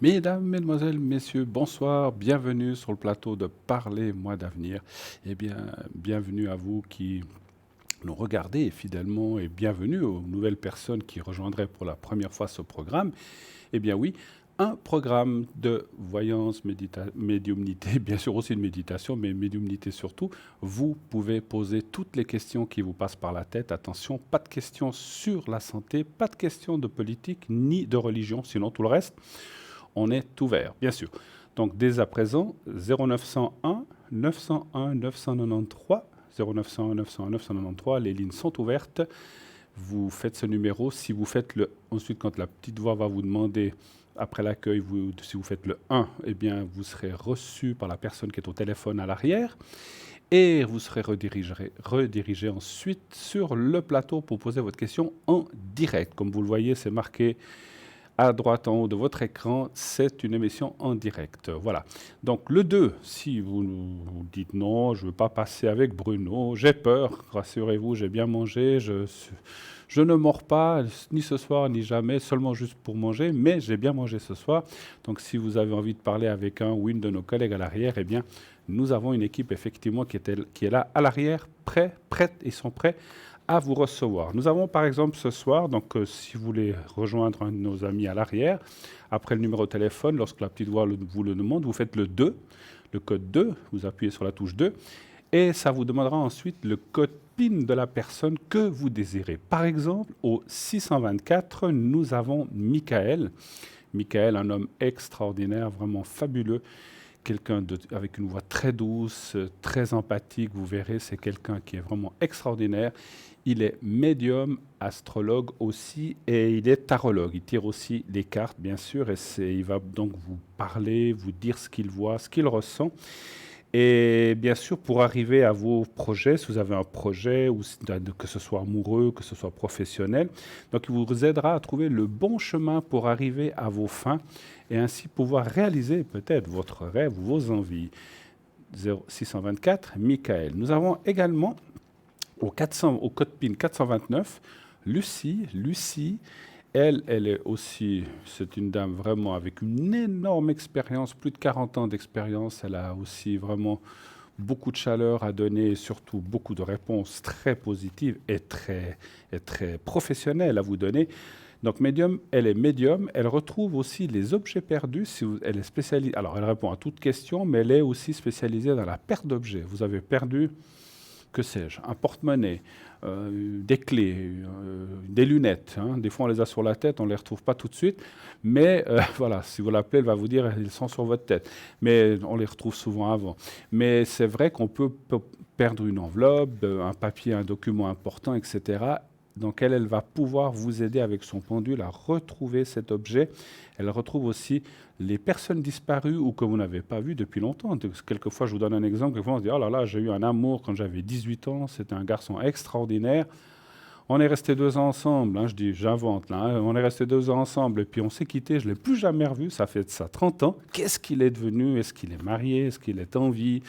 Mesdames, Mesdemoiselles, Messieurs, bonsoir, bienvenue sur le plateau de Parlez-moi d'avenir. Eh bien, bienvenue à vous qui nous regardez fidèlement et bienvenue aux nouvelles personnes qui rejoindraient pour la première fois ce programme. Eh bien oui, un programme de voyance, médiumnité, bien sûr aussi de méditation, mais médiumnité surtout. Vous pouvez poser toutes les questions qui vous passent par la tête. Attention, pas de questions sur la santé, pas de questions de politique ni de religion, sinon tout le reste on est ouvert, bien sûr. Donc dès à présent, 0901 901 993, 0901 901 993, les lignes sont ouvertes. Vous faites ce numéro. Si vous faites ensuite, quand la petite voix va vous demander, après l'accueil, si vous faites le 1, eh bien, vous serez reçu par la personne qui est au téléphone à l'arrière. Et vous serez redirigé ensuite sur le plateau pour poser votre question en direct. Comme vous le voyez, c'est marqué à droite en haut de votre écran, c'est une émission en direct. Voilà. Donc le 2, si vous nous dites non, je ne veux pas passer avec Bruno, j'ai peur, rassurez-vous, j'ai bien mangé, je ne mords pas, ni ce soir, ni jamais, seulement juste pour manger, mais j'ai bien mangé ce soir. Donc si vous avez envie de parler avec un ou une de nos collègues à l'arrière, eh bien, nous avons une équipe effectivement qui est là à l'arrière, prête, ils sont prêts à vous recevoir. Nous avons par exemple ce soir, donc si vous voulez rejoindre un de nos amis à l'arrière, après le numéro de téléphone, lorsque la petite voix vous le demande, vous faites le 2, le code 2, vous appuyez sur la touche 2, et ça vous demandera ensuite le code PIN de la personne que vous désirez. Par exemple, au 624, nous avons Michael. Michael, un homme extraordinaire, vraiment fabuleux, quelqu'un avec une voix très douce, très empathique, vous verrez, c'est quelqu'un qui est vraiment extraordinaire. Il est médium, astrologue aussi, et il est tarologue. Il tire aussi les cartes, bien sûr, et il va donc vous parler, vous dire ce qu'il voit, ce qu'il ressent. Et bien sûr, pour arriver à vos projets, si vous avez un projet, ou que ce soit amoureux, que ce soit professionnel, donc il vous aidera à trouver le bon chemin pour arriver à vos fins et ainsi pouvoir réaliser peut-être votre rêve ou vos envies. 0624, Michael. Nous avons également au code PIN 429, Lucie. Lucie, elle est aussi, c'est une dame vraiment avec une énorme expérience, plus de 40 ans d'expérience. Elle a aussi vraiment beaucoup de chaleur à donner et surtout beaucoup de réponses très positives et très professionnelles à vous donner. Donc médium, elle est médium, elle retrouve aussi les objets perdus. Elle est spécialisée, alors elle répond à toutes questions, mais elle est aussi spécialisée dans la perte d'objets. Vous avez perdu que sais-je, un porte-monnaie, des clés, des lunettes. Hein. Des fois, on les a sur la tête, on ne les retrouve pas tout de suite. Mais voilà, si vous l'appelez, elle va vous dire ils sont sur votre tête. Mais on les retrouve souvent avant. Mais c'est vrai qu'on peut perdre une enveloppe, un papier, un document important, etc. Donc elle va pouvoir vous aider avec son pendule à retrouver cet objet. Elle retrouve aussi les personnes disparues ou que vous n'avez pas vues depuis longtemps. Quelquefois, je vous donne un exemple. Quelquefois, on se dit, oh là là, j'ai eu un amour quand j'avais 18 ans. C'était un garçon extraordinaire. On est resté 2 ans ensemble. Hein, j'invente là. Hein, on est resté 2 ans ensemble. Et puis on s'est quitté. Je ne l'ai plus jamais revu. Ça fait de ça 30 ans. Qu'est-ce qu'il est devenu? Est-ce qu'il est marié? Est-ce qu'il est en vie?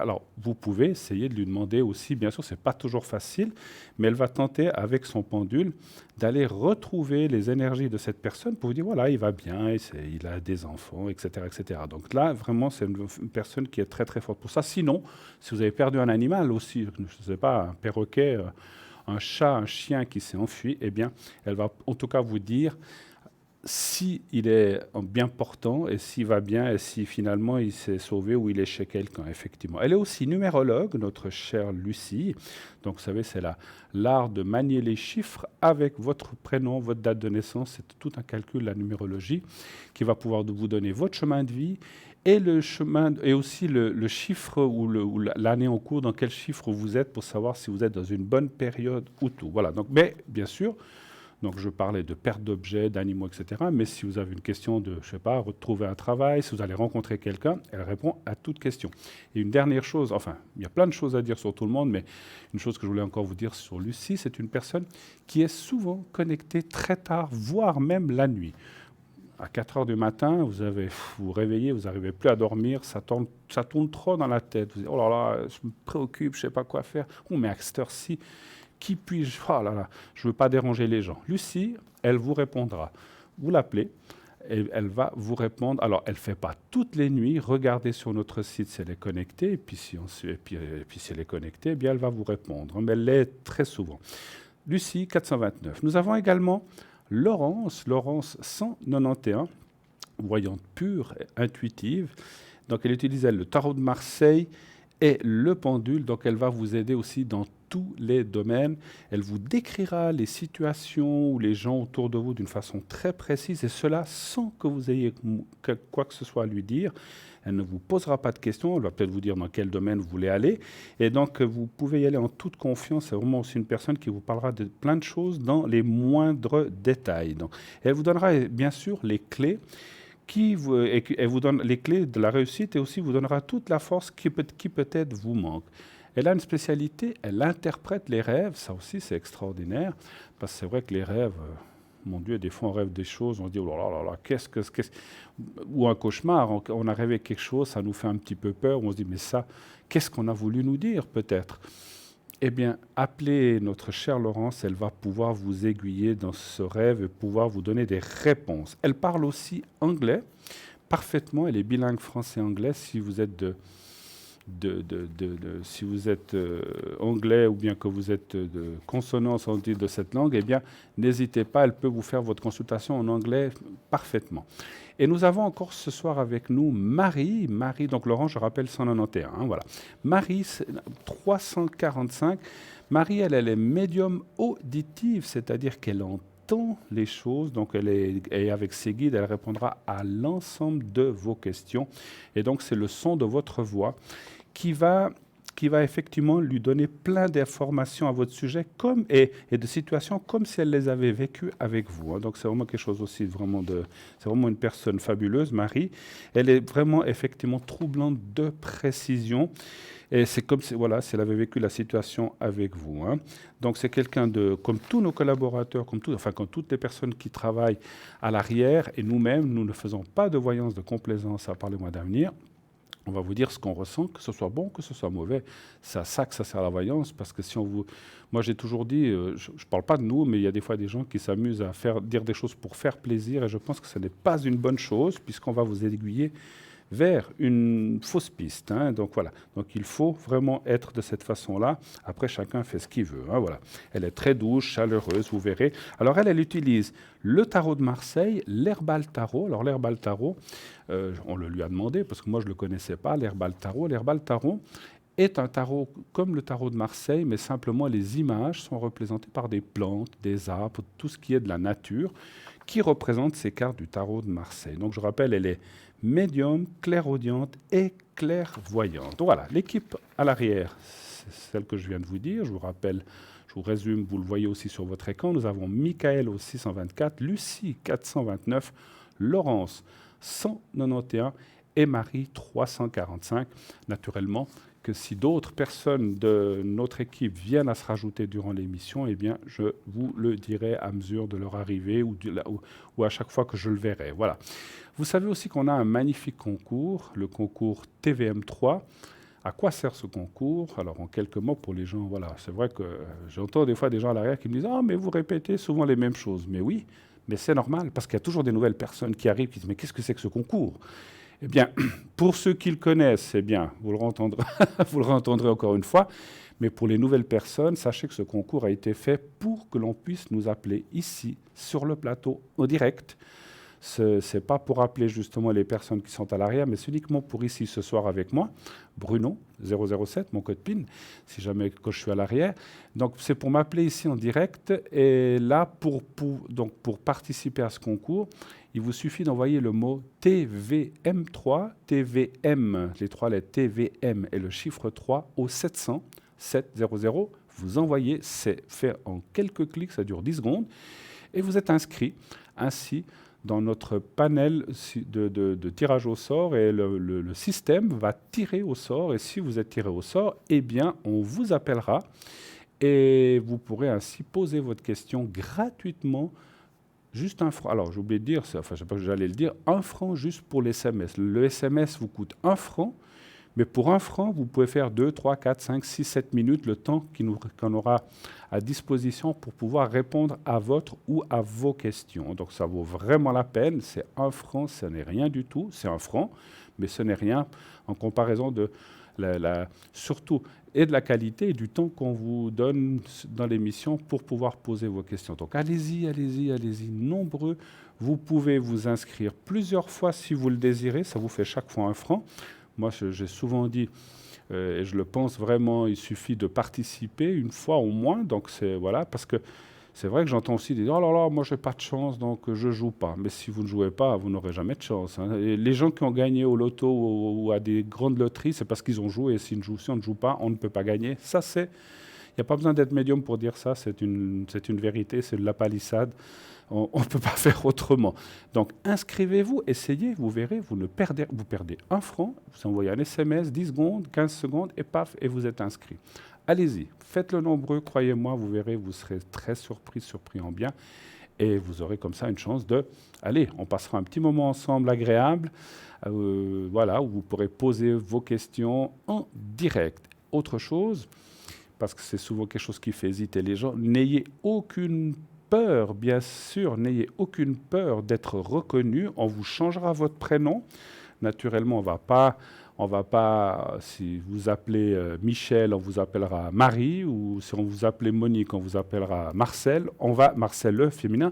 Alors, vous pouvez essayer de lui demander aussi, bien sûr, ce n'est pas toujours facile, mais elle va tenter avec son pendule d'aller retrouver les énergies de cette personne pour vous dire, voilà, il va bien, il a des enfants, etc., etc. Donc là, vraiment, c'est une personne qui est très, très forte pour ça. Sinon, si vous avez perdu un animal aussi, je ne sais pas, un perroquet, un chat, un chien qui s'est enfui, eh bien, elle va en tout cas vous dire si il est bien portant et s'il va bien et si finalement il s'est sauvé ou il est chez quelqu'un, effectivement. Elle est aussi numérologue, notre chère Lucie. Donc, vous savez, c'est l'art de manier les chiffres avec votre prénom, votre date de naissance. C'est tout un calcul, la numérologie, qui va pouvoir vous donner votre chemin de vie et le chemin et aussi le chiffre ou l'année en cours, dans quel chiffre vous êtes pour savoir si vous êtes dans une bonne période ou tout. Voilà. Donc, mais bien sûr, donc je parlais de perte d'objets, d'animaux, etc. Mais si vous avez une question de, je ne sais pas, retrouver un travail, si vous allez rencontrer quelqu'un, elle répond à toute question. Et une dernière chose, enfin, il y a plein de choses à dire sur tout le monde, mais une chose que je voulais encore vous dire sur Lucie, c'est une personne qui est souvent connectée très tard, voire même la nuit. À 4 heures du matin, vous vous réveillez, vous n'arrivez plus à dormir, ça tourne trop dans la tête. Vous dites, oh là là, je me préoccupe, je ne sais pas quoi faire. Oh, mais à cette heure-ci, qui puis-je? Oh là là, je ne veux pas déranger les gens. Lucie, elle vous répondra. Vous l'appelez et elle va vous répondre. Alors, elle ne fait pas toutes les nuits. Regardez sur notre site si elle est connectée. Et puis, si elle est connectée, eh bien, elle va vous répondre. Mais elle l'est très souvent. Lucie, 429. Nous avons également Laurence 191, voyante pure, intuitive. Donc, elle utilise le tarot de Marseille et le pendule. Donc, elle va vous aider aussi dans tous les domaines. Elle vous décrira les situations ou les gens autour de vous d'une façon très précise, et cela sans que vous ayez quoi que ce soit à lui dire. Elle ne vous posera pas de questions, elle va peut-être vous dire dans quel domaine vous voulez aller. Et donc, vous pouvez y aller en toute confiance. C'est vraiment aussi une personne qui vous parlera de plein de choses dans les moindres détails. Donc, elle vous donnera bien sûr les clés. Elle vous donne les clés de la réussite et aussi vous donnera toute la force qui peut-être vous manque. Elle a une spécialité, elle interprète les rêves. Ça aussi, c'est extraordinaire. Parce que c'est vrai que les rêves, mon Dieu, des fois on rêve des choses, on se dit, oh là là là, ou un cauchemar, on a rêvé quelque chose, ça nous fait un petit peu peur, on se dit, mais ça, qu'est-ce qu'on a voulu nous dire peut-être? Eh bien, appelez notre chère Laurence, elle va pouvoir vous aiguiller dans ce rêve et pouvoir vous donner des réponses. Elle parle aussi anglais parfaitement, elle est bilingue français-anglais. Si vous êtes si vous êtes anglais ou bien que vous êtes de consonance de cette langue, eh bien, n'hésitez pas, elle peut vous faire votre consultation en anglais parfaitement. Et nous avons encore ce soir avec nous Marie, donc Laurent, je rappelle 191, voilà. Marie, 345. Marie, elle est médium auditive, c'est-à-dire qu'elle entend les choses, donc et avec ses guides, elle répondra à l'ensemble de vos questions. Et donc, c'est le son de votre voix qui va effectivement lui donner plein d'informations à votre sujet et de situations comme si elle les avait vécues avec vous. Hein. Donc c'est vraiment quelque chose aussi, c'est vraiment une personne fabuleuse, Marie. Elle est vraiment effectivement troublante de précision. Et c'est comme si elle avait vécu la situation avec vous. Hein. Donc c'est quelqu'un comme tous nos collaborateurs, comme toutes les personnes qui travaillent à l'arrière, et nous-mêmes, nous ne faisons pas de voyance de complaisance à part les mois d'avenir. On va vous dire ce qu'on ressent, que ce soit bon, que ce soit mauvais. C'est à ça que ça sert la voyance, parce que moi j'ai toujours dit, je ne parle pas de nous, mais il y a des fois des gens qui s'amusent à dire des choses pour faire plaisir, et je pense que ce n'est pas une bonne chose, puisqu'on va vous aiguiller vers une fausse piste. Hein. Donc voilà. Donc il faut vraiment être de cette façon-là. Après, chacun fait ce qu'il veut. Hein, voilà. Elle est très douce, chaleureuse, vous verrez. Alors elle utilise le tarot de Marseille, l'herbal tarot. Alors l'herbal tarot, on le lui a demandé parce que moi je ne le connaissais pas, l'herbal tarot. L'herbal tarot est un tarot comme le tarot de Marseille, mais simplement les images sont représentées par des plantes, des arbres, tout ce qui est de la nature, qui représente ces cartes du tarot de Marseille. Donc je rappelle, elle est médium, clairaudiente et clairvoyante. Donc voilà, l'équipe à l'arrière, c'est celle que je viens de vous dire. Je vous rappelle, je vous résume, vous le voyez aussi sur votre écran. Nous avons Michael au 624, Lucie 429, Laurence 191 et Marie 345. Naturellement, que si d'autres personnes de notre équipe viennent à se rajouter durant l'émission, eh bien, je vous le dirai à mesure de leur arrivée ou à chaque fois que je le verrai. Voilà. Vous savez aussi qu'on a un magnifique concours, le concours TVM3. À quoi sert ce concours? Alors, en quelques mots pour les gens, voilà, c'est vrai que j'entends des fois des gens à l'arrière qui me disent « Ah, mais vous répétez souvent les mêmes choses. » Mais oui, mais c'est normal, parce qu'il y a toujours des nouvelles personnes qui arrivent qui disent « Mais qu'est-ce que c'est que ce concours ?» Eh bien, pour ceux qui le connaissent, eh bien, vous le réentendrez encore une fois. Mais pour les nouvelles personnes, sachez que ce concours a été fait pour que l'on puisse nous appeler ici, sur le plateau, au direct. Ce n'est pas pour appeler justement les personnes qui sont à l'arrière, mais c'est uniquement pour ici ce soir avec moi, Bruno, 007, mon code PIN, si jamais que je suis à l'arrière. Donc c'est pour m'appeler ici en direct. Et là, pour participer à ce concours, il vous suffit d'envoyer le mot TVM3, TVM, les trois lettres TVM et le chiffre 3 au 700, 700. Vous envoyez, c'est fait en quelques clics, ça dure 10 secondes, et vous êtes inscrit ainsi dans notre panel de tirage au sort, et le système va tirer au sort, et si vous êtes tiré au sort, eh bien, on vous appellera, et vous pourrez ainsi poser votre question gratuitement. Juste 1 franc. Alors, j'ai oublié de dire, je ne sais pas que j'allais le dire, 1 franc juste pour l'SMS. Le SMS vous coûte 1 franc, Mais pour 1 franc, vous pouvez faire 2, 3, 4, 5, 6, 7 minutes, le temps qu'on aura à disposition pour pouvoir répondre à votre ou à vos questions. Donc ça vaut vraiment la peine. C'est 1 franc, ce n'est rien du tout. C'est 1 franc, mais ce n'est rien en comparaison de surtout et de la qualité et du temps qu'on vous donne dans l'émission pour pouvoir poser vos questions. Donc allez-y, allez-y, allez-y, nombreux. Vous pouvez vous inscrire plusieurs fois si vous le désirez. Ça vous fait chaque fois 1 franc. Moi, j'ai souvent dit, et je le pense vraiment, il suffit de participer une fois au moins. Donc, voilà, parce que c'est vrai que j'entends aussi des dire « Oh là là, moi, j'ai pas de chance, donc je joue pas ». Mais si vous ne jouez pas, vous n'aurez jamais de chance. Hein. Et les gens qui ont gagné au loto ou à des grandes loteries, c'est parce qu'ils ont joué. Et si on ne joue pas, on ne peut pas gagner. Ça, il n'y a pas besoin d'être médium pour dire ça. C'est une vérité, c'est de la palissade. On ne peut pas faire autrement. Donc, inscrivez-vous, essayez, vous verrez, vous perdez 1 franc, vous envoyez un SMS, 10 secondes, 15 secondes, et paf, et vous êtes inscrit. Allez-y, faites-le nombreux, croyez-moi, vous verrez, vous serez très surpris en bien, et vous aurez comme ça une chance de... Allez, on passera un petit moment ensemble agréable, voilà, où vous pourrez poser vos questions en direct. Autre chose, parce que c'est souvent quelque chose qui fait hésiter les gens, n'ayez aucune peur, bien sûr, n'ayez aucune peur d'être reconnu. On vous changera votre prénom. Naturellement, on va pas, si vous appelez Michel, on vous appellera Marie, ou si on vous appelait Monique, on vous appellera Marcel. Marcel le féminin.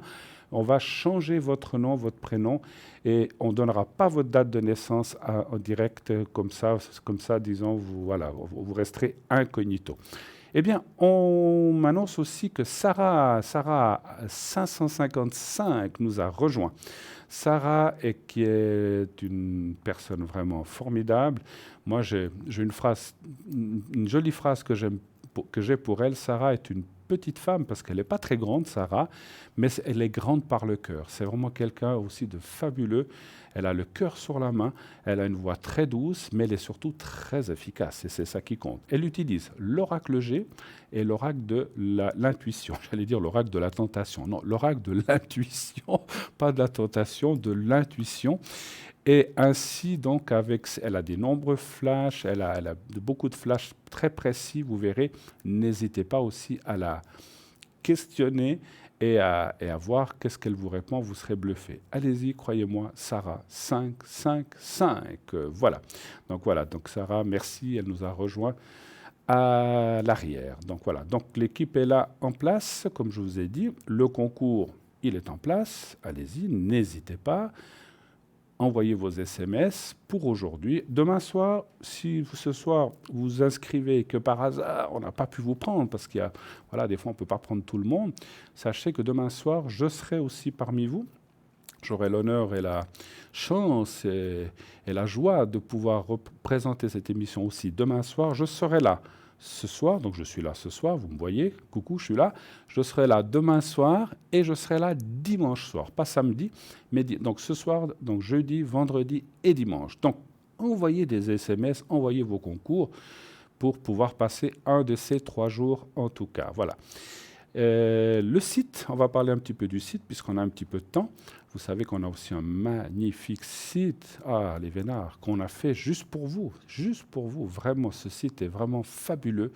On va changer votre nom, votre prénom, et on ne donnera pas votre date de naissance en direct comme ça, disons, vous resterez incognito. Eh bien, on m'annonce aussi que Sarah 555 nous a rejoint. Sarah, qui est une personne vraiment formidable. Moi, j'ai une jolie phrase que j'ai pour elle. Sarah est une petite femme, parce qu'elle n'est pas très grande, Sarah, mais elle est grande par le cœur. C'est vraiment quelqu'un aussi de fabuleux. Elle a le cœur sur la main, elle a une voix très douce, mais elle est surtout très efficace, et c'est ça qui compte. Elle utilise l'oracle G et l'oracle de l'intuition. J'allais dire l'oracle de la tentation. Non, l'oracle de l'intuition, pas de la tentation, de l'intuition. Et ainsi, donc, elle a des nombreux flashs, elle a beaucoup de flashs très précis, vous verrez. N'hésitez pas aussi à la questionner et à voir qu'est-ce qu'elle vous répond, vous serez bluffé. Allez-y, croyez-moi, Sarah, 555. Voilà. Donc Sarah, merci, elle nous a rejoint à l'arrière. Donc voilà, donc l'équipe est là en place, comme je vous ai dit. Le concours, il est en place. Allez-y, n'hésitez pas. Envoyez vos SMS pour aujourd'hui. Demain soir, si ce soir vous inscrivez et que par hasard on n'a pas pu vous prendre, parce qu'il y a, voilà, des fois on ne peut pas prendre tout le monde, sachez que demain soir, je serai aussi parmi vous. J'aurai l'honneur et la chance et la joie de pouvoir représenter cette émission aussi. Demain soir, je serai là. Ce soir, donc je suis là ce soir, vous me voyez, coucou, je suis là. Je serai là demain soir et je serai là dimanche soir, pas samedi, mais donc ce soir, donc jeudi, vendredi et dimanche. Donc envoyez des SMS, envoyez vos concours pour pouvoir passer un de ces 3 jours en tout cas. Voilà. Le site, on va parler un petit peu du site puisqu'on a un petit peu de temps. Vous savez qu'on a aussi un magnifique site, les Vénards, qu'on a fait juste pour vous. Vraiment, ce site est vraiment fabuleux.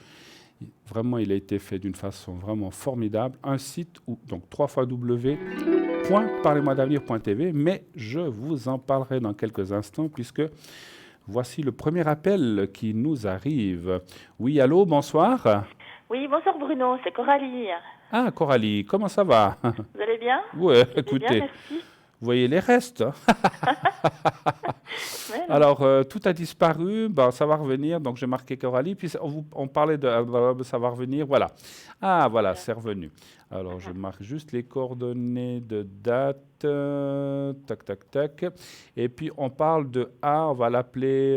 Vraiment, il a été fait d'une façon vraiment formidable. Un site, donc www.parlez-moi-d'avenir.tv, mais je vous en parlerai dans quelques instants puisque voici le premier appel qui nous arrive. Oui, allô, bonsoir. Oui, bonsoir Bruno, c'est Coralie. Ah, Coralie, comment ça va? Vous allez bien? Oui, écoutez, bien, merci. Vous voyez les restes. Alors, tout a disparu, ça va revenir, donc j'ai marqué Coralie, puis on parlait de ça va revenir, voilà. Ah, voilà, c'est revenu. Alors, je marque juste les coordonnées de date, tac, tac, tac, et puis on parle de on va l'appeler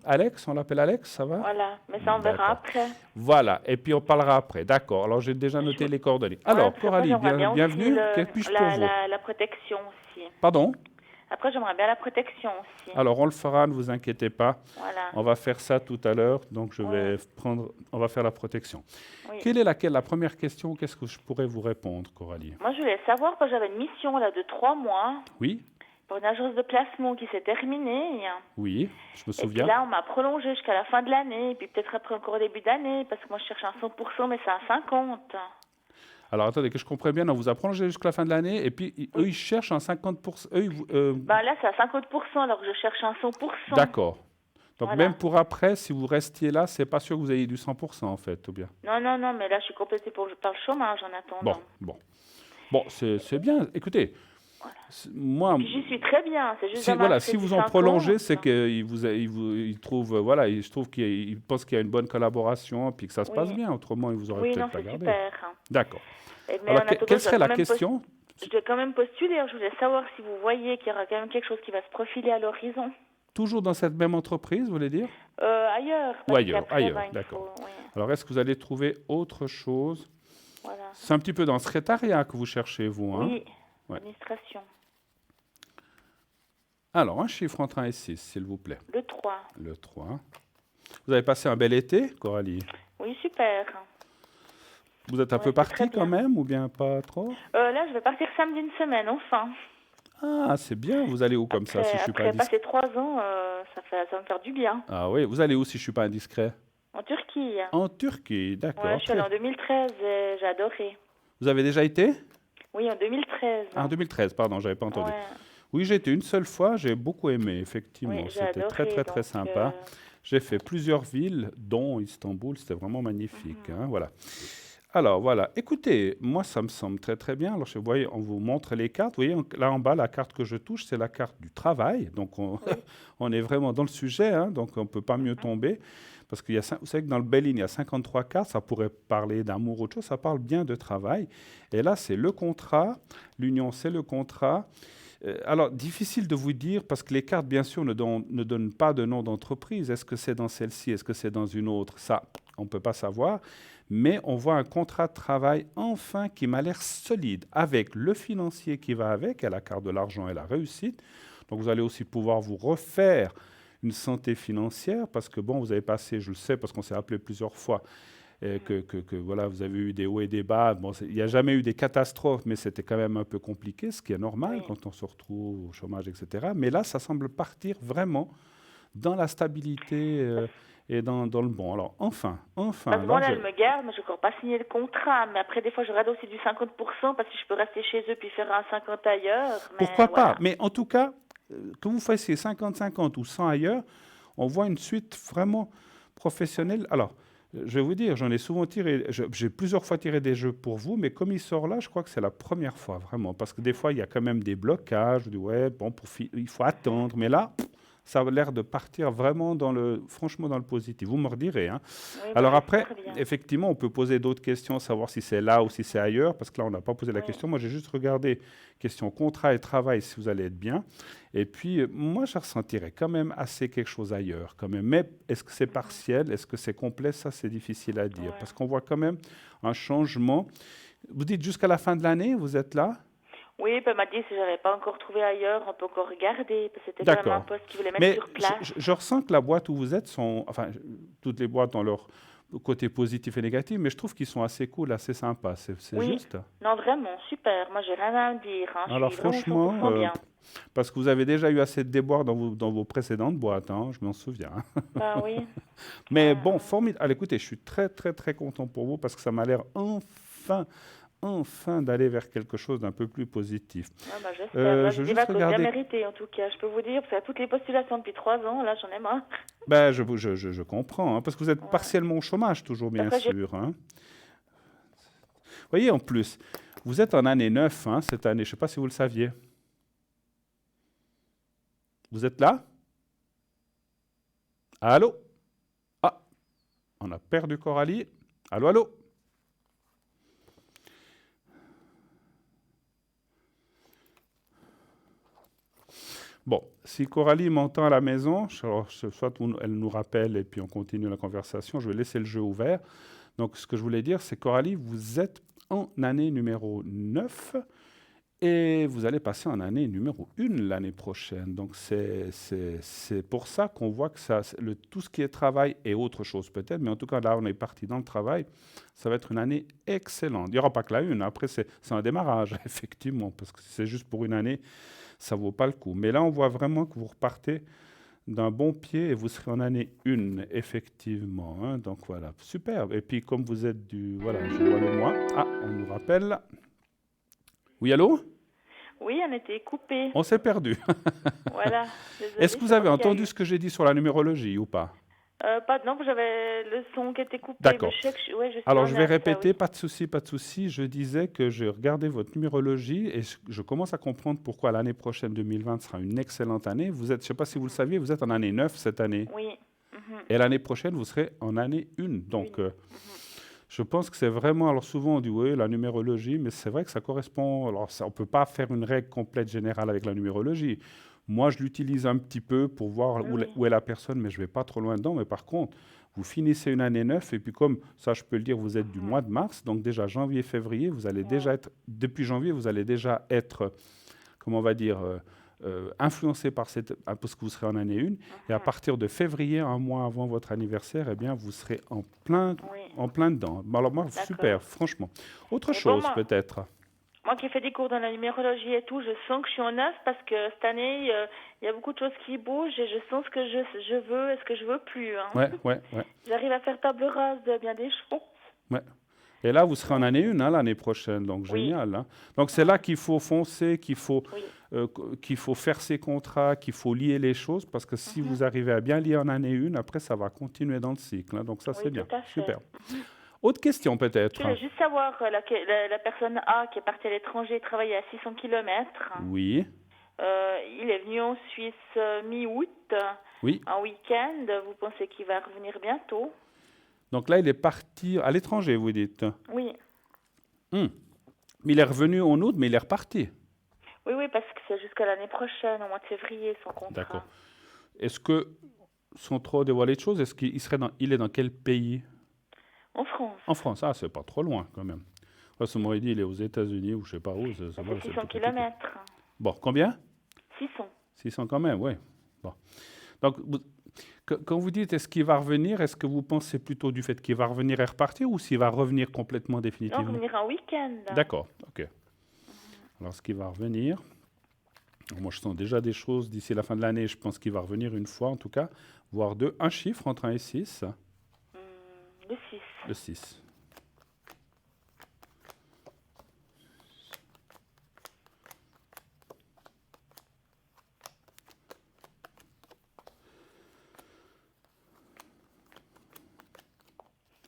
Alex, on l'appelle Alex, ça va? Voilà, mais ça on verra après. Voilà, et puis on parlera après, d'accord. Alors, j'ai déjà noté les coordonnées. Alors, Coralie, bienvenue, que puis-je pour vous? La protection aussi. Pardon? Après, j'aimerais bien la protection aussi. Alors, on le fera, ne vous inquiétez pas. Voilà. On va faire ça tout à l'heure, donc on va faire la protection. Oui. Quelle est la première question? Qu'est-ce que je pourrais vous répondre, Coralie? Moi, je voulais savoir, quand j'avais une mission là, de 3 mois, Oui. pour une agence de placement qui s'est terminée. Oui, je me Et puis souviens. là, on m'a prolongé jusqu'à la fin de l'année. Et puis peut-être après encore au début d'année. Parce que moi, je cherche un 100%, mais c'est un 50. Alors attendez, que je comprenne bien, on vous a prolongé jusqu'à la fin de l'année et puis eux, Oui. ils cherchent un 50%. Ben là, c'est à 50%, alors que je cherche un 100%. D'accord. Donc Voilà. même pour après, si vous restiez là, c'est pas sûr que vous ayez du 100% en fait, ou bien. Non, non, non, mais là, je suis complétée par le chômage en Bon, attendant. bon. Bon, c'est bien. Écoutez, Voilà. moi, Puis j'y suis très bien. C'est juste si, dommage voilà, que c'est si du vous en 50. prolongez, c'est qu'il trouve, voilà, je trouve qu'il pense qu'il y a une bonne collaboration et puis que ça se passe Oui. bien. Autrement, il vous aurait Oui, peut-être non, pas c'est gardé. super. D'accord. Mais Alors, en attendant, quelle serait la question? je dois quand même postuler. Alors, je voulais savoir si vous voyez qu'il y aura quand même quelque chose qui va se profiler à l'horizon. Toujours dans cette même entreprise, vous voulez dire? Ailleurs. Ou Parce ailleurs, qu'après, ailleurs, ben, il d'accord. faut... Oui, Alors, est-ce que vous allez trouver autre chose? voilà. C'est un petit peu dans le secrétariat que vous cherchez, vous, hein? Oui, Ouais. administration. Alors, un chiffre entre 1 et 6, s'il vous plaît. Le 3. Le 3. Vous avez passé un bel été, Coralie? Oui, super. Vous êtes un Ouais, peu c'est très partie quand bien. même, ou bien pas trop? Là, je vais partir samedi une semaine, enfin. Ah, c'est bien. Vous allez où comme ça, si je suis pas Après indiscret? passer 3 ans, ça va me faire du bien. Ah oui, vous allez où si je suis pas indiscret? En Turquie. En Turquie, Ouais, d'accord. je suis allée en 2013 et j'ai adoré. Vous avez déjà été? Oui, en 2013. Ah, en 2013, pardon, j'avais pas entendu. Ouais, Oui, j'ai été une seule fois, j'ai beaucoup aimé, effectivement. oui, j'ai C'était très, adoré. très, très Donc, sympa. J'ai fait plusieurs villes, dont Istanbul, c'était vraiment magnifique, hein, voilà. Alors, voilà. Écoutez, moi, ça me semble très, très bien. Alors, vous voyez, on vous montre les cartes. Vous voyez, là en bas, la carte que je touche, c'est la carte du travail. Donc, on, Oui. on est vraiment dans le sujet, hein, donc on ne peut pas mieux tomber. Parce qu'il y a, vous savez que dans le Bell-in, il y a 53 cartes. Ça pourrait parler d'amour ou autre chose. Ça parle bien de travail. Et là, c'est le contrat. L'union, c'est le contrat. Alors, difficile de vous dire, parce que les cartes, bien sûr, ne donnent pas de nom d'entreprise. Est-ce que c'est dans celle-ci? Est-ce que c'est dans une autre? Ça, on ne peut pas savoir. Mais on voit un contrat de travail, enfin, qui m'a l'air solide, avec le financier qui va avec, à la carte de l'argent et la réussite. Donc, vous allez aussi pouvoir vous refaire une santé financière, parce que, bon, vous avez passé, je le sais, parce qu'on s'est appelé plusieurs fois, voilà, vous avez eu des hauts et des bas. Bon, il n'y a jamais eu des catastrophes, mais c'était quand même un peu compliqué, ce qui est normal Oui. quand on se retrouve au chômage, etc. Mais là, ça semble partir vraiment dans la stabilité et dans le bon. Alors, enfin, Parce que là, bon, là, elle me garde, mais je n'ai encore pas signé le contrat. Mais après, des fois, je regarde aussi du 50% parce que je peux rester chez eux puis faire un 50 ailleurs. Mais pourquoi voilà. pas? Mais en tout cas, que vous fassiez 50-50 ou 100 ailleurs, on voit une suite vraiment professionnelle. Alors, je vais vous dire, j'en ai souvent tiré, j'ai plusieurs fois tiré des jeux pour vous, mais comme il sort là, je crois que c'est la première fois, vraiment. Parce que des fois, il y a quand même des blocages. Je dis, ouais, bon, il faut attendre. Mais là, ça a l'air de partir vraiment franchement dans le positif. Vous me redirez, hein. Oui, Alors bah, après, j'espère bien. effectivement, on peut poser d'autres questions, savoir si c'est là ou si c'est ailleurs, parce que là, on n'a pas posé la Oui. question. Moi, j'ai juste regardé question contrat et travail, si vous allez être bien. Et puis, moi, je ressentirais quand même assez quelque chose ailleurs, quand même. Mais est-ce que c'est partiel? Est-ce que c'est complet? Ça, c'est difficile à dire, Ouais. parce qu'on voit quand même un changement. Vous dites jusqu'à la fin de l'année, vous êtes là? Oui, puis elle m'a dit si j'avais pas encore trouvé ailleurs, on peut encore regarder. Parce que c'était vraiment un D'accord. poste qu'ils voulaient mettre Mais sur place. je ressens que la boîte où vous êtes enfin, toutes les boîtes ont leur côté positif et négatif, mais je trouve qu'ils sont assez cool, assez sympas. C'est Oui. juste. Non, vraiment, super. Moi, j'ai rien à dire. Hein. Alors Je suis vraiment franchement, 100% bien. parce que vous avez déjà eu assez de déboires dans vos précédentes boîtes, hein, je m'en souviens. Bah oui. Mais Ouais, bon, formidable. Allez, écoutez, je suis très, très, très content pour vous parce que ça m'a l'air enfin d'aller vers quelque chose d'un peu plus positif. ouais, bah, j'espère. Là, Je j'ai veux des juste vacances bien regarder. méritées, en tout cas. Je peux vous dire, parce que toutes les postulations depuis 3 ans, là, j'en ai marre. Ben, je comprends, hein, parce que vous êtes Ouais. partiellement au chômage, toujours, bien Après, j'ai- sûr. Hein. Vous voyez, en plus, vous êtes en année 9 hein, cette année. Je ne sais pas si vous le saviez. Vous êtes là? Allô? Ah, on a perdu Coralie. Allô, allô? Bon, si Coralie m'entend à la maison, soit elle nous rappelle et puis on continue la conversation, je vais laisser le jeu ouvert. Donc, ce que je voulais dire, c'est Coralie, vous êtes en année numéro 9 Et vous allez passer en année numéro 1 l'année prochaine. Donc, c'est pour ça qu'on voit que tout ce qui est travail et autre chose peut-être, mais en tout cas, là, on est parti dans le travail. Ça va être une année excellente. Il n'y aura pas que la une. Après, c'est un démarrage, effectivement, parce que si c'est juste pour une année, ça ne vaut pas le coup. Mais là, on voit vraiment que vous repartez d'un bon pied et vous serez en année 1, effectivement, hein. Donc, voilà, superbe. Et puis, comme vous êtes voilà, je vois le mois. Ah, on nous rappelle. Oui, allô? Oui, on était coupé. On s'est perdu. Voilà, désolée, Est-ce que je vous sais pas avez ce qu'il y a entendu eu. ce que j'ai dit sur la numérologie ou pas? Pas non, j'avais le son qui était coupé, mais D'accord. je sais que ouais, je suis Alors, en je vais neuf, là, répéter, oui. pas de souci, pas de souci. Je disais que j'ai regardé votre numérologie et je commence à comprendre pourquoi l'année prochaine, 2020, sera une excellente année. Vous êtes, je ne sais pas si vous le saviez, vous êtes en année 9 cette année. Oui. Et l'année prochaine, vous serez en année 1. Donc, Une. je pense que c'est vraiment, alors souvent on dit oui, la numérologie, mais c'est vrai que ça correspond, alors on ne peut pas faire une règle complète générale avec la numérologie. Moi, je l'utilise un petit peu pour voir Oui. où est la personne, mais je ne vais pas trop loin dedans. Mais par contre, vous finissez une année 9, et puis comme ça, je peux le dire, vous êtes du mois de mars, donc déjà janvier, février, vous allez déjà être, depuis janvier, vous allez déjà être, comment on va dire, influencé par parce que vous serez en année 1. Et à partir de février, un mois avant votre anniversaire, eh bien, vous serez Oui. en plein dedans. Bah, alors moi, super, D'accord. franchement. Autre Et bon, chose, peut-être. moi qui fais des cours dans la numérologie et tout, je sens que je suis en neuf parce que cette année, il y a beaucoup de choses qui bougent et je sens ce que je veux et ce que je veux plus, hein. Ouais, ouais, ouais, J'arrive à faire table rase de bien des choses. ouais. Et là, vous serez en année 1 hein, l'année prochaine, donc Oui. génial. Hein. Donc c'est là qu'il faut foncer, Oui. qu'il faut faire ses contrats, qu'il faut lier les choses, parce que si vous arrivez à bien lier en année 1, après, ça va continuer dans le cycle. Hein. Donc ça, c'est Oui, bien. tout à fait. Super. Autre question, Je peut-être. voulais juste savoir, la personne A qui est partie à l'étranger travailler à 600 km, Oui, il est venu en Suisse mi-août, oui. un week-end. Vous pensez qu'il va revenir bientôt? Donc là, il est parti à l'étranger, vous dites. Oui. Mais il est revenu en août, mais il est reparti. Oui, oui, parce que c'est jusqu'à l'année prochaine, au mois de février, son D'accord. contrat. Est-ce que, sans trop dévoiler de choses, est-ce qu'il serait il est dans quel pays? En France. En France. Ah, c'est pas trop loin, quand même. Moi, ça m'aurait dit, il est aux États-Unis ou je sais pas où. C'est Moi, c'est 600 tout petit. km. Bon, combien? 600. 600 quand même, oui. Bon. Donc, quand vous dites est-ce qu'il va revenir, est-ce que vous pensez plutôt du fait qu'il va revenir et repartir ou s'il va revenir complètement Non, définitivement? revenir un week-end. D'accord, ok. Alors, ce qui va revenir, moi je sens déjà des choses d'ici la fin de l'année, je pense qu'il va revenir une fois en tout cas, voire deux, un chiffre entre 1 et 6. Le 6. Le 6.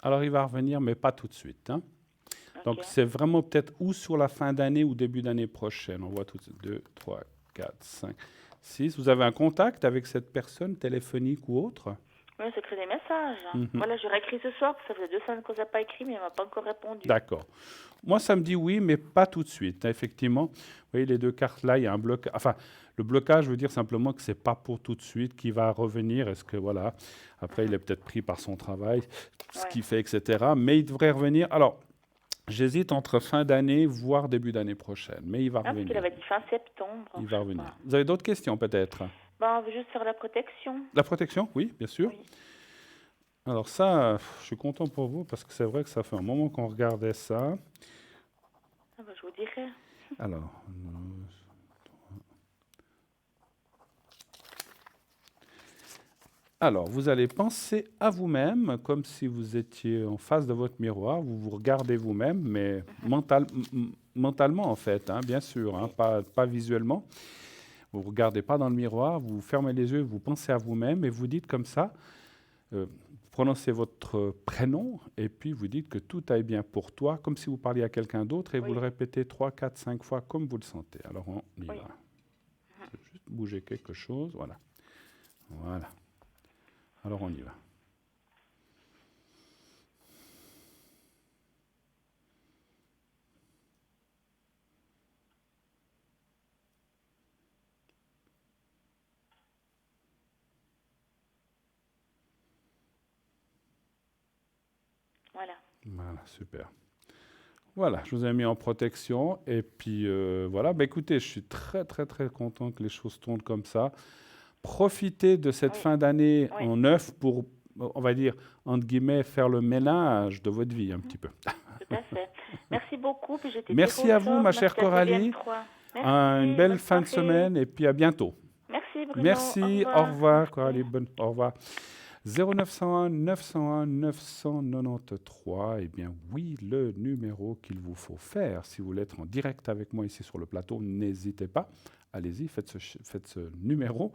Alors il va revenir, mais pas tout de suite. Hein. Donc Ok. c'est vraiment peut-être ou sur la fin d'année ou début d'année prochaine. On voit tout de suite 2, 3, 4, 5, 6. Vous avez un contact avec cette personne, téléphonique ou autre? Oui, on s'écrit des messages. Mhm. Voilà, j'aurais écrit ce soir, parce que ça faisait 2 semaines qu'on n'a pas écrit, mais elle m'a pas encore répondu. D'accord. Moi, ça me dit oui, mais pas tout de suite. Effectivement, vous voyez, les deux cartes là, il y a un blocage. Enfin, le blocage veut dire simplement que c'est pas pour tout de suite, qu'il va revenir. Est-ce que voilà, après, il est peut-être pris par son travail, ce Ouais. qui fait, etc. Mais il devrait revenir. Alors, j'hésite entre fin d'année, voire début d'année prochaine. Mais il va Ah, parce qu'il revenir. avait dit fin septembre. Il je va sais revenir. pas. Vous avez d'autres questions peut-être? Ben, on veut juste faire la protection. La protection, oui, bien sûr. Oui. Alors ça, je suis content pour vous parce que c'est vrai que ça fait un moment qu'on regardait ça. Ah ben, je vous dirai. Alors, vous allez penser à vous-même comme si vous étiez en face de votre miroir. Vous vous regardez vous-même, mais mentalement en fait, hein, bien sûr, hein, pas visuellement. Vous ne regardez pas dans le miroir, vous fermez les yeux, vous pensez à vous-même et vous dites comme ça, vous prononcez votre prénom et puis vous dites que tout aille bien pour toi, comme si vous parliez à quelqu'un d'autre et vous le répétez 3, 4, 5 fois comme vous le sentez. Alors on y va. Je vais juste bouger quelque chose, voilà. Voilà. Alors on y va. Voilà. Voilà, super. Voilà, je vous ai mis en protection. Et puis voilà, bah, écoutez, je suis très très très content que les choses tournent comme ça. Profitez de cette Oui, fin d'année oui, en neuf pour, on va dire, entre guillemets, faire le ménage de votre vie un mhm, petit peu. tout à fait. Merci beaucoup, puis j'ai été tirée Merci au à vous, sort. ma chère Merci à Coralie. TVR3. Une Merci, belle bonne fin de soirée. semaine et puis à bientôt. Merci Bruno, au Merci, au revoir. revoir, Merci. Coralie. Au revoir. 0901 901 993, eh bien oui, le numéro qu'il vous faut faire. Si vous voulez être en direct avec moi ici sur le plateau, n'hésitez pas. Allez-y, faites ce numéro.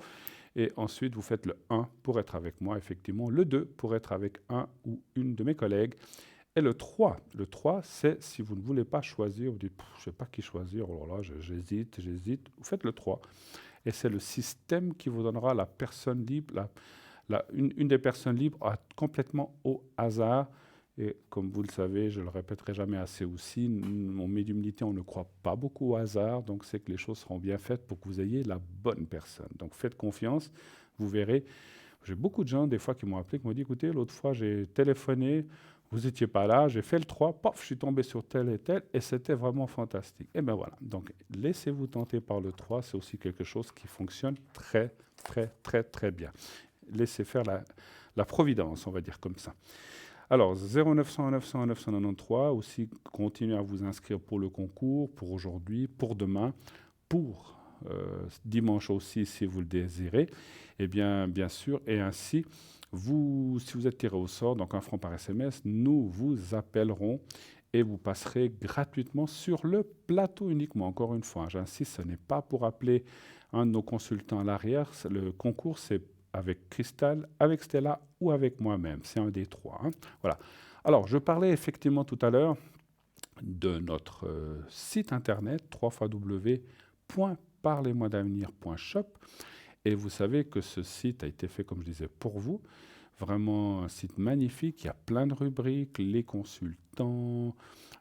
Et ensuite, vous faites le 1 pour être avec moi, effectivement. Le 2 pour être avec un ou une de mes collègues. Et le 3, c'est si vous ne voulez pas choisir, vous dites, je ne sais pas qui choisir, oh là là, j'hésite, vous faites le 3. Et c'est le système qui vous donnera la personne libre, une des personnes libres complètement au hasard. Et comme vous le savez, je le répéterai jamais assez aussi, en médiumnité, on ne croit pas beaucoup au hasard, donc c'est que les choses seront bien faites pour que vous ayez la bonne personne. Donc faites confiance, vous verrez. J'ai beaucoup de gens, des fois, qui m'ont appelé, qui m'ont dit, écoutez, l'autre fois, j'ai téléphoné, vous n'étiez pas là, j'ai fait le 3, pof, je suis tombé sur tel, et c'était vraiment fantastique. Et bien voilà, donc laissez-vous tenter par le 3, c'est aussi quelque chose qui fonctionne très, très, très, très bien. Laissez faire la providence, on va dire comme ça. Alors, 0900 900 993, aussi continuez à vous inscrire pour le concours, pour aujourd'hui, pour demain, pour dimanche aussi, si vous le désirez. Et bien sûr, et ainsi, si vous êtes tiré au sort, donc 1 franc par SMS, nous vous appellerons et vous passerez gratuitement sur le plateau uniquement. Encore une fois, j'insiste, ce n'est pas pour appeler un de nos consultants à l'arrière. Le concours, c'est avec Cristal, avec Stella ou avec moi-même. C'est un des trois. Voilà. Alors, je parlais effectivement tout à l'heure de notre site internet, www.parlez-moi-d'avenir.shop. Et vous savez que ce site a été fait, comme je disais, pour vous. Vraiment un site magnifique. Il y a plein de rubriques, les consultants,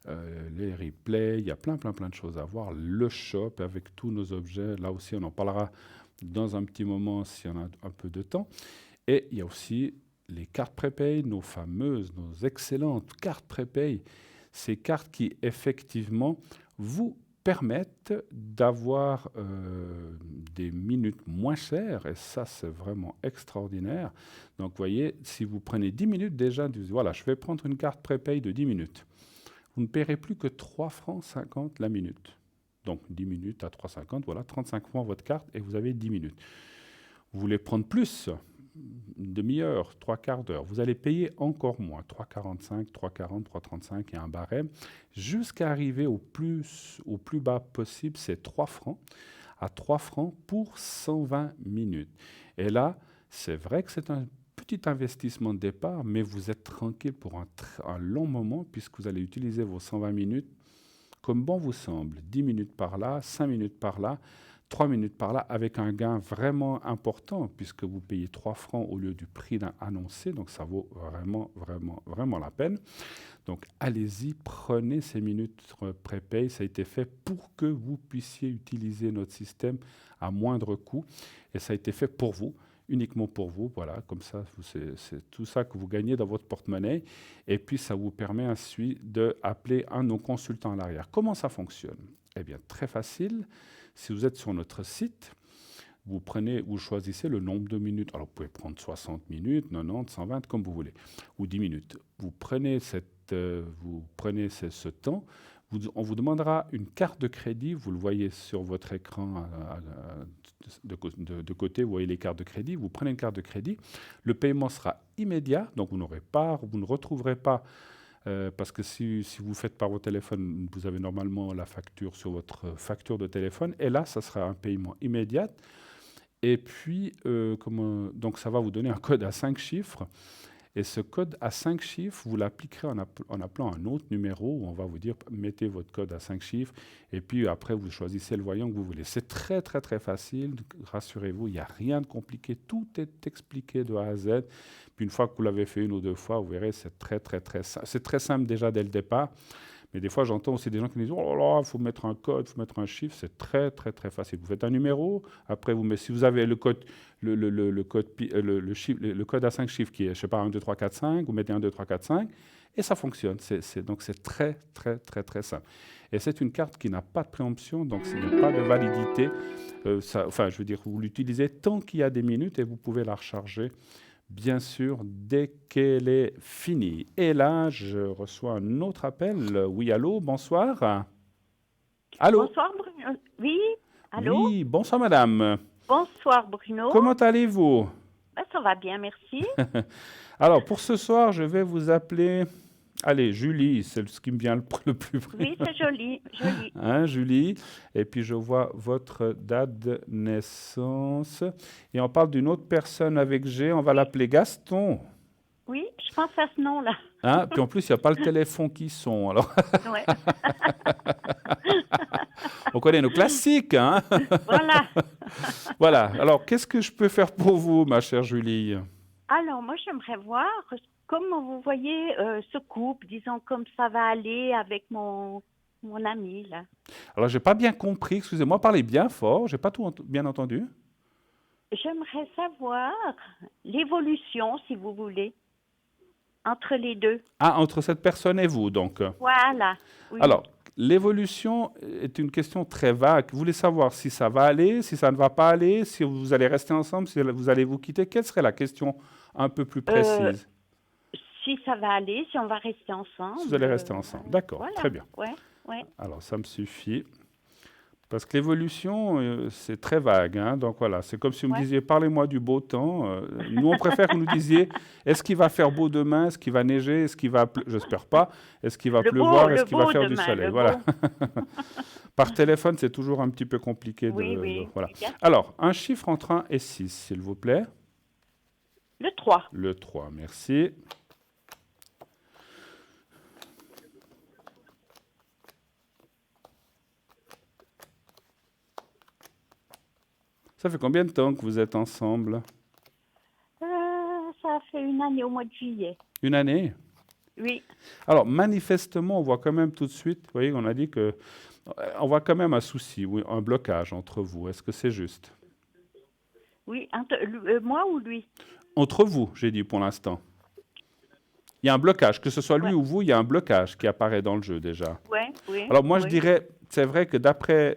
les replays. Il y a plein de choses à voir. Le shop avec tous nos objets. Là aussi, on en parlera dans un petit moment si on a un peu de temps. Et il y a aussi les cartes prépay, nos excellentes cartes prépay. Ces cartes qui, effectivement, vous permettent d'avoir des minutes moins chères, et ça, c'est vraiment extraordinaire. Donc, vous voyez, si vous prenez 10 minutes déjà, voilà, je vais prendre une carte prépay de 10 minutes. Vous ne paierez plus que 3 francs 50 la minute. Donc, 10 minutes à 3,50, voilà, 35 francs votre carte, et vous avez 10 minutes. Vous voulez prendre plus, une demi-heure, 3/4 d'heure, vous allez payer encore moins, 3,45, 3,40, 3,35 et un barème, jusqu'à arriver au plus bas possible, c'est 3 francs, à 3 francs pour 120 minutes. Et là, c'est vrai que c'est un petit investissement de départ, mais vous êtes tranquille pour un long moment, puisque vous allez utiliser vos 120 minutes comme bon vous semble. 10 minutes par là, 5 minutes par là, 3 minutes par là, avec un gain vraiment important, puisque vous payez 3 francs au lieu du prix annoncé, donc ça vaut vraiment la peine. Donc allez-y, prenez ces minutes prépay, ça a été fait pour que vous puissiez utiliser notre système à moindre coût, et ça a été fait pour vous, uniquement pour vous, voilà, comme ça, c'est tout ça que vous gagnez dans votre porte-monnaie, et puis ça vous permet ensuite d'appeler un de nos consultants à l'arrière. Comment ça fonctionne? Eh bien, très facile. Si vous êtes sur notre site, vous choisissez le nombre de minutes. Alors, vous pouvez prendre 60 minutes, 90, 120, comme vous voulez, ou 10 minutes. Vous prenez ce temps. On vous demandera une carte de crédit. Vous le voyez sur votre écran de côté. Vous voyez les cartes de crédit. Vous prenez une carte de crédit. Le paiement sera immédiat. Donc, vous ne retrouverez pas parce que si vous faites par votre téléphone, vous avez normalement la facture sur votre facture de téléphone. Et là, ça sera un paiement immédiat. Et puis, donc ça va vous donner un code à 5 chiffres. Et ce code à 5 chiffres, vous l'appliquerez en appelant un autre numéro où on va vous dire mettez votre code à 5 chiffres. Et puis après, vous choisissez le voyant que vous voulez. C'est très, très, très facile. Rassurez-vous, il n'y a rien de compliqué. Tout est expliqué de A à Z. Puis une fois que vous l'avez fait une ou deux fois, vous verrez, c'est très, très, très simple. C'est très simple déjà dès le départ. Mais des fois, j'entends aussi des gens qui me disent « Oh là là, il faut mettre un code, il faut mettre un chiffre. » C'est très, très, très facile. Vous faites un numéro. Après, si vous avez le code, le code à 5 chiffres qui est, je ne sais pas, 1, 2, 3, 4, 5, vous mettez 1, 2, 3, 4, 5. Et ça fonctionne. Donc c'est très, très, très, très simple. Et c'est une carte qui n'a pas de préemption, donc il n'y a pas de validité. Enfin, je veux dire, vous l'utilisez tant qu'il y a des minutes et vous pouvez la recharger, bien sûr, dès qu'elle est finie. Et là, je reçois un autre appel. Oui, allô, bonsoir. Allô? Bonsoir Bruno. Oui, allô? Oui, bonsoir madame. Bonsoir Bruno. Comment allez-vous? Ben, ça va bien, merci. Alors, pour ce soir, je vais vous appeler... Allez, Julie, c'est ce qui me vient le plus près. Oui, c'est joli, joli. Hein, Julie? Et puis, je vois votre date de naissance. Et on parle d'une autre personne avec G, on va l'appeler Gaston. Oui, je pense à ce nom-là. Hein? Puis en plus, il n'y a pas le téléphone qui sonne. Alors, Ouais. on connaît nos classiques. Hein? Voilà. Voilà. Alors, qu'est-ce que je peux faire pour vous, ma chère Julie? Alors, moi, j'aimerais voir comment vous voyez ce couple, disons, comme ça va aller avec mon ami, là. Alors, j'ai pas bien compris. Excusez-moi, parlez bien fort. J'ai pas tout bien entendu. J'aimerais savoir l'évolution, si vous voulez, entre les deux. Ah, entre cette personne et vous, donc. Voilà. Oui. Alors, l'évolution est une question très vague. Vous voulez savoir si ça va aller, si ça ne va pas aller, si vous allez rester ensemble, si vous allez vous quitter. Quelle serait la question un peu plus précise? Si ça va aller, si on va rester ensemble. Si vous allez rester ensemble. D'accord, Voilà. très bien. Ouais, ouais. Alors, ça me suffit. Parce que l'évolution, c'est très vague. Hein. Donc voilà, c'est comme si vous me Ouais. disiez, parlez-moi du beau temps. Nous, on préfère que vous nous disiez, est-ce qu'il va faire beau demain? Est-ce qu'il va neiger? Est-ce qu'il va j'espère pas. Est-ce qu'il va pleuvoir? Est-ce qu'il va faire du soleil? Voilà. Par téléphone, c'est toujours un petit peu compliqué. Oui. Voilà. Bien. Alors, un chiffre entre 1 et 6, s'il vous plaît. Le 3. Le 3, merci. Ça fait combien de temps que vous êtes ensemble? Ça a fait une année au mois de juillet. Une année? Oui. Alors, manifestement, on voit quand même tout de suite, vous voyez, on a dit que on voit quand même un souci, oui, un blocage entre vous. Est-ce que c'est juste? Oui, moi ou lui? Entre vous, j'ai dit pour l'instant. Il y a un blocage, que ce soit lui Ouais. ou vous, il y a un blocage qui apparaît dans le jeu déjà. Oui. Alors moi, je oui. dirais, c'est vrai que d'après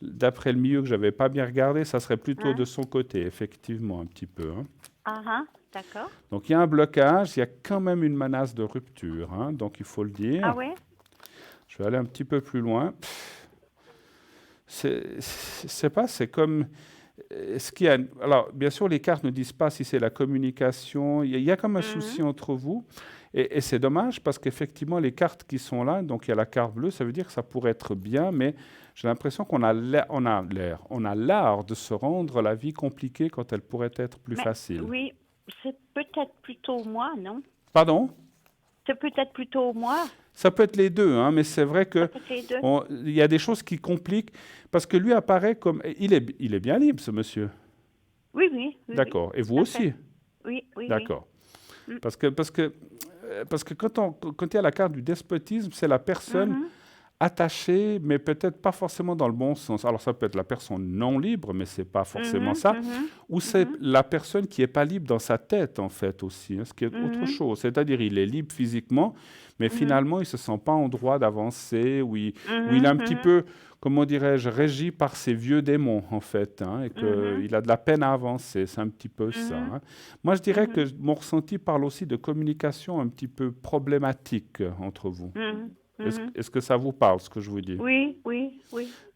le milieu que j'avais pas bien regardé, ça serait plutôt Hein? de son côté, effectivement, un petit peu. Hein. Ah, d'accord. Donc il y a un blocage, il y a quand même une menace de rupture, hein, donc il faut le dire. Ah ouais? Je vais aller un petit peu plus loin. C'est pas, c'est comme... Est-ce qu'il y a, alors, bien sûr, les cartes ne disent pas si c'est la communication. Il y a comme un souci entre vous. Et c'est dommage parce qu'effectivement, les cartes qui sont là, donc il y a la carte bleue, ça veut dire que ça pourrait être bien, mais j'ai l'impression qu'on a on a l'art de se rendre la vie compliquée quand elle pourrait être plus Mais facile. oui, c'est peut-être plutôt moi, non? Pardon? C'est peut-être plutôt moi. Ça peut être les deux, hein, mais c'est vrai que Peut-être les deux. il y a des choses qui compliquent parce que lui apparaît comme... Il est bien libre, ce monsieur. Oui. D'accord. Et vous tout à aussi? fait. Oui. D'accord. Mm. Parce que quand il y a la carte du despotisme, c'est la personne Mhm. attachée, mais peut-être pas forcément dans le bon sens. Alors ça peut être la personne non libre, mais c'est pas forcément ça. Ou c'est la personne qui est pas libre dans sa tête, en fait, aussi, hein, ce qui est autre chose. C'est-à-dire, il est libre physiquement, mais finalement, il se sent pas en droit d'avancer, ou il est un petit peu, comment dirais-je, régi par ses vieux démons, en fait, hein, et qu'il a de la peine à avancer. C'est un petit peu ça. Hein. Moi, je dirais que mon ressenti parle aussi de communication un petit peu problématique entre vous. Est-ce que ça vous parle, ce que je vous dis? Oui.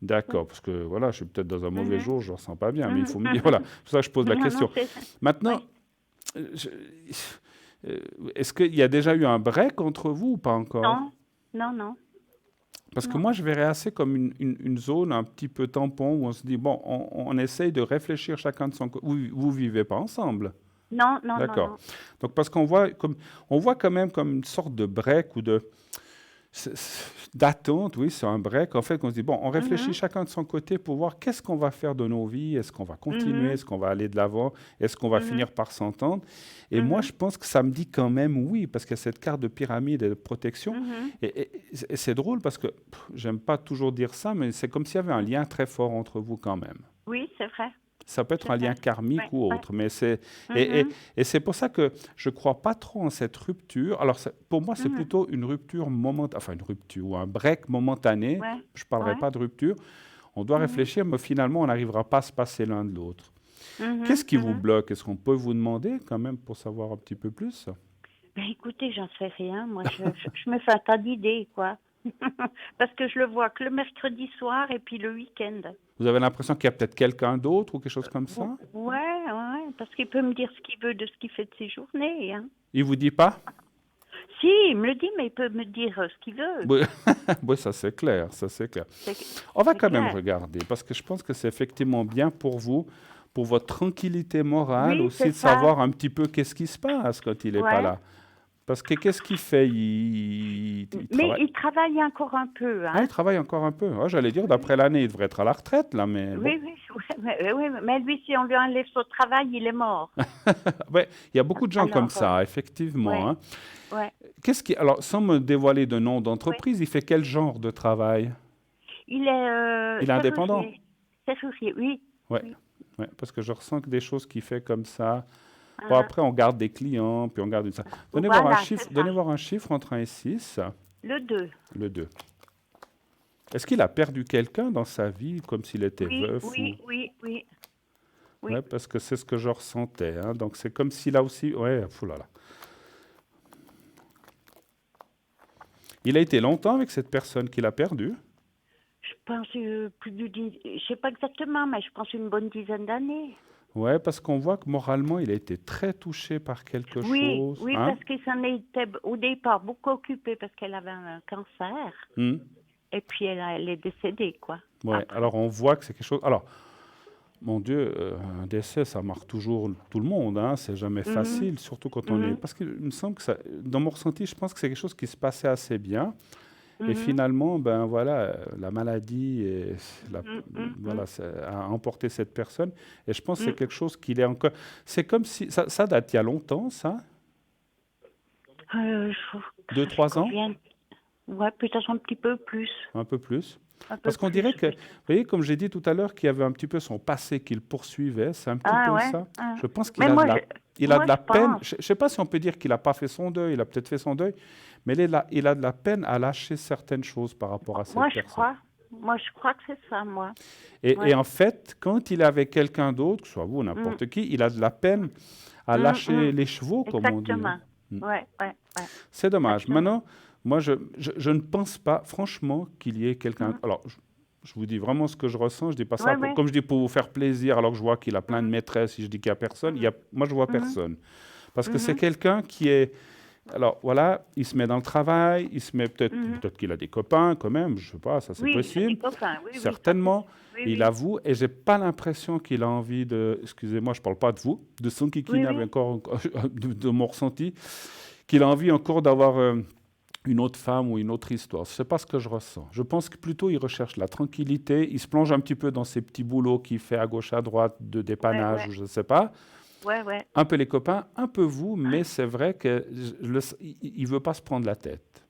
D'accord, parce que voilà, je suis peut-être dans un mauvais jour, je ne ressens pas bien, mais il faut me dire, voilà, c'est pour ça que je pose la question. c'est ça. Maintenant, est-ce qu'il y a déjà eu un break entre vous ou pas encore? Non. Parce que moi, je verrais assez comme une zone un petit peu tampon où on se dit, bon, on essaye de réfléchir chacun de son côté. Vous vivez pas ensemble? Non. D'accord. Donc, parce qu'on voit, on voit quand même comme une sorte de break ou d'attente, oui, c'est un break. En fait, on se dit, bon, on réfléchit chacun de son côté pour voir qu'est-ce qu'on va faire de nos vies, est-ce qu'on va continuer, est-ce qu'on va aller de l'avant, est-ce qu'on va finir par s'entendre. Et moi, je pense que ça me dit quand même oui, parce qu'il y a cette carte de pyramide et de protection. Et c'est drôle parce que, j'aime pas toujours dire ça, mais c'est comme s'il y avait un lien très fort entre vous quand même. Oui, c'est vrai. Ça peut être un lien karmique Ouais, ou ouais. autre, mais et, Mhm, et c'est pour ça que je ne crois pas trop en cette rupture. Alors, pour moi, c'est mhm. plutôt une rupture momentanée, enfin une rupture ou un break momentané. Ouais, Je ne parlerai ouais. pas de rupture. On doit Mhm, réfléchir, mais finalement, on n'arrivera pas à se passer l'un de l'autre. Qu'est-ce mhm, qui vous mhm. bloque? Est-ce qu'on peut vous demander quand même pour savoir un petit peu plus? Ben écoutez, j'en sais rien. Moi, je me fais un tas d'idées, quoi. Parce que je le vois que le mercredi soir et puis le week-end. Vous avez l'impression qu'il y a peut-être quelqu'un d'autre ou quelque chose comme ça? Ouais, ouais, parce qu'il peut me dire ce qu'il veut de ce qu'il fait de ses journées, hein. Il vous dit pas? Si, il me le dit, mais il peut me dire ce qu'il veut. Oui, oui, ça c'est clair, ça c'est clair. C'est On va c'est quand même clair. regarder, parce que je pense que c'est effectivement bien pour vous, pour votre tranquillité morale Oui, aussi, c'est de ça. savoir un petit peu qu'est-ce qui se passe quand il n'est pas Ouais. là. Parce que qu'est-ce qu'il fait? Il Mais travaille. il travaille encore un peu, Ah, il hein. travaille encore un peu. Ah, j'allais dire, Oui, d'après l'année, il devrait être à la retraite, là, mais bon. oui, oui, ouais, mais lui, si on lui enlève son travail, il est mort. Ouais, il y a beaucoup de gens comme Alors, ça, effectivement, ouais, hein. ouais, Alors, sans me dévoiler de nom ouais. d'entreprise, il fait quel genre de travail? Il est Il est indépendant? serrurier. Serrurier, oui. Ouais, Oui. ouais, parce que je ressens que des choses qu'il fait comme ça. Bon, Hein. après, on garde des clients, puis on garde ça. Voilà, c'est ça. Donnez voir un chiffre entre 1 et 6, Le 2. le 2. Est-ce qu'il a perdu quelqu'un dans sa vie, comme s'il était Oui, veuf ou... oui, oui, oui, Ouais, oui. parce que c'est ce que je ressentais, hein. Donc, c'est comme s'il a aussi... Ouais, là. Il a été longtemps avec cette personne qu'il a perdue. Je pense je sais pas exactement, mais je pense une bonne dizaine d'années. Ouais, parce qu'on voit que moralement, il a été très touché par quelque Oui, chose, oui, hein. parce qu'il s'en était au départ beaucoup occupé parce qu'elle avait un cancer. Hmm. Et puis elle est décédée, quoi, Ouais, après. alors on voit que c'est quelque chose... Alors, mon Dieu, un décès, ça marque toujours tout le monde, hein. C'est jamais Mhm, facile, surtout quand on est... mhm, Parce qu'il me semble que ça... Dans mon ressenti, je pense que c'est quelque chose qui se passait assez bien. Et mhm, finalement, ben voilà, la maladie la- mhm, mhm, voilà, a emporté cette personne. Et je pense que c'est mhm. quelque chose qu'il est encore... C'est comme si... Ça date il y a longtemps, ça? Deux, Je trois ans? reviens. Ouais, peut-être un petit peu plus. Un peu plus? Un peu Parce qu'on plus, dirait que, vous peut-être. voyez, comme j'ai dit tout à l'heure, qu'il y avait un petit peu son passé qu'il poursuivait, c'est un petit Ah peu ouais. ça. Ah. Je pense Mais il a de moi, la je peine. pense. Je ne sais pas si on peut dire qu'il n'a pas fait son deuil, il a peut-être fait son deuil, mais il a de la peine à lâcher certaines choses par rapport à Moi, cette je personne. crois. Moi, je crois que c'est ça, moi. Et Ouais. en fait, quand il est avec quelqu'un d'autre, que ce soit vous ou Mm, n'importe qui, il a de la peine à mm, lâcher mm. les chevaux, comme on dit, hein. Exactement. Ouais, ouais, ouais. C'est dommage. Exactement. Maintenant, moi, je ne pense pas, franchement, qu'il y ait quelqu'un. Mm. Alors, je vous dis vraiment ce que je ressens. Je dis pas ça Ouais, ouais. comme je dis pour vous faire plaisir, alors que je vois qu'il a plein de Mm, maîtresses. Si je dis qu'il y a personne, mm, moi, je vois mm, personne. Parce que c'est mhm, quelqu'un qui est. Alors voilà, il se met dans le travail, il se met mhm. peut-être qu'il a des copains quand même, je sais pas, ça c'est Oui, il a des possible, copains. Oui, oui, ça c'est certainement. sûr. Oui, Il oui. avoue, et j'ai pas l'impression qu'il a envie de, excusez-moi, je parle pas de vous, de son Oui, kikine oui. avec encore de mon ressenti, qu'il a envie encore d'avoir une autre femme ou une autre histoire. C'est pas ce que je ressens. Je pense que plutôt il recherche la tranquillité, il se plonge un petit peu dans ses petits boulots qu'il fait à gauche à droite de Ouais, dépannage ouais. ou je sais pas. Ouais, ouais. Un peu les copains, un peu vous, mais c'est vrai que il veut pas se prendre la tête.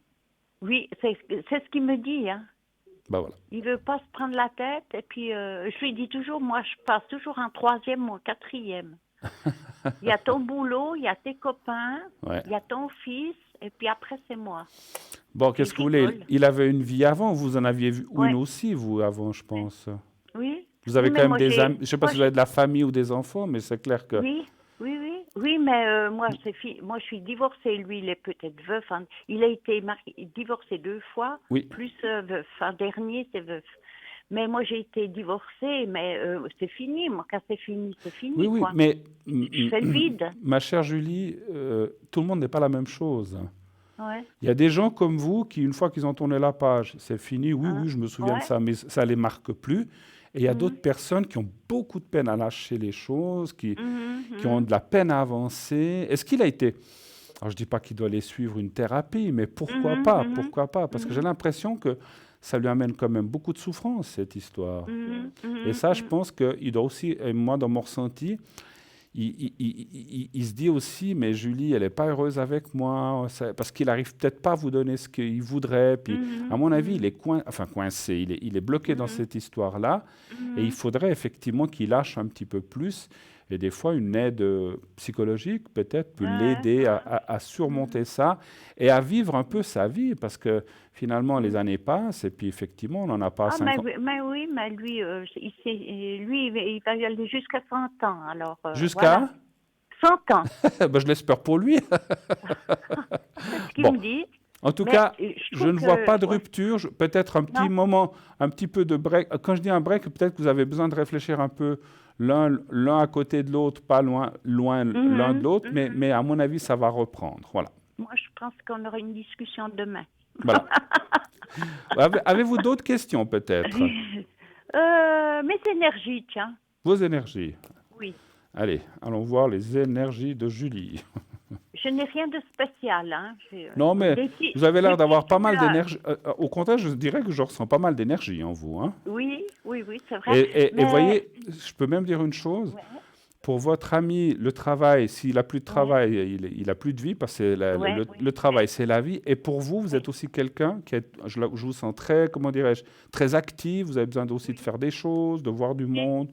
Oui, c'est ce qu'il me dit, hein. Bah voilà. Il veut pas se prendre la tête. Et puis, je lui dis toujours, moi, je passe toujours en troisième ou en quatrième. Il y a ton boulot, il y a tes copains, Ouais. il y a ton fils, et puis après, c'est moi. Bon, Puis il qu'est-ce que vous voulez? rigole. Il avait une vie avant, vous en aviez vu une Ouais. aussi, vous, avant, je Ouais. pense. Oui. Vous Oui, avez quand mais même des amis. Je sais pas moi, si vous avez de la famille ou des enfants, mais c'est clair que. oui, oui, oui, oui, mais moi, moi, je suis divorcée. Lui, il est peut-être veuf, hein. Il a été divorcé 2 fois, Oui, plus veuf. Un dernier, c'est veuf. Mais moi, j'ai été divorcée, mais c'est fini. Moi, quand c'est oui, fini, oui, quoi. mais Je fais le vide. ma chère Julie, tout le monde n'est pas la même chose. Ouais, Il y a des gens comme vous qui, une fois qu'ils ont tourné la page, c'est fini, oui, hein, oui, je me souviens de ouais. ça, mais ça ne les marque plus. Et il y a d'autres Mhm, personnes qui ont beaucoup de peine à lâcher les choses, mhm, qui ont mhm, de la peine à avancer. Est-ce qu'il a été... Alors, je ne dis pas qu'il doit aller suivre une thérapie, mais pourquoi mhm, pas? mhm, Pourquoi pas? Parce que j'ai mhm, l'impression que ça lui amène quand même beaucoup de souffrance, cette histoire. mhm, Et mhm, ça, je mhm. pense qu'il doit aussi, et moi, dans mon ressenti, il se dit aussi, mais Julie, elle n'est pas heureuse avec moi, parce qu'il n'arrive peut-être pas à vous donner ce qu'il voudrait. Puis, à mon avis, il est coincé, il est bloqué dans cette histoire-là. Et il faudrait effectivement qu'il lâche un petit peu plus. Et des fois, une aide psychologique, peut-être, peut l'aider à surmonter ça et à vivre un peu sa vie, parce que finalement, les années passent et puis effectivement, on n'en a pas 50 ans. Mais oui, mais lui, il va y aller jusqu'à 100 ans. Alors, Jusqu'à voilà. 100 ans, Ben, je l'espère pour lui. c'est ce qu'il Bon. me dit. En tout Mais cas, je je ne trouve vois que- pas de ouais. rupture, peut-être un petit Non. moment, un petit peu de break. Quand je dis un break, peut-être que vous avez besoin de réfléchir un peu l'un à côté de l'autre, pas loin l'un de l'autre, mais à mon avis, ça va reprendre. Voilà. Moi, je pense qu'on aura une discussion demain. Voilà. Avez-vous d'autres questions peut-être? Mes énergies, tiens. Vos énergies. Oui. Allez, allons voir les énergies de Julie. Je n'ai rien de spécial. Hein. Non, mais vous avez l'air d'avoir pas mal d'énergie. d'énergie. Au contraire, je dirais que je ressens pas mal d'énergie en vous. Hein. Oui, c'est vrai. Et Mais- voyez, je peux même dire une chose. Ouais. Pour votre ami, le travail, s'il n'a plus de travail, il n'a plus de vie, parce que le travail, c'est la vie. Et pour vous, vous êtes aussi quelqu'un qui est, je vous sens très, comment dirais-je, très actif. Vous avez besoin aussi de faire des choses, de voir du monde.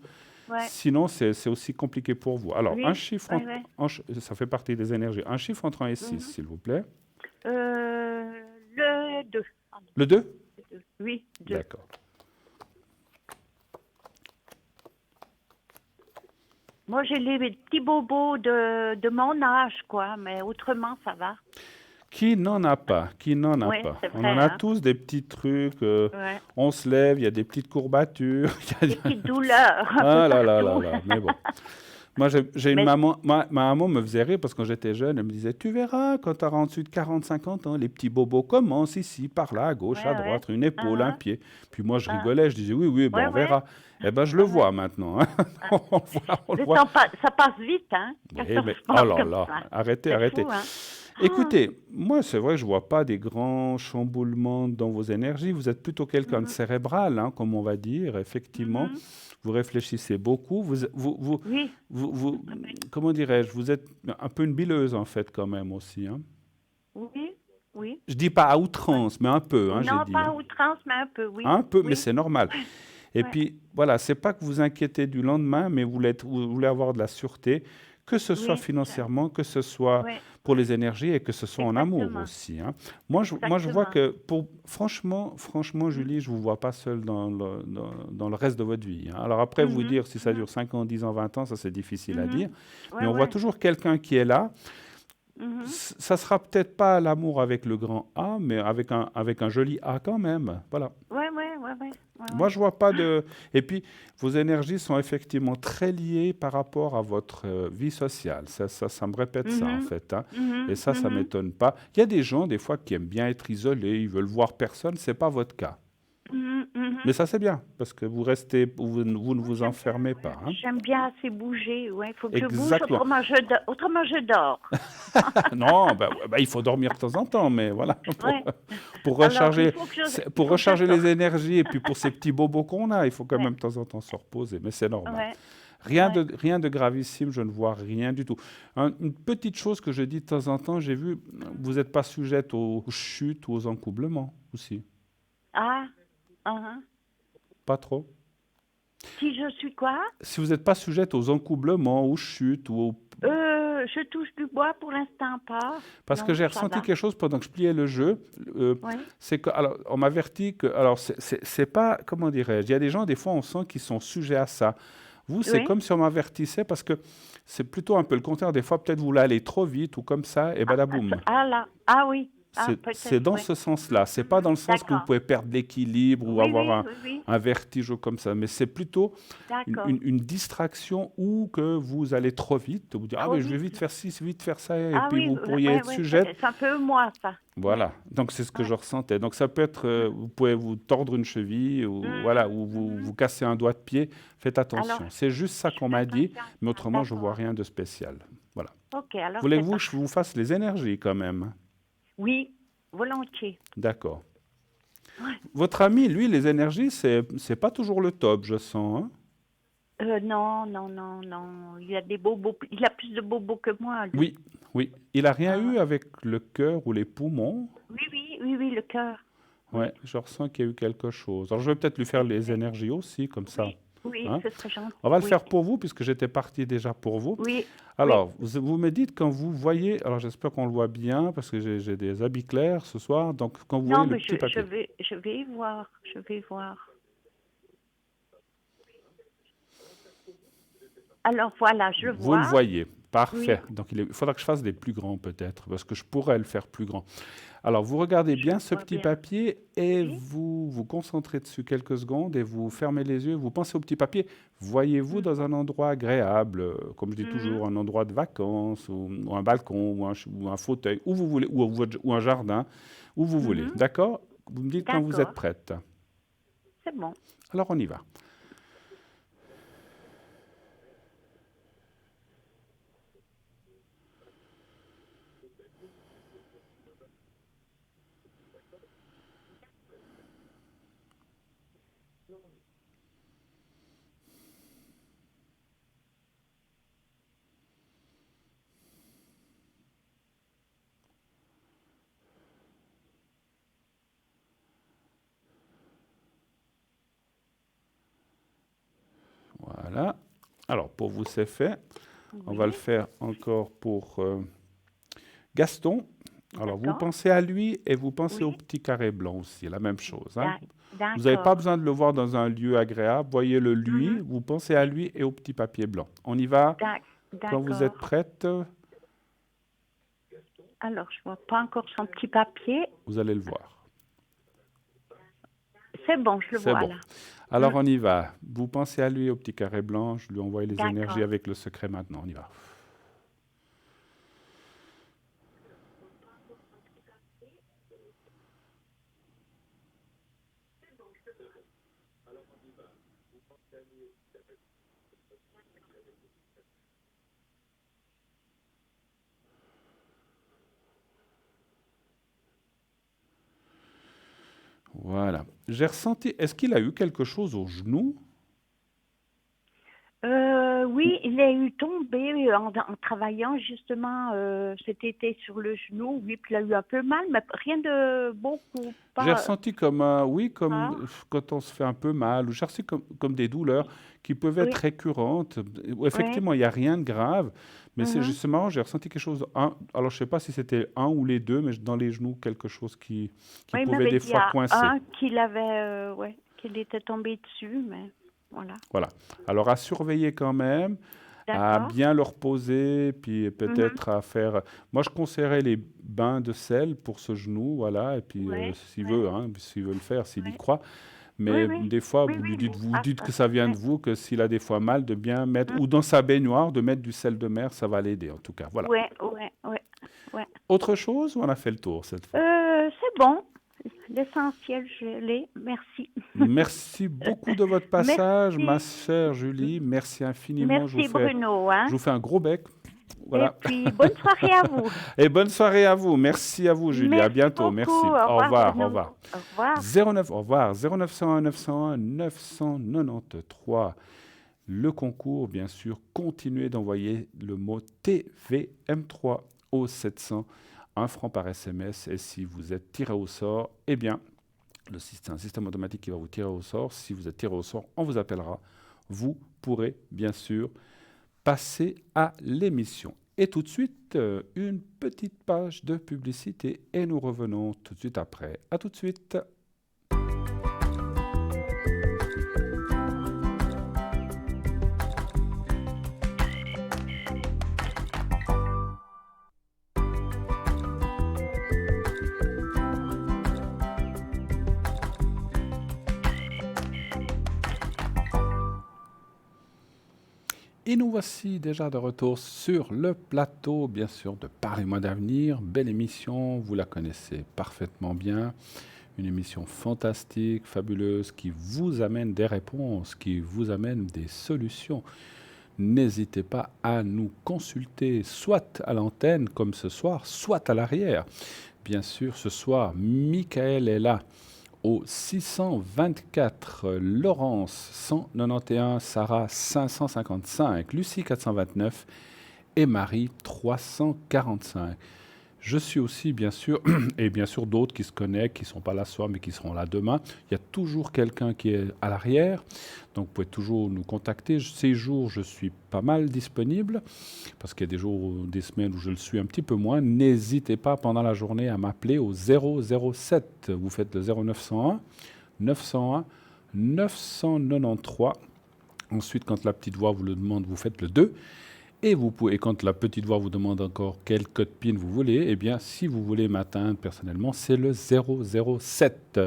Ouais. Sinon, c'est aussi compliqué pour vous. Alors, Oui, un chiffre, ouais. ça fait partie des énergies. Un chiffre entre 1 et 6, s'il vous plaît. Le 2. Le 2? Oui, 2. D'accord. Moi, j'ai les petits bobos de mon âge, quoi, mais autrement, ça va. Qui n'en a pas? Qui n'en a Ouais, pas? c'est On vrai, en a hein. tous des petits trucs. Ouais. On se lève, il y a des petites courbatures. il y Des a- petites douleurs. un Ah peu là là là partout. là. Mais bon. Moi, j'ai une Mais- maman. Ma maman me faisait rire parce que quand j'étais jeune, elle me disait, tu verras, quand tu auras en dessus de 40-50 ans, les petits bobos commencent ici, par là, à gauche, à Ouais, droite, une épaule, un pied. Puis moi, je Ah. rigolais, je disais, oui, ben, Ouais, on verra. Eh ben, je le vois maintenant. hein. on le Le voit. temps ça passe vite, hein. Oui, 14 mais, mois oh là comme là, ça. arrêtez, C'est arrêtez. fou, hein. Écoutez, moi, c'est vrai, je ne vois pas des grands chamboulements dans vos énergies. Vous êtes plutôt quelqu'un de cérébral, hein, comme on va dire, effectivement. Vous réfléchissez beaucoup. Oui. Comment dirais-je, vous êtes un peu une bileuse, en fait, quand même, aussi. Hein. Oui. Je dis pas à outrance, mais un peu, hein, j'ai Non, dit. pas hein. à outrance, mais un peu, oui. Un peu, Oui. mais c'est normal. Et Ouais. puis, voilà, c'est pas que vous inquiétez du lendemain, mais vous voulez avoir de la sûreté, que ce soit Oui, financièrement, que ce soit Ouais. pour les énergies et que ce soit en amour Exactement. aussi. Hein. Moi, je vois Exactement. que, franchement, Julie, je ne vous vois pas seule dans le reste de votre vie. Hein. Alors après, vous dire si ça dure 5 ans, 10 ans, 20 ans, ça c'est difficile à dire. Mais on voit toujours quelqu'un qui est là. Ça sera peut-être pas l'amour avec le grand A, mais avec un joli A quand même. Voilà. Ouais. Moi, je vois pas de... Et puis, vos énergies sont effectivement très liées par rapport à votre vie sociale. Ça me répète ça, en fait. Hein. Et ça m'étonne pas. Il y a des gens, des fois, qui aiment bien être isolés, ils veulent voir personne. C'est pas votre cas. Mais ça, c'est bien, parce que vous restez, vous ne vous enfermez pas. Hein. J'aime bien assez bouger, ouais. Il faut que je bouge, Exactement. autrement je dors. Non, il faut dormir de temps en temps, mais voilà. Ouais. Pour Alors, recharger, il faut que je- pour faut que recharger je les sorte. énergies et puis pour ces petits bobos qu'on a, il faut quand Ouais. même de temps en temps se reposer, mais c'est normal. Ouais. Rien de gravissime, je ne vois rien du tout. Une petite chose que je dis de temps en temps, j'ai vu, vous n'êtes pas sujette aux chutes ou aux encoublements aussi. Ah. Pas trop. Si je suis quoi? Si vous n'êtes pas sujette aux encoublements, aux chutes ou aux... Je touche du bois pour l'instant pas. Parce Non, que j'ai ça ressenti va. quelque chose pendant que je pliais le jeu. Ouais. C'est que, alors, on m'avertit que, alors, c'est pas, comment dirais-je, il y a des gens, des fois, on sent qu'ils sont sujets à ça. Vous, c'est Oui. comme si on m'avertissait parce que c'est plutôt un peu le contraire. Des fois, peut-être vous voulez aller trop vite ou comme ça, et badaboum. Ah là. Ah oui. Ah, peut-être, C'est dans ouais. ce sens-là. C'est pas dans le sens que vous D'accord. pouvez perdre l'équilibre ou Oui, avoir oui. un vertige ou comme ça. Mais c'est plutôt D'accord. une distraction ou que vous allez trop vite. Vous dire, ah, Trop mais je vais vite. vite faire ci, vite faire ça. Et Ah puis oui, vous pourriez être sujette. c'est un peu moi, ça. Voilà, donc c'est ce que je ressentais. Donc ça peut être, vous pouvez vous tordre une cheville ou voilà, ou vous casser un doigt de pied. Faites attention. Alors, C'est juste ça qu'on m'a dit, attention. mais autrement je D'accord. vois rien de spécial. Voilà. Ok, alors. Voulez-vous que c'est je vous fasse les énergies quand même? Oui, volontiers. D'accord. Ouais. Votre ami, lui, les énergies, c'est pas toujours le top, je sens. Hein. Non, non, non, non. Il a des bobos. Il a plus de bobos que moi, lui. Oui, oui. Il a rien Ah, eu avec le cœur ou les poumons. oui, oui, oui, oui, le cœur. Ouais, Oui, je ressens qu'il y a eu quelque chose. Alors, je vais peut-être lui faire les oui, énergies aussi, comme ça. oui, oui, Hein? ce serait gentil. On va le Oui, faire pour vous, puisque j'étais parti déjà pour vous. oui, oui. Alors, vous me dites quand vous voyez, alors j'espère qu'on le voit bien, parce que j'ai des habits clairs ce soir, donc quand vous voyez Non, le mais petit papier, je vais y voir. Je vais voir. Alors voilà, je le vous le vois. voyez. Oui. Parfait. Donc il faudra que je fasse des plus grands peut-être, parce que je pourrais le faire plus grand. Alors vous regardez Je bien le ce vois petit bien. papier et Oui. vous vous concentrez dessus quelques secondes et vous fermez les yeux, vous pensez au petit papier. Voyez-vous Mhm, dans un endroit agréable, comme je dis toujours, mhm, un endroit de vacances, ou un balcon, ou un fauteuil, où vous voulez, ou un jardin, où vous voulez. mhm. D'accord? Vous me dites quand vous êtes D'accord, prête. c'est bon. Alors on y va. Voilà. Alors pour vous c'est fait. On va le Oui, faire encore pour Gaston. Alors, vous d'accord. pensez à lui et vous pensez au Oui, petit carré blanc aussi, la même chose. Hein. Vous n'avez pas d'accord. besoin de le voir dans un lieu agréable. Voyez-le lui, Mhm, vous pensez à lui et au petit papier blanc. On y va quand vous êtes d'accord. prête, Alors, je vois pas encore son petit papier. vous allez le voir. C'est bon, je le C'est vois bon. là. Mm, Alors, on y va. Vous pensez à lui et au petit carré blanc. Je lui envoie les énergies d'accord. avec le secret maintenant. On y va. Voilà. J'ai ressenti. Est-ce qu'il a eu quelque chose au genou? Oui, il a eu tombé en travaillant justement cet été sur le genou. Oui, puis il a eu un peu mal, mais rien de beaucoup, J'ai pas ressenti comme un, oui, comme rare. quand on se fait un peu mal, ou j'ai ressenti comme des douleurs qui peuvent être Oui, récurrentes. oui. Effectivement, il n'y a rien de grave, mais c'est Mhm. justement, j'ai ressenti quelque chose, alors je ne sais pas si c'était un ou les deux, mais dans les genoux, quelque chose qui Oui, il pouvait m'avait des dit fois à coincer. un qu'il avait, ouais, qu'il était tombé dessus, mais voilà. Voilà. Alors à surveiller quand même, à D'accord. bien le reposer, puis Mhm. peut-être à faire. Moi, je conseillerais les bains de sel pour ce genou, voilà, et puis Ouais, s'il ouais, veut, hein, s'il veut le faire, s'il y ouais. croit. Oui, Mais oui. des fois, Oui, oui, mais vous ah, dites ça, que ça vient de ouais. vous, que s'il a des fois mal, de bien mettre, Mm. ou dans sa baignoire, de mettre du sel de mer, ça va l'aider en tout cas. Voilà. Ouais, ouais, ouais, ouais. Autre chose ou on a fait le tour cette fois? C'est bon. L'essentiel, je l'ai. Merci. Merci beaucoup de votre passage, ma Merci. chère Julie. Merci infiniment. Merci Bruno, hein. Je vous fais un gros bec. Et Voilà. puis, bonne soirée à vous. Et bonne soirée à vous. Merci à vous, Julie. À Merci bientôt. beaucoup. Merci. Au Au revoir revoir. Au Bruno. revoir. Au revoir. 09, au revoir. 0901 901 993. Le concours, bien sûr, continuez d'envoyer le mot TVM3 au 700, 1 franc par SMS. Et si vous êtes tiré au sort, eh bien, c'est un système automatique qui va vous tirer au sort. Si vous êtes tiré au sort, on vous appellera. Vous pourrez, bien sûr, passer à l'émission. Et tout de suite, une petite page de publicité et nous revenons tout de suite après. À tout de suite. Et nous voici déjà de retour sur le plateau, bien sûr, de Parlez-moi d'avenir. Belle émission, vous la connaissez parfaitement bien. Une émission fantastique, fabuleuse, qui vous amène des réponses, qui vous amène des solutions. N'hésitez pas à nous consulter, soit à l'antenne, comme ce soir, soit à l'arrière. Bien sûr, ce soir, Michael est là au 624, Laurence 191, Sarah 555, Lucie 429 et Marie 345. Je suis aussi, bien sûr, et bien sûr d'autres qui se connectent, qui ne sont pas là ce soir, mais qui seront là demain. Il y a toujours quelqu'un qui est à l'arrière, donc vous pouvez toujours nous contacter. Ces jours, je suis pas mal disponible, parce qu'il y a des jours, des semaines où je le suis un petit peu moins. N'hésitez pas pendant la journée à m'appeler au 007. Vous faites le 0901 901 993. Ensuite, quand la petite voix vous le demande, vous faites le 2. Et vous pouvez, quand la petite voix vous demande encore quel code PIN vous voulez, eh bien, si vous voulez m'atteindre personnellement, c'est le 007.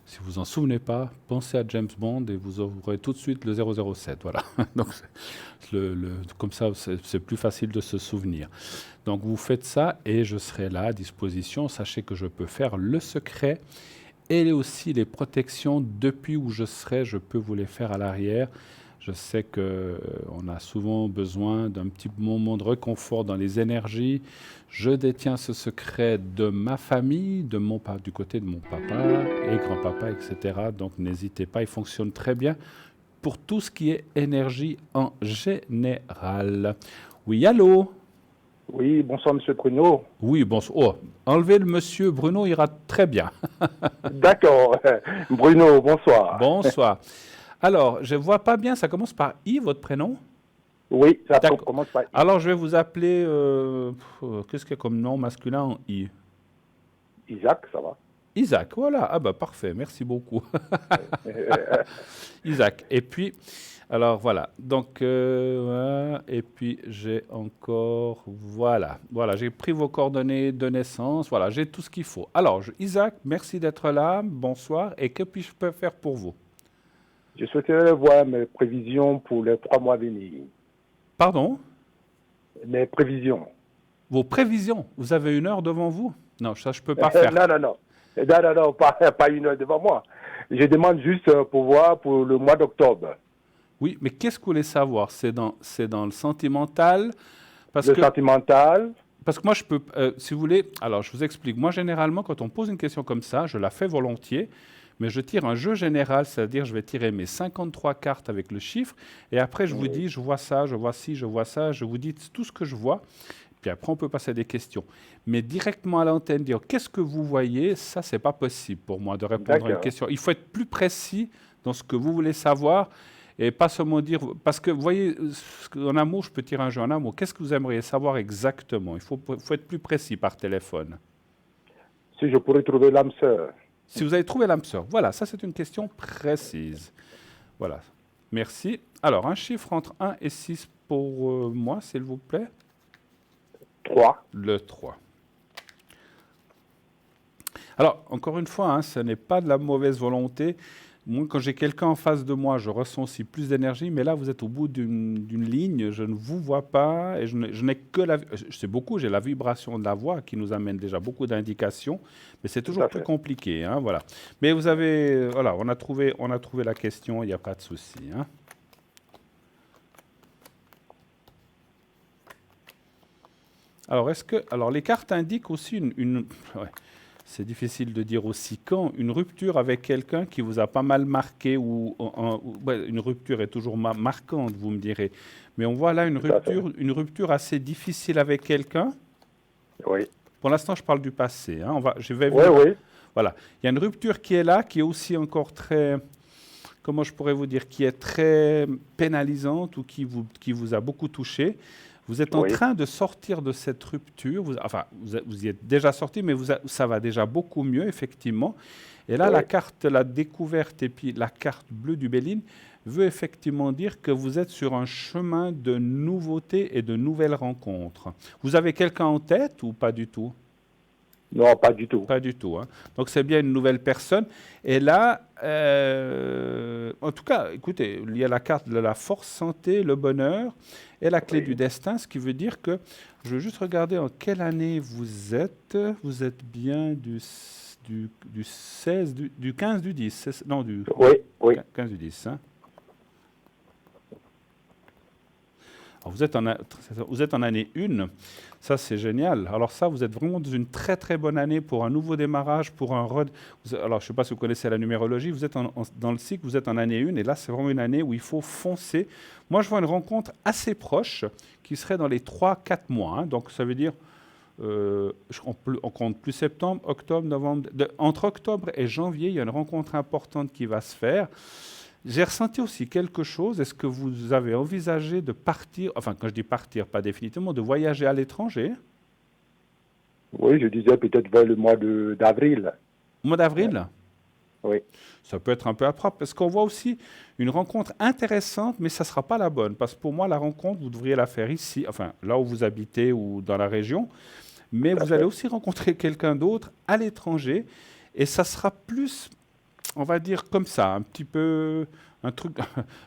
Si vous en souvenez pas, pensez à James Bond et vous aurez tout de suite le 007. Voilà. Donc, comme ça, c'est plus facile de se souvenir. Donc, vous faites ça et je serai là à disposition. Sachez que je peux faire le secret et aussi les protections depuis où je serai. Je peux vous les faire à l'arrière. Je sais qu'on a souvent besoin d'un petit moment de réconfort dans les énergies. Je détiens ce secret de ma famille, du côté de mon papa et grand-papa, etc. Donc n'hésitez pas, il fonctionne très bien pour tout ce qui est énergie en général. Oui, allô? Oui, bonsoir Monsieur Bruno. Oui, bonsoir. Oh, enlevez le monsieur Bruno, ira très bien. D'accord. Bruno, bonsoir. Bonsoir. Alors, je ne vois pas bien, ça commence par I, votre prénom? Oui, ça D'accord. commence par I. Alors, je vais vous appeler, qu'est-ce qu'il y a comme nom masculin en I? Isaac, ça va. Isaac, voilà. Ah bah parfait, merci beaucoup. Isaac. Et puis, alors voilà. Donc, voilà. Et puis, j'ai encore, voilà. Voilà, j'ai pris vos coordonnées de naissance. Voilà, j'ai tout ce qu'il faut. Alors, Isaac, merci d'être là. Bonsoir. Et que puis-je faire pour vous? Je souhaiterais voir mes prévisions pour les 3 mois à venir. Pardon? Mes prévisions. Vos prévisions? Vous avez une heure devant vous? Non, ça, je ne peux pas faire. Non, pas une heure devant moi. Je demande juste pour voir pour le mois d'octobre. Oui, mais qu'est-ce que vous voulez savoir? C'est dans le sentimental? Sentimental. Parce que moi, je peux, si vous voulez, alors je vous explique. Moi, généralement, quand on pose une question comme ça, je la fais volontiers, mais je tire un jeu général, c'est-à-dire je vais tirer mes 53 cartes avec le chiffre, et après je vous dis, je vois ça, je vois ci, je vois ça, je vous dis tout ce que je vois, puis après on peut passer à des questions. Mais directement à l'antenne, dire qu'est-ce que vous voyez, ça, c'est pas possible pour moi de répondre à une question. Il faut être plus précis dans ce que vous voulez savoir, et pas seulement dire, parce que vous voyez, en amour, je peux tirer un jeu en amour. Qu'est-ce que vous aimeriez savoir exactement? Il faut être plus précis par téléphone. Si je pourrais trouver l'âme sœur. Si vous avez trouvé l'âme sœur. Voilà, ça c'est une question précise. Voilà, merci. Alors, un chiffre entre 1 et 6 pour moi, s'il vous plaît. 3. Le 3. Alors, encore une fois, ce n'est pas de la mauvaise volonté. Moi, quand j'ai quelqu'un en face de moi, je ressens aussi plus d'énergie, mais là, vous êtes au bout d'une ligne, je ne vous vois pas, et je n'ai que je sais beaucoup, j'ai la vibration de la voix qui nous amène déjà beaucoup d'indications, mais c'est toujours plus compliqué, voilà. Mais vous avez, voilà, on a trouvé la question, il n'y a pas de souci, Alors, les cartes indiquent aussi ouais. C'est difficile de dire aussi quand, une rupture avec quelqu'un qui vous a pas mal marqué, une rupture est toujours marquante, vous me direz. Mais on voit là une rupture assez difficile avec quelqu'un. Oui. Pour l'instant, je parle du passé. Oui. Voilà. Il y a une rupture qui est là, qui est aussi encore très, comment je pourrais vous dire, qui est très pénalisante ou qui vous a beaucoup touché. Vous êtes en train de sortir de cette rupture, vous y êtes déjà sorti, mais ça va déjà beaucoup mieux, effectivement. Et là, la carte, la découverte et puis la carte bleue du Béline veut effectivement dire que vous êtes sur un chemin de nouveautés et de nouvelles rencontres. Vous avez quelqu'un en tête ou pas du tout? Non, pas du tout. Pas du tout. Donc, c'est bien une nouvelle personne. Et là, en tout cas, écoutez, il y a la carte de la force, santé, le bonheur et la clé du destin, ce qui veut dire que, je veux juste regarder en quelle année vous êtes. Vous êtes bien du 16, du 15 du 10. Non, du 15 du 10. Alors, vous êtes en année 1, ça c'est génial. Alors ça, vous êtes vraiment dans une très très bonne année pour un nouveau démarrage, pour un... Alors je ne sais pas si vous connaissez la numérologie, vous êtes dans le cycle, vous êtes en année 1, et là c'est vraiment une année où il faut foncer. Moi je vois une rencontre assez proche, qui serait dans les 3-4 mois. Hein. Donc ça veut dire, on compte plus septembre, octobre, novembre... entre octobre et janvier, il y a une rencontre importante qui va se faire. J'ai ressenti aussi quelque chose. Est-ce que vous avez envisagé de partir, enfin quand je dis partir, pas définitivement, de voyager à l'étranger? Oui, je disais peut-être vers le mois d'avril. Mois d'avril? Oui. Ça peut être un peu à propre, parce qu'on voit aussi une rencontre intéressante, mais ça ne sera pas la bonne. Parce que pour moi, la rencontre, vous devriez la faire ici, enfin là où vous habitez ou dans la région, mais vous allez aussi rencontrer quelqu'un d'autre à l'étranger, et ça sera plus... on va dire comme ça, un petit peu, un truc,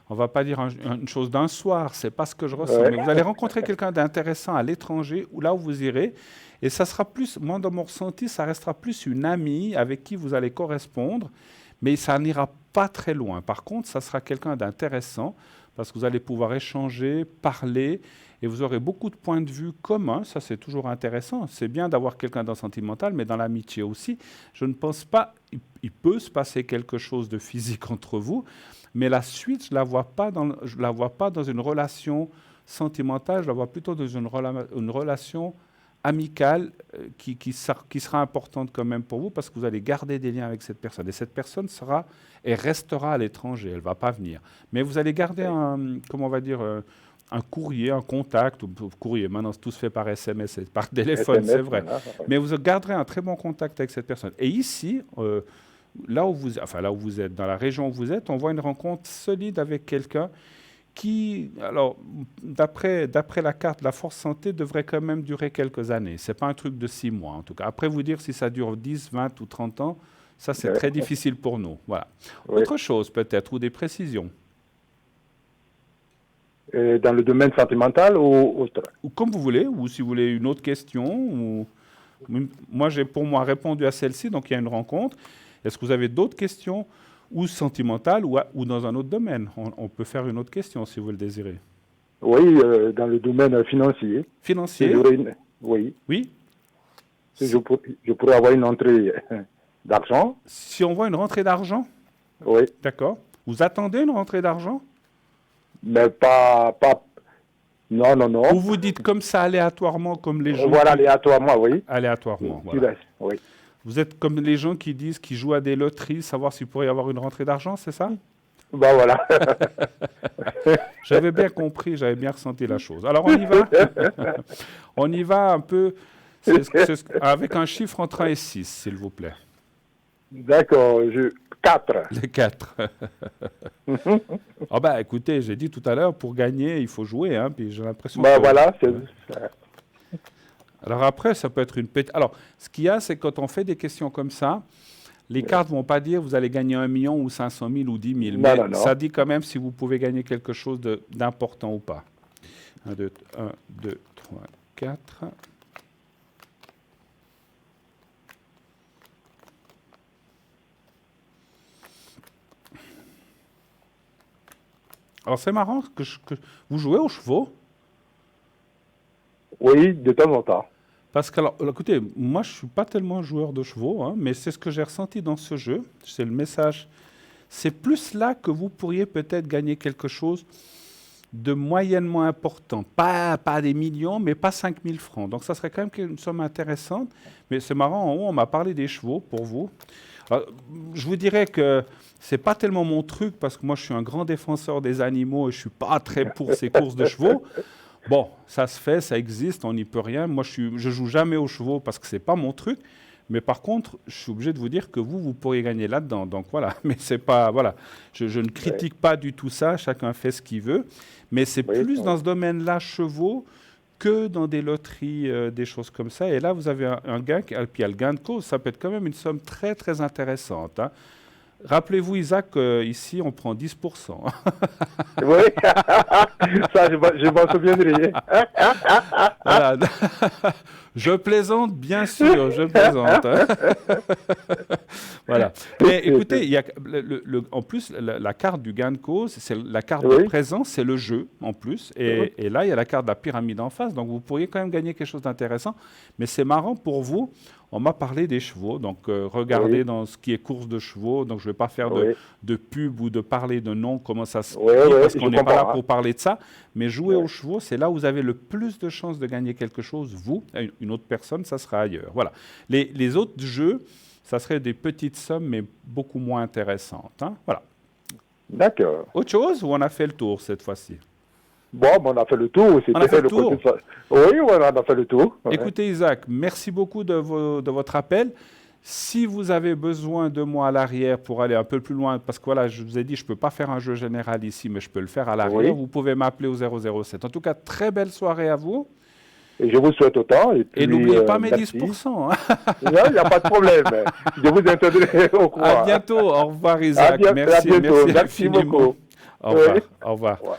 on va pas dire une chose d'un soir, c'est pas ce que je ressens, mais vous allez rencontrer quelqu'un d'intéressant à l'étranger, ou là où vous irez, et ça sera plus, moi dans mon ressenti, ça restera plus une amie avec qui vous allez correspondre, mais ça n'ira pas très loin. Par contre, ça sera quelqu'un d'intéressant, parce que vous allez pouvoir échanger, parler, et vous aurez beaucoup de points de vue communs. Ça, c'est toujours intéressant. C'est bien d'avoir quelqu'un dans le sentimental, mais dans l'amitié aussi. Je ne pense pas... Il peut se passer quelque chose de physique entre vous, mais la suite, je ne la vois pas dans une relation sentimentale, je la vois plutôt dans une relation amicale qui sera importante quand même pour vous, parce que vous allez garder des liens avec cette personne. Et cette personne sera et restera à l'étranger, elle ne va pas venir. Mais vous allez garder comment on va dire, un courrier, un contact, ou courrier, maintenant tout se fait par SMS et par téléphone, c'est vrai. Voilà. Mais vous garderez un très bon contact avec cette personne. Et ici, là où vous êtes, dans la région où vous êtes, on voit une rencontre solide avec quelqu'un qui, alors, d'après la carte de la force santé, devrait quand même durer quelques années. Ce n'est pas un truc de 6 mois, en tout cas. Après, vous dire si ça dure 10, 20 ou 30 ans, ça, c'est très difficile pour nous. Voilà. Autre chose, peut-être, ou des précisions. Dans le domaine sentimental ou autre? Ou comme vous voulez, ou si vous voulez une autre question. Moi, j'ai pour moi répondu à celle-ci, donc il y a une rencontre. Est-ce que vous avez d'autres questions, ou sentimentales, ou dans un autre domaine? On peut faire une autre question, si vous le désirez. Oui, dans le domaine financier. Financier? Oui. Oui? Je pourrais avoir une entrée d'argent. Si on voit une rentrée d'argent? Oui. D'accord. Vous attendez une rentrée d'argent? Mais pas... Non. Ou vous dites comme ça aléatoirement, comme les gens... Voilà, aléatoirement, oui. Aléatoirement, voilà. Oui. Vous êtes comme les gens qui disent qu'ils jouent à des loteries, savoir s'il pourrait y avoir une rentrée d'argent, c'est ça? Ben voilà. J'avais bien compris, j'avais bien ressenti la chose. Alors on y va. On y va un peu avec un chiffre entre 1 et 6, s'il vous plaît. D'accord, 4. Les 4. Ah bah écoutez, j'ai dit tout à l'heure, pour gagner, il faut jouer, hein, puis j'ai l'impression que... voilà, Alors après, ça peut être une Alors, ce qu'il y a, c'est que quand on fait des questions comme ça, les cartes ne vont pas dire vous allez gagner 1 million ou 500 000 ou 10 000. Mais ça dit quand même si vous pouvez gagner quelque chose d'important ou pas. 1, 2, 3, 4. Alors c'est marrant que vous jouez aux chevaux? Oui, de temps en temps. Parce que, alors, écoutez, moi je ne suis pas tellement joueur de chevaux, hein, mais c'est ce que j'ai ressenti dans ce jeu, c'est le message. C'est plus là que vous pourriez peut-être gagner quelque chose de moyennement important. Pas des millions, mais pas 5 000 francs. Donc ça serait quand même une somme intéressante. Mais c'est marrant, en haut, on m'a parlé des chevaux pour vous. Alors, je vous dirais que ce n'est pas tellement mon truc, parce que moi je suis un grand défenseur des animaux et je ne suis pas très pour ces courses de chevaux. Bon, ça se fait, ça existe, on n'y peut rien. Moi, je joue jamais aux chevaux parce que c'est pas mon truc. Mais par contre, je suis obligé de vous dire que vous pourriez gagner là-dedans. Donc voilà, mais c'est pas... Voilà, je ne critique pas du tout ça, chacun fait ce qu'il veut. Mais c'est plus dans ce domaine-là, chevaux, que dans des loteries, des choses comme ça. Et là, vous avez un gain, puis il y a le gain de cause. Ça peut être quand même une somme très, très intéressante, hein. Rappelez-vous, Isaac, ici, on prend 10%. Oui, ça, je m'en souviendrai. Voilà. Je plaisante, bien sûr, je plaisante. Hein. Voilà. Mais écoutez, il y a en plus, la carte du gain de cause, c'est la carte de Oui. présence, c'est le jeu en plus. Et là, il y a la carte de la pyramide en face. Donc, vous pourriez quand même gagner quelque chose d'intéressant. Mais c'est marrant pour vous. On m'a parlé des chevaux. Donc, regardez Oui. dans ce qui est course de chevaux. Donc, je ne vais pas faire Oui. de pub ou de parler de nom, comment ça se Oui, dit, oui, parce qu'on je n'est pas là comprends, pour parler de ça. Mais jouer Oui. aux chevaux, c'est là où vous avez le plus de chances de gagner quelque chose. Vous, une autre personne, ça sera ailleurs. Voilà. Les autres jeux, ça serait des petites sommes, mais beaucoup moins intéressantes. Hein. Voilà. D'accord. Autre chose ou on a fait le tour cette fois-ci? Bon, ben, on a fait le tour. On a fait le tour. Oui, on a fait le tour. Ouais. Écoutez, Isaac, merci beaucoup de votre appel. Si vous avez besoin de moi à l'arrière pour aller un peu plus loin, parce que voilà, je vous ai dit, je ne peux pas faire un jeu général ici, mais je peux le faire à l'arrière, Oui. vous pouvez m'appeler au 007. En tout cas, très belle soirée à vous. Et je vous souhaite autant. Et, Et puis, n'oubliez pas mes merci. 10%. Hein. Non, il n'y a pas de problème. Je vous tiendrai au courant. À bientôt. Au revoir, Isaac. À Merci, bientôt. merci infiniment. beaucoup. Au revoir. Oui. Au revoir. Ouais.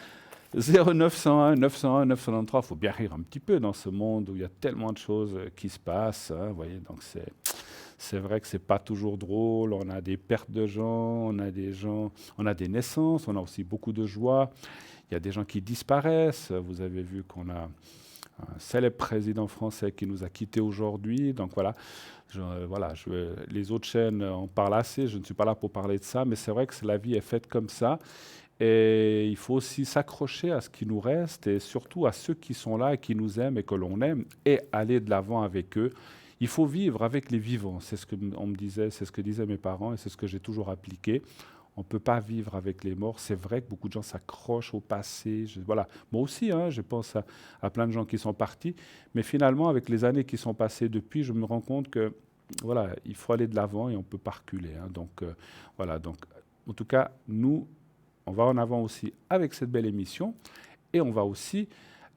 0901 901 993. Il faut bien rire un petit peu dans ce monde où il y a tellement de choses qui se passent. Hein, vous voyez, donc c'est vrai que c'est pas toujours drôle. On a des pertes de gens, on a des naissances, on a aussi beaucoup de joie. Il y a des gens qui disparaissent. Vous avez vu qu'on a un célèbre président français qui nous a quittés aujourd'hui. Donc voilà, les autres chaînes en parlent assez. Je ne suis pas là pour parler de ça, mais c'est vrai que la vie est faite comme ça. Et il faut aussi s'accrocher à ce qui nous reste et surtout à ceux qui sont là et qui nous aiment et que l'on aime et aller de l'avant avec eux. Il faut vivre avec les vivants. C'est ce que on me disait, c'est ce que disaient mes parents et c'est ce que j'ai toujours appliqué. On ne peut pas vivre avec les morts. C'est vrai que beaucoup de gens s'accrochent au passé. Voilà. Moi aussi, hein, je pense à plein de gens qui sont partis. Mais finalement, avec les années qui sont passées depuis, je me rends compte que voilà, il faut aller de l'avant et on ne peut pas reculer. Hein. Donc, voilà. Donc, en tout cas, nous, on va en avant aussi avec cette belle émission et on va aussi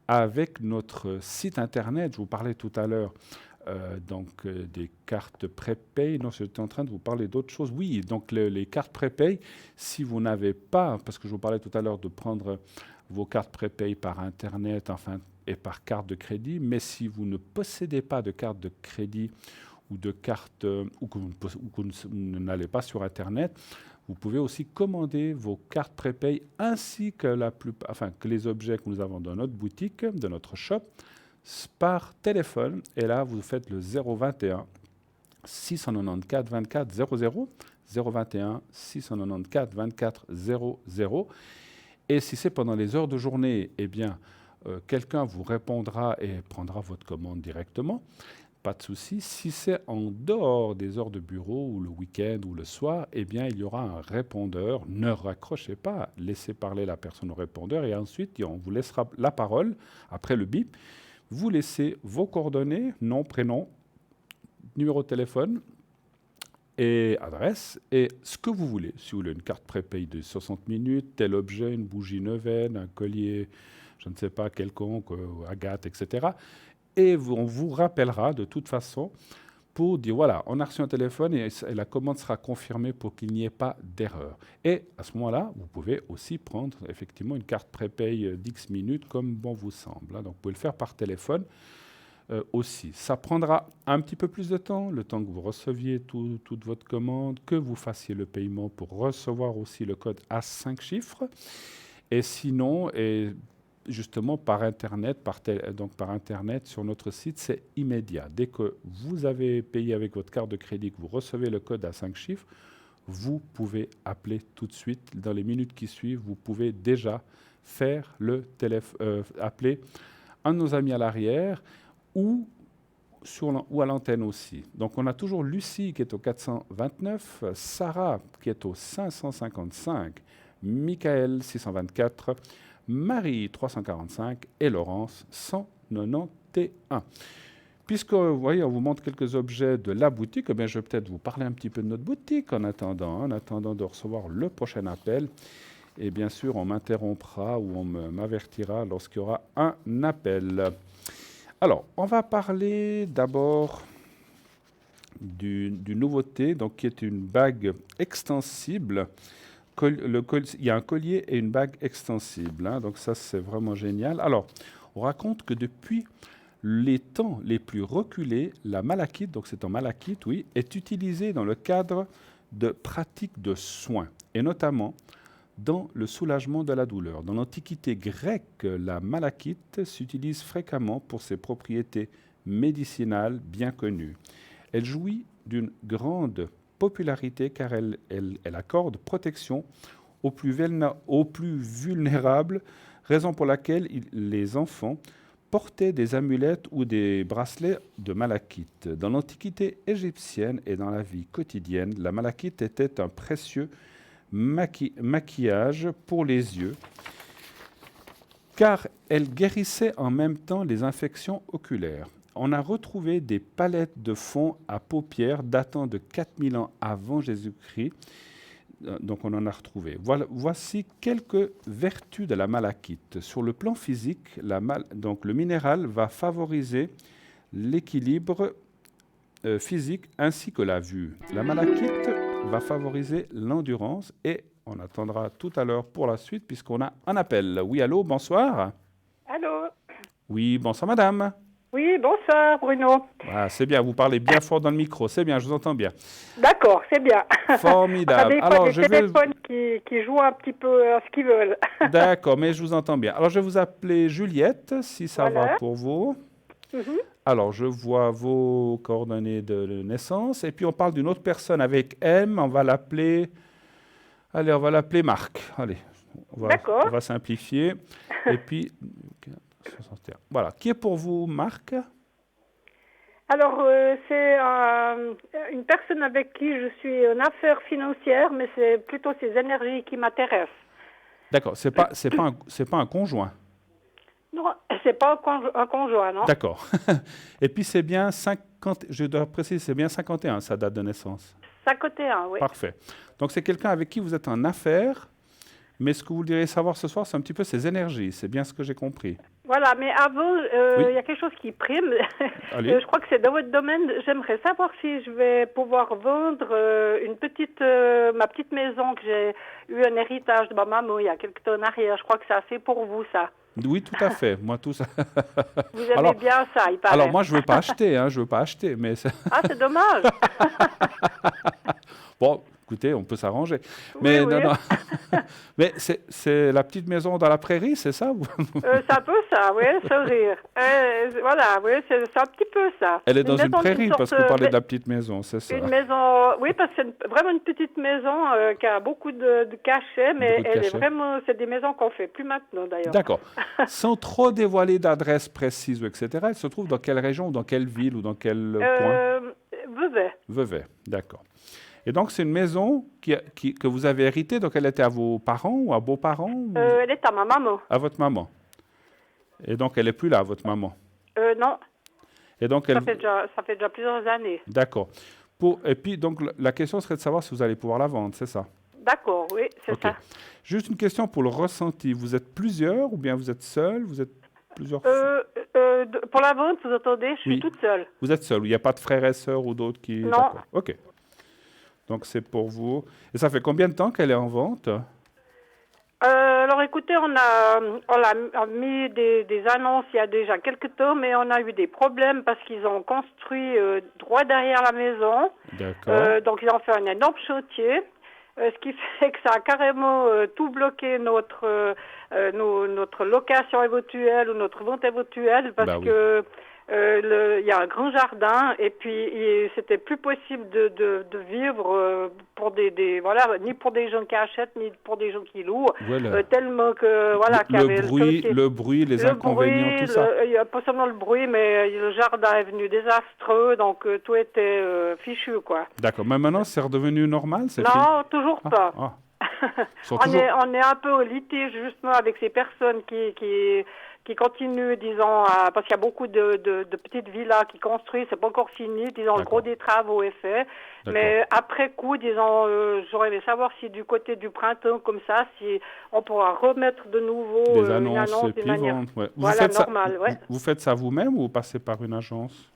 avec notre site internet. Je vous parlais tout à l'heure des cartes prépay. Non, j'étais en train de vous parler d'autre chose. Oui, donc les cartes prépay, si vous n'avez pas, parce que je vous parlais tout à l'heure de prendre vos cartes prépay par internet, enfin, et par carte de crédit, mais si vous ne possédez pas de carte de crédit ou de carte ou que vous n'allez pas sur internet, vous pouvez aussi commander vos cartes prépay ainsi que que les objets que nous avons dans notre boutique, de notre shop, par téléphone. Et là, vous faites le 021 694 24 00, 021 694 24 00. Et si c'est pendant les heures de journée, eh bien, quelqu'un vous répondra et prendra votre commande directement. Pas de souci. Si c'est en dehors des heures de bureau ou le week-end ou le soir, eh bien, il y aura un répondeur. Ne raccrochez pas, laissez parler la personne au répondeur et ensuite, on vous laissera la parole après le bip. Vous laissez vos coordonnées, nom, prénom, numéro de téléphone et adresse et ce que vous voulez. Si vous voulez une carte prépay de 60 minutes, tel objet, une bougie neuvaine, un collier, je ne sais pas, quelconque, agate, etc. Et on vous rappellera de toute façon pour dire, voilà, on a reçu un téléphone et la commande sera confirmée pour qu'il n'y ait pas d'erreur. Et à ce moment-là, vous pouvez aussi prendre effectivement une carte prépay d'X minutes comme bon vous semble. Hein. Donc vous pouvez le faire par téléphone aussi. Ça prendra un petit peu plus de temps, le temps que vous receviez toute votre commande, que vous fassiez le paiement pour recevoir aussi le code à 5 chiffres. Et sinon, justement, par Internet, par Internet, sur notre site, c'est immédiat. Dès que vous avez payé avec votre carte de crédit, que vous recevez le code à 5 chiffres, vous pouvez appeler tout de suite. Dans les minutes qui suivent, vous pouvez déjà faire appeler un de nos amis à l'arrière ou à l'antenne aussi. Donc, on a toujours Lucie qui est au 429, Sarah qui est au 555, Michael 624, Marie 345 et Laurence 191. Puisque vous voyez, on vous montre quelques objets de la boutique, eh bien, je vais peut-être vous parler un petit peu de notre boutique en attendant de recevoir le prochain appel. Et bien sûr, on m'interrompra ou on m'avertira lorsqu'il y aura un appel. Alors, on va parler d'abord d'une nouveauté, donc, qui est une bague extensible. Il y a un collier et une bague extensible. Hein, donc ça, c'est vraiment génial. Alors, on raconte que depuis les temps les plus reculés, la malachite, donc c'est en malachite, oui, est utilisée dans le cadre de pratiques de soins, et notamment dans le soulagement de la douleur. Dans l'Antiquité grecque, la malachite s'utilise fréquemment pour ses propriétés médicinales bien connues. Elle jouit d'une grande popularité car elle accorde protection aux plus vulnérables, raison pour laquelle les enfants portaient des amulettes ou des bracelets de malachite. Dans l'Antiquité égyptienne et dans la vie quotidienne, la malachite était un précieux maquillage pour les yeux, car elle guérissait en même temps les infections oculaires. On a retrouvé des palettes de fond à paupières datant de 4000 ans avant Jésus-Christ, donc on en a retrouvé. Voici quelques vertus de la malachite. Sur le plan physique, donc le minéral va favoriser l'équilibre physique ainsi que la vue. La malachite va favoriser l'endurance et on attendra tout à l'heure pour la suite puisqu'on a un appel. Oui, allô, bonsoir. Allô? Oui, bonsoir madame. Oui, bonsoir Bruno. Ah, c'est bien, vous parlez bien fort dans le micro, c'est bien, je vous entends bien. D'accord, c'est bien. Formidable. Des fois, Alors, des téléphones qui jouent un petit peu à ce qu'ils veulent. D'accord, mais je vous entends bien. Alors, je vais vous appeler Juliette, si ça va pour vous. Alors, je vois vos coordonnées de naissance. Et puis, on parle d'une autre personne avec M. On va l'appeler... Allez, on va l'appeler Marc. Allez, on va simplifier. Et puis... 61. Voilà. Qui est pour vous, Marc? Alors, c'est une personne avec qui je suis en affaires financières, mais c'est plutôt ses énergies qui m'intéressent. D'accord. C'est pas un conjoint? Non, c'est pas un conjoint, non? D'accord. Et puis, c'est bien 50... Je dois préciser, c'est bien 51, sa date de naissance? 51, oui. Parfait. Donc, c'est quelqu'un avec qui vous êtes en affaires, mais ce que vous voudriez savoir ce soir, c'est un petit peu ses énergies. C'est bien ce que j'ai compris. Voilà, mais avant, il y a quelque chose qui prime. Je crois que c'est dans votre domaine. J'aimerais savoir si je vais pouvoir vendre ma petite maison que j'ai eu un héritage de ma maman il y a quelques temps en arrière. Je crois que c'est assez pour vous, ça. Oui, tout à fait. Moi, tout ça. Vous aimez bien ça, il paraît. Alors, moi, je veux pas acheter, je veux pas acheter, mais... Ah, c'est dommage. Bon, écoutez, on peut s'arranger. Mais oui. non. Mais c'est la petite maison dans la prairie, c'est ça? C'est un peu ça, oui, sourire. Voilà, oui, c'est un petit peu ça. Elle est dans une prairie, parce que vous parlez de la petite maison, c'est ça? Une maison, oui, parce que c'est vraiment une petite maison qui a beaucoup de cachets, mais c'est des maisons qu'on fait plus maintenant, d'ailleurs. D'accord. Sans trop dévoiler d'adresse précise, etc., elle se trouve dans quelle région, ou dans quelle ville, ou dans quel coin? Vevey. Vevey, d'accord. Et donc, c'est une maison que vous avez héritée, donc elle était à vos parents ou à beaux-parents? Elle est à ma maman. À votre maman. Et donc, elle n'est plus là, votre maman? Non. Et donc, ça fait déjà plusieurs années. D'accord. Et puis, donc, la question serait de savoir si vous allez pouvoir la vendre, c'est ça? D'accord, oui, c'est ça. Juste une question pour le ressenti. Vous êtes plusieurs ou bien vous êtes seul? Vous êtes plusieurs? Pour la vente, vous entendez, je suis toute seule. Vous êtes seule? Il n'y a pas de frères et sœurs ou d'autres qui... Non. D'accord. OK. Donc, c'est pour vous. Et ça fait combien de temps qu'elle est en vente? Alors, écoutez, on a mis des annonces il y a déjà quelques temps, mais on a eu des problèmes parce qu'ils ont construit droit derrière la maison. D'accord. Donc, ils ont fait un énorme chantier, ce qui fait que ça a carrément tout bloqué notre location éventuelle ou notre vente éventuelle parce que il y a un grand jardin et puis c'était plus possible de vivre pour ni pour des gens qui achètent ni pour des gens qui louent, tellement que le bruit, les inconvénients, tout ça. Pas seulement le bruit, mais le jardin est venu désastreux, donc tout était fichu, quoi. D'accord, mais maintenant c'est redevenu normal, Non, toujours pas. On est un peu au litige justement avec ces personnes qui continuent, disons, parce qu'il y a beaucoup de petites villas qui construisent, c'est pas encore fini, disons, le gros des travaux est fait. Mais après coup, disons, j'aurais aimé savoir si du côté du printemps, comme ça, si on pourra remettre de nouveau des une annonce et d'une manière ouais. normale. Vous faites ça vous-même ou vous passez par une agence?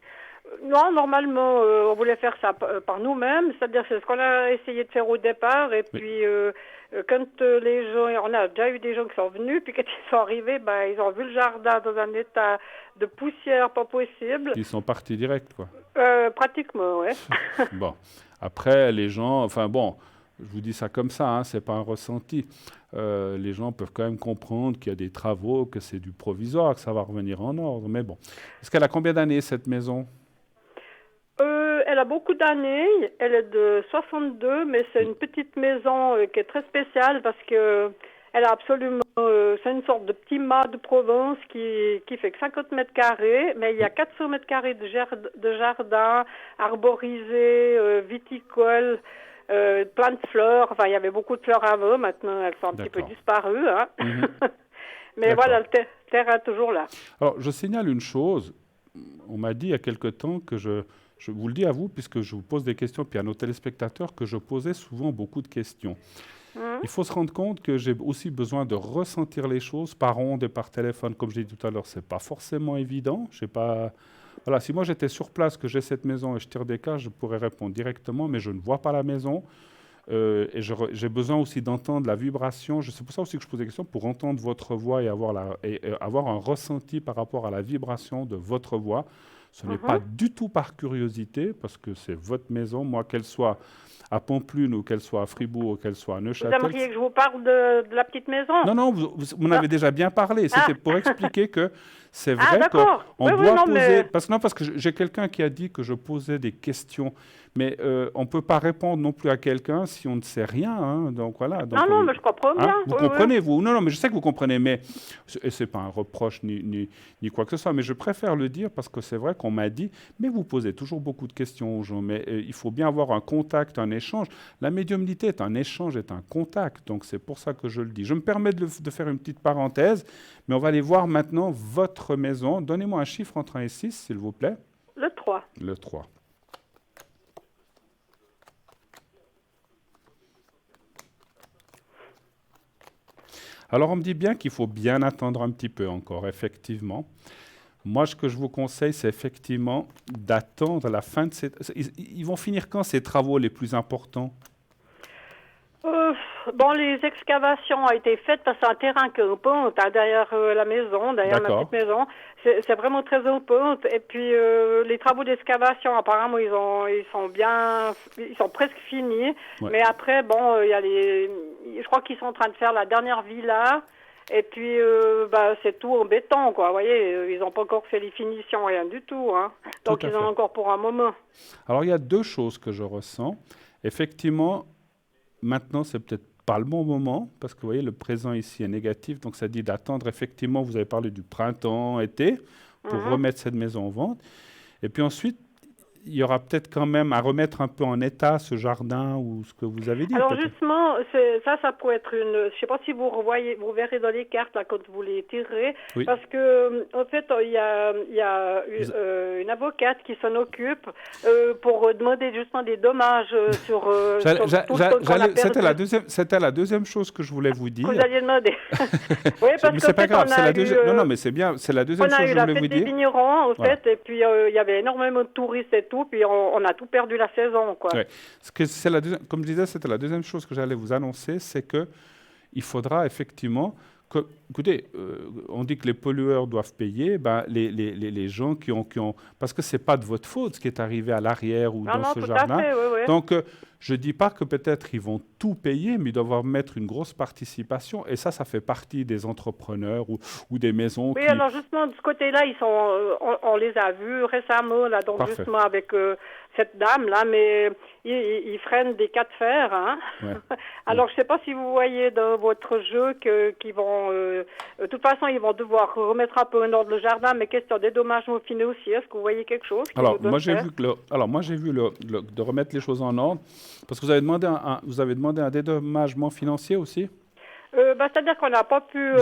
Non, normalement, on voulait faire ça par nous-mêmes, c'est-à-dire c'est ce qu'on a essayé de faire au départ, et puis quand les gens, on a déjà eu des gens qui sont venus, puis quand ils sont arrivés, ils ont vu le jardin dans un état de poussière pas possible. Ils sont partis direct, quoi. Pratiquement, ouais. Bon, après, les gens, enfin bon, je vous dis ça comme ça, hein, c'est pas un ressenti. Les gens peuvent quand même comprendre qu'il y a des travaux, que c'est du provisoire, que ça va revenir en ordre, mais bon. Est-ce qu'elle a combien d'années, cette maison? Elle a beaucoup d'années, elle est de 62, mais c'est une petite maison qui est très spéciale parce que elle a absolument, c'est une sorte de petit mât de Provence qui fait que 50 mètres carrés, mais il y a 400 mètres carrés de jardin arborisé, viticole, plein de fleurs. Enfin, il y avait beaucoup de fleurs avant, maintenant elles sont un petit peu disparues. Hein. Mais voilà, le terrain est toujours là. Alors, je signale une chose. On m'a dit il y a quelque temps que je vous le dis à vous, puisque je vous pose des questions, puis à nos téléspectateurs, que je posais souvent beaucoup de questions. Il faut se rendre compte que j'ai aussi besoin de ressentir les choses par ondes et par téléphone. Comme je l'ai dit tout à l'heure, ce n'est pas forcément évident. Voilà, si moi j'étais sur place, que j'ai cette maison et je tire des cartes, je pourrais répondre directement, mais je ne vois pas la maison. Et j'ai besoin aussi d'entendre la vibration. C'est pour ça aussi que je pose des questions, pour entendre votre voix et avoir un ressenti par rapport à la vibration de votre voix. Ce n'est pas du tout par curiosité, parce que c'est votre maison, moi, qu'elle soit à Pamplune ou qu'elle soit à Fribourg ou qu'elle soit à Neuchâtel. Vous aimeriez que je vous parle de la petite maison? Non, vous m'en avez déjà bien parlé. C'était pour expliquer que c'est vrai qu'on doit poser... Mais... Parce que j'ai quelqu'un qui a dit que je posais des questions. Mais on ne peut pas répondre non plus à quelqu'un si on ne sait rien. Hein. Donc, voilà. Donc, non, mais je comprends bien. Vous comprenez, vous? Non, mais je sais que vous comprenez. Mais ce n'est pas un reproche ni quoi que ce soit. Mais je préfère le dire parce que c'est vrai qu'on m'a dit, mais vous posez toujours beaucoup de questions aux gens. Mais il faut bien avoir un contact, un échange. La médiumnité est un échange, est un contact. Donc, c'est pour ça que je le dis. Je me permets de faire une petite parenthèse. Mais on va aller voir maintenant votre maison. Donnez-moi un chiffre entre 1 et 6, s'il vous plaît. Le 3. Le 3. Alors, on me dit bien qu'il faut bien attendre un petit peu encore, effectivement. Moi, ce que je vous conseille, c'est effectivement d'attendre la fin de ces... Ils vont finir quand, ces travaux les plus importants? Les excavations ont été faites parce que c'est un terrain qui est en pente, derrière la maison, derrière ma petite maison. C'est vraiment très en pente. Et puis, les travaux d'excavation, apparemment, ils sont presque finis. Ouais. Mais après, je crois qu'ils sont en train de faire la dernière villa. Et puis, c'est tout en béton, quoi. Vous voyez, ils n'ont pas encore fait les finitions, rien du tout. Hein. Donc, ils en ont encore pour un moment. Alors, il y a deux choses que je ressens. Effectivement, maintenant, c'est peut-être pas le bon moment, parce que vous voyez, le présent ici est négatif, donc ça dit d'attendre. Effectivement, vous avez parlé du printemps, été, pour remettre cette maison en vente. Et puis ensuite, il y aura peut-être quand même à remettre un peu en état ce jardin ou ce que vous avez dit. Alors justement, ça pourrait être une... Je ne sais pas si vous verrez dans les cartes là, quand vous les tirerez, parce que en fait, il y a une avocate qui s'en occupe pour demander justement des dommages sur tout ce qu'on a perdu. C'était la deuxième chose que je voulais vous dire. Vous alliez demander. Oui, parce mais c'est pas grave, c'est la deuxième. Non, mais c'est bien, c'est la deuxième chose que je voulais vous dire. On a eu la fête des vignerons, en fait, et puis il y avait énormément de touristes et tout, puis on a tout perdu la saison, quoi. Ouais. Comme je disais, c'était la deuxième chose que j'allais vous annoncer, c'est que il faudra effectivement écoutez, on dit que les pollueurs doivent payer, les gens qui ont... Parce que ce n'est pas de votre faute ce qui est arrivé à l'arrière ou dans ce jardin. Fait, oui. Donc, je ne dis pas que peut-être ils vont tout payer, mais ils doivent mettre une grosse participation. Et ça fait partie des entrepreneurs ou des maisons qui... alors justement, de ce côté-là, on les a vus récemment, là, donc Parfait. Justement avec cette dame-là, mais ils freinent des cas de fer. Hein. Ouais. Alors, je ne sais pas si vous voyez dans votre jeu qu'ils vont... de toute façon, ils vont devoir remettre un peu en ordre le jardin, mais question des dommages financiers, est-ce que vous voyez quelque chose? Alors, moi, j'ai vu de remettre les choses en ordre, parce que vous avez demandé un dédommagement financier aussi? C'est-à-dire qu'on n'a pas pu,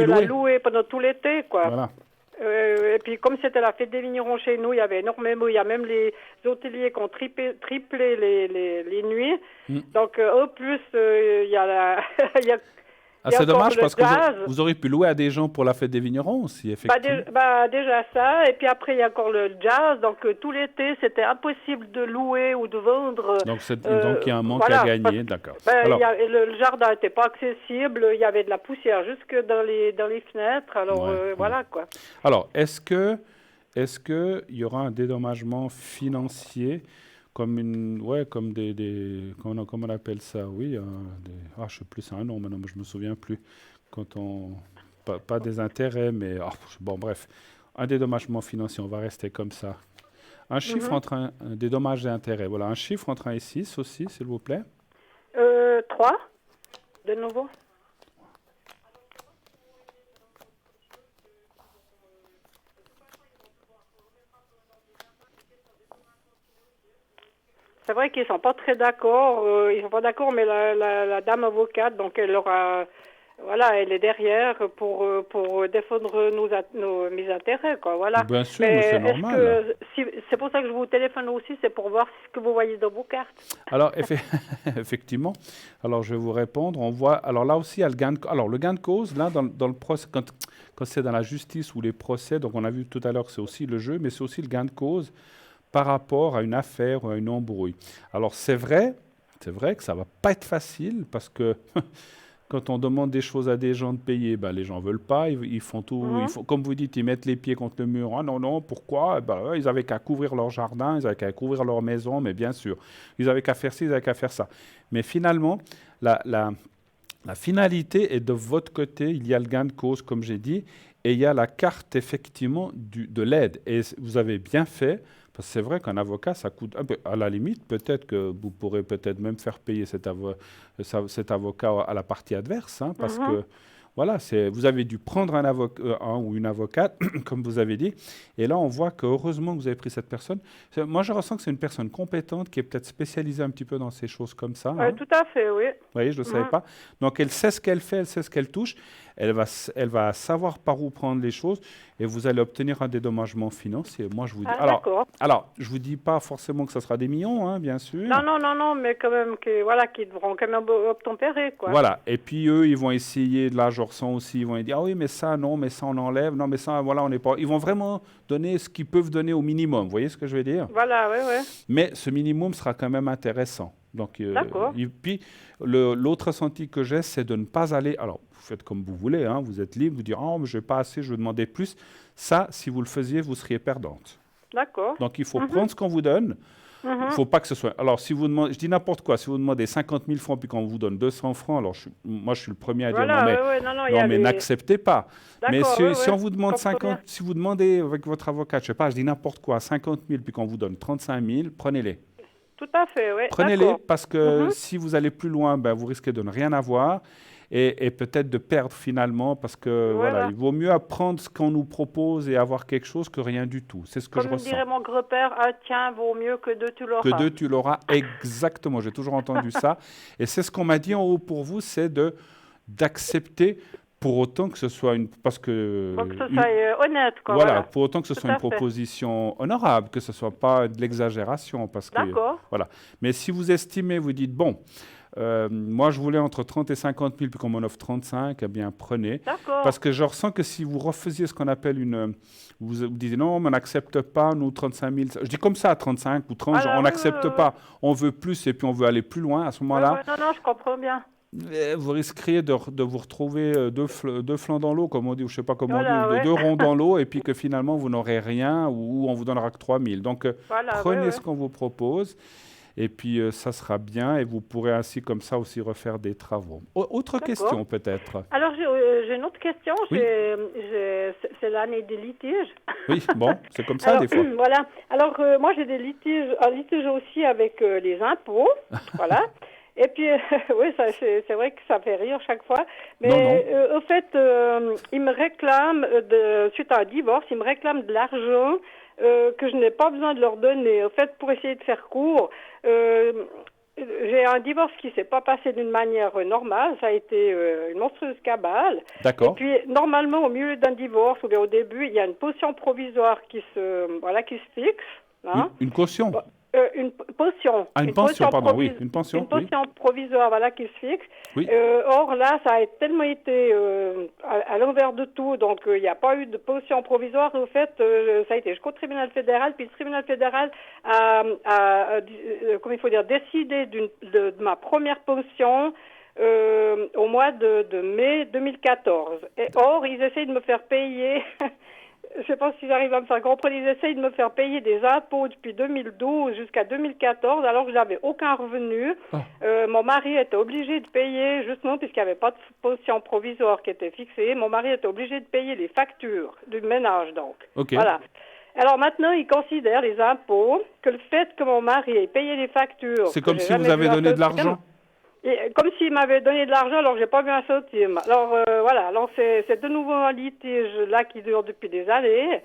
la louer pendant tout l'été, quoi. Voilà. Et puis, comme c'était la fête des vignerons chez nous, il y avait énormément, il y a même les hôteliers qui ont triplé les nuits. Donc, au plus, il y a Ah, c'est dommage parce que vous auriez pu louer à des gens pour la fête des vignerons aussi, effectivement. Déjà ça, et puis après il y a encore le jazz, donc tout l'été c'était impossible de louer ou de vendre. Donc il y a un manque à gagner, d'accord. Alors, le jardin n'était pas accessible, il y avait de la poussière jusque dans les fenêtres, alors voilà quoi. Alors, est-ce que il y aura un dédommagement financier comme comment on appelle ça, oui, je sais plus, c'est un nom maintenant, mais je me souviens plus. Pas des intérêts, mais bon, bref, un dédommagement financier, on va rester comme ça. Un chiffre entre un dédommage et intérêt. Voilà, un chiffre entre 1 et 6 aussi, s'il vous plaît. 3, de nouveau. C'est vrai qu'ils sont pas très d'accord. Ils sont pas d'accord, mais la dame avocate, donc elle est derrière pour défendre mes intérêts, quoi. Voilà. Bien sûr, mais c'est normal. C'est pour ça que je vous téléphone aussi, c'est pour voir ce que vous voyez dans vos cartes. Alors effectivement. Alors je vais vous répondre. On voit. Alors là aussi, il y a le gain de cause. Là, dans le procès, quand c'est dans la justice ou les procès, donc on a vu tout à l'heure que c'est aussi le jeu, mais c'est aussi le gain de cause par rapport à une affaire ou à une embrouille. Alors c'est vrai que ça va pas être facile parce que quand on demande des choses à des gens de payer, les gens veulent pas, ils font tout, comme vous dites, ils mettent les pieds contre le mur. Ah non, pourquoi? Ils avaient qu'à couvrir leur jardin, ils avaient qu'à couvrir leur maison, mais bien sûr, ils avaient qu'à faire ci, ils avaient qu'à faire ça. Mais finalement, la finalité est de votre côté, il y a le gain de cause, comme j'ai dit, et il y a la carte effectivement de l'aide. Et vous avez bien fait. Parce que c'est vrai qu'un avocat, ça coûte un peu. À la limite, peut-être que vous pourrez peut-être même faire payer cet avocat à la partie adverse, parce que voilà, vous avez dû prendre un avocat ou une avocate, comme vous avez dit, et là on voit que heureusement que vous avez pris cette personne. Moi, je ressens que c'est une personne compétente qui est peut-être spécialisée un petit peu dans ces choses comme ça. Tout à fait, oui. Vous voyez, je ne le savais pas. Donc elle sait ce qu'elle fait, elle sait ce qu'elle touche. Elle va savoir par où prendre les choses et vous allez obtenir un dédommagement financier. Moi, je vous dis. Alors, je vous dis pas forcément que ça sera des millions, bien sûr. Non, mais quand même qu'ils devront quand même obtempérer, quoi. Voilà. Et puis eux, ils vont essayer de l'argent aussi. Ils vont dire oui, mais ça non, mais ça on enlève, non, mais ça voilà, on n'est pas. Ils vont vraiment donner ce qu'ils peuvent donner au minimum. Vous voyez ce que je veux dire? Voilà, oui. Mais ce minimum sera quand même intéressant. Donc, et puis, l'autre ressenti que j'ai, c'est de ne pas aller. Alors, vous faites comme vous voulez, vous êtes libre, vous dire mais je n'ai pas assez, je veux demander plus. Ça, si vous le faisiez, vous seriez perdante. D'accord. Donc, il faut prendre ce qu'on vous donne. Il ne faut pas que ce soit. Alors, si vous demandez, je dis n'importe quoi, si vous demandez 50 000 francs puis qu'on vous donne 200 francs, alors moi, je suis le premier à dire non, mais n'acceptez pas. Mais si on vous demande 50, si vous demandez avec votre avocat, je ne sais pas, je dis n'importe quoi, 50 000 puis qu'on vous donne 35 000, prenez-les. Tout à fait, oui. Prenez-les parce que si vous allez plus loin, vous risquez de ne rien avoir et peut-être de perdre finalement parce que il vaut mieux apprendre ce qu'on nous propose et avoir quelque chose que rien du tout. C'est ce que je ressens. Comme dirait mon grand-père, un tien vaut mieux que deux tu l'auras. Que deux tu l'auras, exactement. J'ai toujours entendu ça. Et c'est ce qu'on m'a dit en haut pour vous, c'est d'accepter. Pour autant que ce soit parce que ce soit honnête, quoi. Voilà, pour autant que ce soit une proposition honorable, que ce soit pas de l'exagération, parce que voilà. Mais si vous estimez, vous dites moi je voulais entre 30 et 50 000 puis qu'on m'en offre 35, eh bien prenez. D'accord. Parce que je ressens que si vous refaisiez ce qu'on appelle vous disiez non, on n'accepte pas, nous 35 000. Je dis comme ça, 35 ou 30, on n'accepte pas, on veut plus et puis on veut aller plus loin à ce moment-là. Non, je comprends bien. Vous risqueriez de vous retrouver deux flancs dans l'eau, comme on dit, ou je ne sais pas comment on dit, deux ronds dans l'eau, et puis que finalement vous n'aurez rien, ou on vous donnera que 3 000. Donc prenez ce qu'on vous propose, et puis ça sera bien, et vous pourrez ainsi comme ça aussi refaire des travaux. Autre question peut-être? Alors j'ai une autre question, oui. C'est l'année des litiges. Oui, bon, c'est comme ça des fois. Voilà, alors moi j'ai un litige aussi avec les impôts, voilà. Et puis, oui, c'est vrai que ça fait rire chaque fois. Mais au fait, ils me réclament, suite à un divorce, ils me réclament de l'argent que je n'ai pas besoin de leur donner. Au fait, pour essayer de faire court, j'ai un divorce qui ne s'est pas passé d'une manière normale. Ça a été une monstrueuse cabale. D'accord. Et puis, normalement, au milieu d'un divorce, ou bien au début, il y a une caution provisoire qui se fixe. Une caution? Une potion. Ah, une pension, pardon, oui, une pension. Une potion provisoire, voilà, qui se fixe. Oui. Or, là, ça a tellement été à l'envers de tout, donc il n'y a pas eu de potion provisoire. Au fait, ça a été jusqu'au tribunal fédéral, puis le tribunal fédéral a comment il faut dire, décidé de ma première potion au mois de mai 2014. Et or, ils essayent de me faire payer... Je ne sais pas si j'arrive à me faire comprendre. Ils essayent de me faire payer des impôts depuis 2012 jusqu'à 2014, alors que j'avais aucun revenu. Oh. Mon mari était obligé de payer, justement, puisqu'il n'y avait pas de potion provisoire qui était fixée. Mon mari était obligé de payer les factures du ménage, donc. Okay. Voilà. Alors maintenant, ils considèrent les impôts que le fait que mon mari ait payé les factures... C'est comme si vous avez donné de l'argent. Comme s'il m'avait donné de l'argent, alors j'ai pas vu un centime. Alors voilà, alors c'est de nouveau un litige là qui dure depuis des années.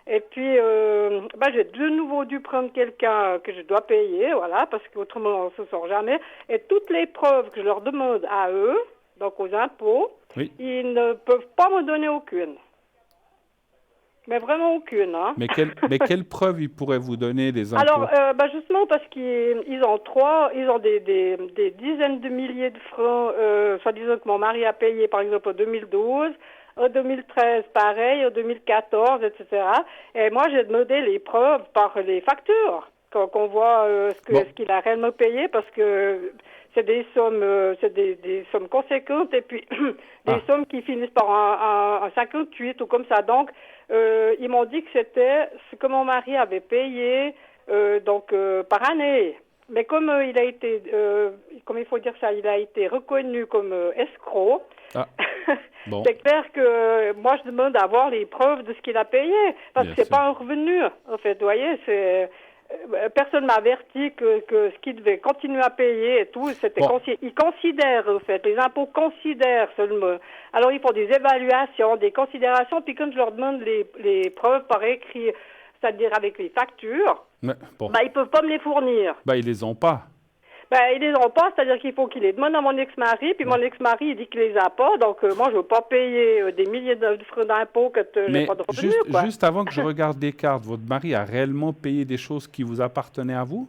Et puis j'ai de nouveau dû prendre quelqu'un que je dois payer, voilà, parce qu'autrement on ne se sort jamais. Et toutes les preuves que je leur demande à eux, donc aux impôts, oui. Ils ne peuvent pas me donner aucune. Mais vraiment aucune. Hein. Mais quelle preuve ils pourraient vous donner des impôts? Alors, justement, parce qu'ils ont des dizaines de milliers de francs, soi-disant que mon mari a payé, par exemple, en 2012, en 2013, pareil, en 2014, etc. Et moi, j'ai demandé les preuves par les factures, qu'on voit ce qu'il a réellement payé, parce que c'est des sommes conséquentes, et puis des sommes qui finissent par un 58 ou comme ça. Donc, ils m'ont dit que c'était ce que mon mari avait payé par année. Mais comme il a été, comme il faut dire ça, il a été reconnu comme escroc. Ah. Bon. C'est clair que moi je demande à avoir les preuves de ce qu'il a payé, parce que c'est pas un revenu. En fait, vous voyez, personne m'a averti que ce qu'il devait continuer à payer et tout, c'était ils considèrent, en fait, les impôts considèrent seulement. Alors ils font des évaluations, des considérations, puis quand je leur demande les preuves par écrit, c'est-à-dire avec les factures, ils peuvent pas me les fournir. Ils les ont pas. Ils les ont pas, c'est-à-dire qu'il faut qu'ils les demandent à mon ex-mari, puis mon ex-mari, il dit qu'il les a pas, donc moi, je veux pas payer des milliers de francs d'impôts que j'ai pas de revenus, quoi. Juste avant que je regarde les cartes, votre mari a réellement payé des choses qui vous appartenaient à vous?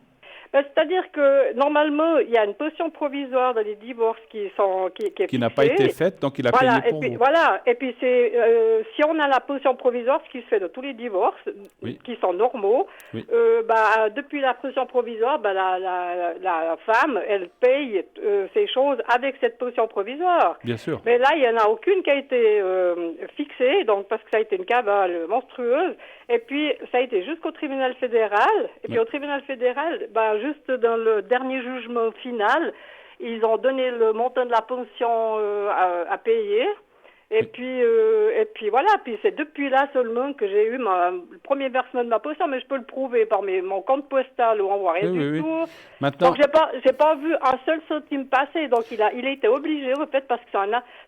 C'est-à-dire que, normalement, il y a une potion provisoire dans les divorces qui n'a pas été faite, donc il a payé pour vous. Voilà, et puis si on a la potion provisoire, ce qui se fait dans tous les divorces, qui sont normaux, depuis la potion provisoire, la femme, elle paye ces choses avec cette potion provisoire. Bien sûr. Mais là, il n'y en a aucune qui a été fixée, donc parce que ça a été une cabale monstrueuse, et puis ça a été jusqu'au tribunal fédéral, et puis au tribunal fédéral, juste dans le dernier jugement final, ils ont donné le montant de la pension à payer. Et puis voilà, puis c'est depuis là seulement que j'ai eu le premier versement de ma pension, mais je peux le prouver par mon compte postal où on voit rien du tout. Maintenant... Donc j'ai pas vu un seul centime passer, donc il a été obligé, en fait, parce que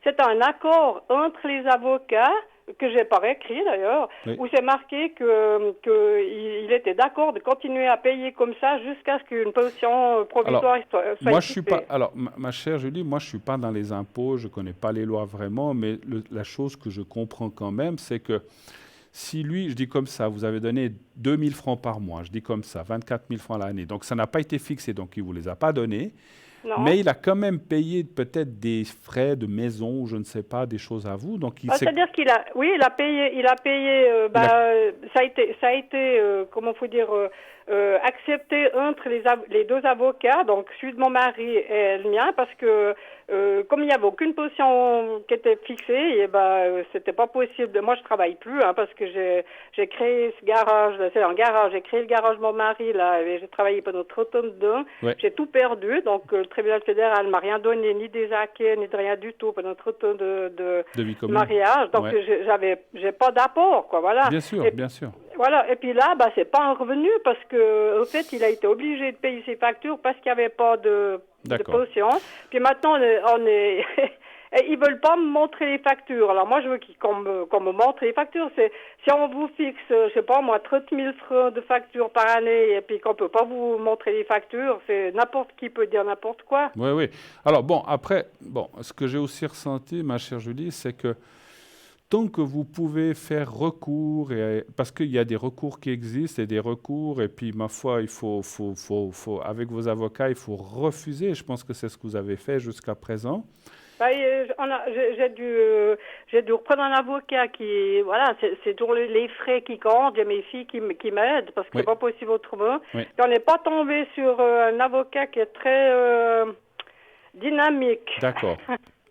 c'est un accord entre les avocats, que j'ai pas réécrit d'ailleurs, où c'est marqué qu'il était d'accord de continuer à payer comme ça jusqu'à ce qu'une pension provisoire soit moi je suis pas. Alors ma chère Julie, moi je suis pas dans les impôts, je connais pas les lois vraiment, mais la chose que je comprends quand même, c'est que si lui, je dis comme ça, vous avez donné 2 000 francs par mois, je dis comme ça, 24 000 francs l'année, donc ça n'a pas été fixé, donc il vous les a pas donnés. Non. Mais il a quand même payé peut-être des frais de maison ou je ne sais pas, des choses à vous. Donc c'est-à-dire il a payé. Ça a été comment faut dire, accepté entre les deux avocats, donc celui de mon mari et le mien, parce que comme il n'y avait aucune position qui était fixée, c'était pas possible. Moi, je travaille plus, parce que j'ai créé ce garage. C'est un garage. J'ai créé le garage de mon mari là. Et j'ai travaillé pendant 30 ans dedans. Ouais. J'ai tout perdu. Donc le tribunal fédéral m'a rien donné, ni des acquis, ni de rien du tout pendant 30 ans de mariage. Donc j'ai pas d'apport, quoi. Voilà. Bien sûr, bien sûr. Voilà, et puis là, c'est pas un revenu parce que, au fait, il a été obligé de payer ses factures parce qu'il n'y avait pas de potion. Puis maintenant, on est ils veulent pas me montrer les factures. Alors moi, je veux qu'on me montre les factures. Si on vous fixe, je sais pas moi, 30 000 francs de factures par année et puis qu'on peut pas vous montrer les factures, c'est n'importe qui peut dire n'importe quoi. Oui, oui. Alors après, ce que j'ai aussi ressenti, ma chère Julie, c'est que tant que vous pouvez faire recours, parce qu'il y a des recours qui existent et des recours, et puis ma foi, il faut, avec vos avocats, il faut refuser. Je pense que c'est ce que vous avez fait jusqu'à présent. J'ai dû reprendre un avocat qui, voilà, c'est toujours les frais qui comptent. J'ai mes filles qui m'aident parce que c'est pas possible autrement. Oui. On n'est pas tombé sur un avocat qui est très dynamique. D'accord.